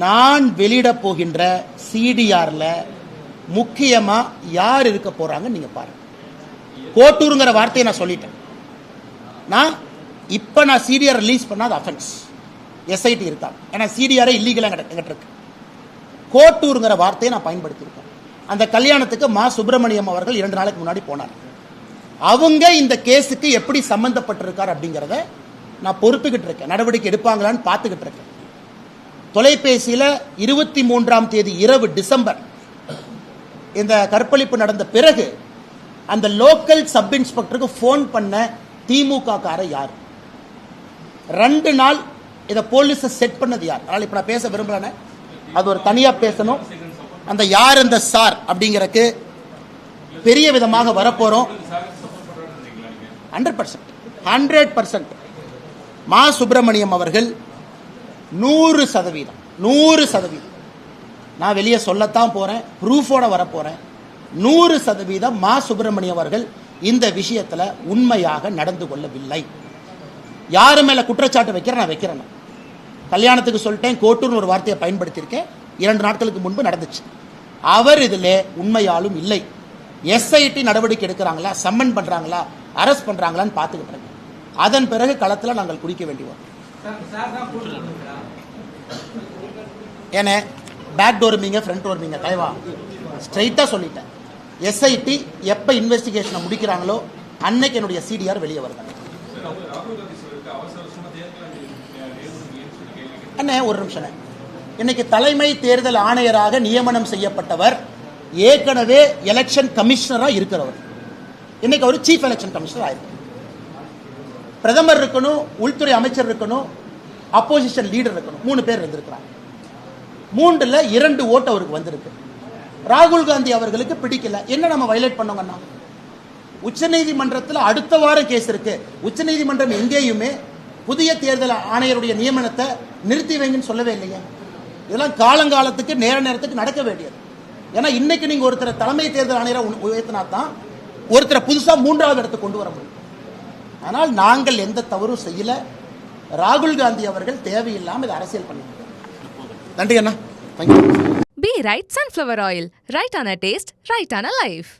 நான் வெளியிட போகின்ற CDRல முக்கியமா யார் இருக்க போறாங்க நீங்க பாருங்க. கோட்டூருங்கிற வார்த்தையை நான் சொல்லிட்டேன். நான் CDR ரிலீஸ் பண்ணாத அஃபென்ஸ், SIT இருக்காங்க, ஏன்னா CDR இல்லீகலா எங்கிட்ட இருக்கு. கோட்டூருங்கிற வார்த்தையை நான் பயன்படுத்தியிருக்கேன். அந்த கல்யாணத்துக்கு மா சுப்பிரமணியம் அவர்கள் 2 நாளைக்கு முன்னாடி போனார். அவங்க இந்த கேஸுக்கு எப்படி சம்பந்தப்பட்டிருக்கார் அப்படிங்கிறத நான் பொறுத்துக்கிட்டு இருக்கேன், நடவடிக்கை எடுப்பாங்களான்னு பார்த்துக்கிட்டு இருக்கேன். தொலைபேசியில் 23ஆம் தேதி இரவு டிசம்பர் இந்த கற்பழிப்பு நடந்த பிறகு அந்த லோக்கல் சப் இன்ஸ்பெக்டருக்கு ஃபோன் பண்ண திமுக கார யார்? 2 நாள் இதை போலீஸை செட் பண்ணது யார்? அதனால் இப்போ நான் பேச விரும்புகிறேன்னு அது ஒரு தனியாக பேசணும். அந்த யார் அந்த சார் அப்படிங்கிறக்கு பெரிய விதமாக வரப்போகிறோம். 100% மா சுப்பிரமணியம் அவர்கள் 100% நான் வெளியே சொல்லத்தான் போகிறேன், ப்ரூஃபோட வரப்போகிறேன். 100% மா சுப்பிரமணியம் அவர்கள் இந்த விஷயத்தில் உண்மையாக நடந்து கொள்ளவில்லை. யாரு மேலே குற்றச்சாட்டு வைக்கிறேன்? நான் வைக்கிறேன். கல்யாணத்துக்கு சொல்லிட்டேன், கோர்ட்டுன்னு ஒரு வார்த்தையை பயன்படுத்தியிருக்கேன். 2 நாட்களுக்கு முன்பு நடந்துச்சு. அவர் இதில் உண்மையாலும் இல்லை. எஸ்ஐடி நடவடிக்கை எடுக்கிறாங்களா, சம்மன் பண்ணுறாங்களா, அரெஸ்ட் பண்ணுறாங்களான்னு பார்த்துக்கிட்டு இருக்கேன். அதன் பிறகு களத்தில் நாங்கள் குடிக்க வேண்டி வரும். ஏன்னா பேக் டோர் மீங்க ஃப்ரண்ட் டோர் மீங்க தலைவா ஸ்ட்ரைட்டாக சொல்லிட்டேன். எஸ்ஐடி எப்போ இன்வெஸ்டிகேஷனை முடிக்கிறாங்களோ அன்னைக்கு என்னுடைய சிடிஆர் வெளியே வருது. அண்ணே ஒரு நிமிஷம். இன்னைக்கு தலைமை தேர்தல் ஆணையராக நியமனம் செய்யப்பட்டவர் ஏற்கனவே எலெக்ஷன் கமிஷனராக இருக்கிறவர். இன்னைக்கு அவர் சீஃப் எலெக்ஷன் கமிஷனர் ஆயிருக்கு. பிரதமர் இருக்கணும், உள்துறை அமைச்சர் இருக்கணும், அப்போசிஷன் லீடர் இருக்கணும். 3 பேர் இருந்திருக்கிறாங்க. 3ல் 2 ஓட்டு அவருக்கு வந்திருக்கு. ராகுல் காந்தி அவர்களுக்கு பிடிக்கல. என்ன நம்ம வயலேட் பண்ணோங்கன்னா, உச்சநீதிமன்றத்தில் அடுத்த வாரம் கேஸ் இருக்கு. உச்சநீதிமன்றம் எங்கேயுமே புதிய தேர்தல் ஆணையருடைய நியமனத்தை நிறுத்தி வைங்கன்னு சொல்லவே இல்லையா? இதெல்லாம் காலங்காலத்துக்கு நேரத்துக்கு நடக்க வேண்டியது. ஏன்னா இன்னைக்கு நீங்க ஒருத்தர் தலைமை தேர்தல் ஆணையரை உயர்த்தினா தான் ஒருத்தரை புதுசா 3வது இடத்துக்கு கொண்டு வர முடியும். ஆனால் நாங்கள் எந்த தவறும் செய்யல. ராகுல் காந்தி அவர்கள் தேவையில்லாமல் இதை அரசியல் பண்ணியிருக்காங்க. நன்றி அண்ணா. Be right sunflower oil. Right on a taste, right on a life.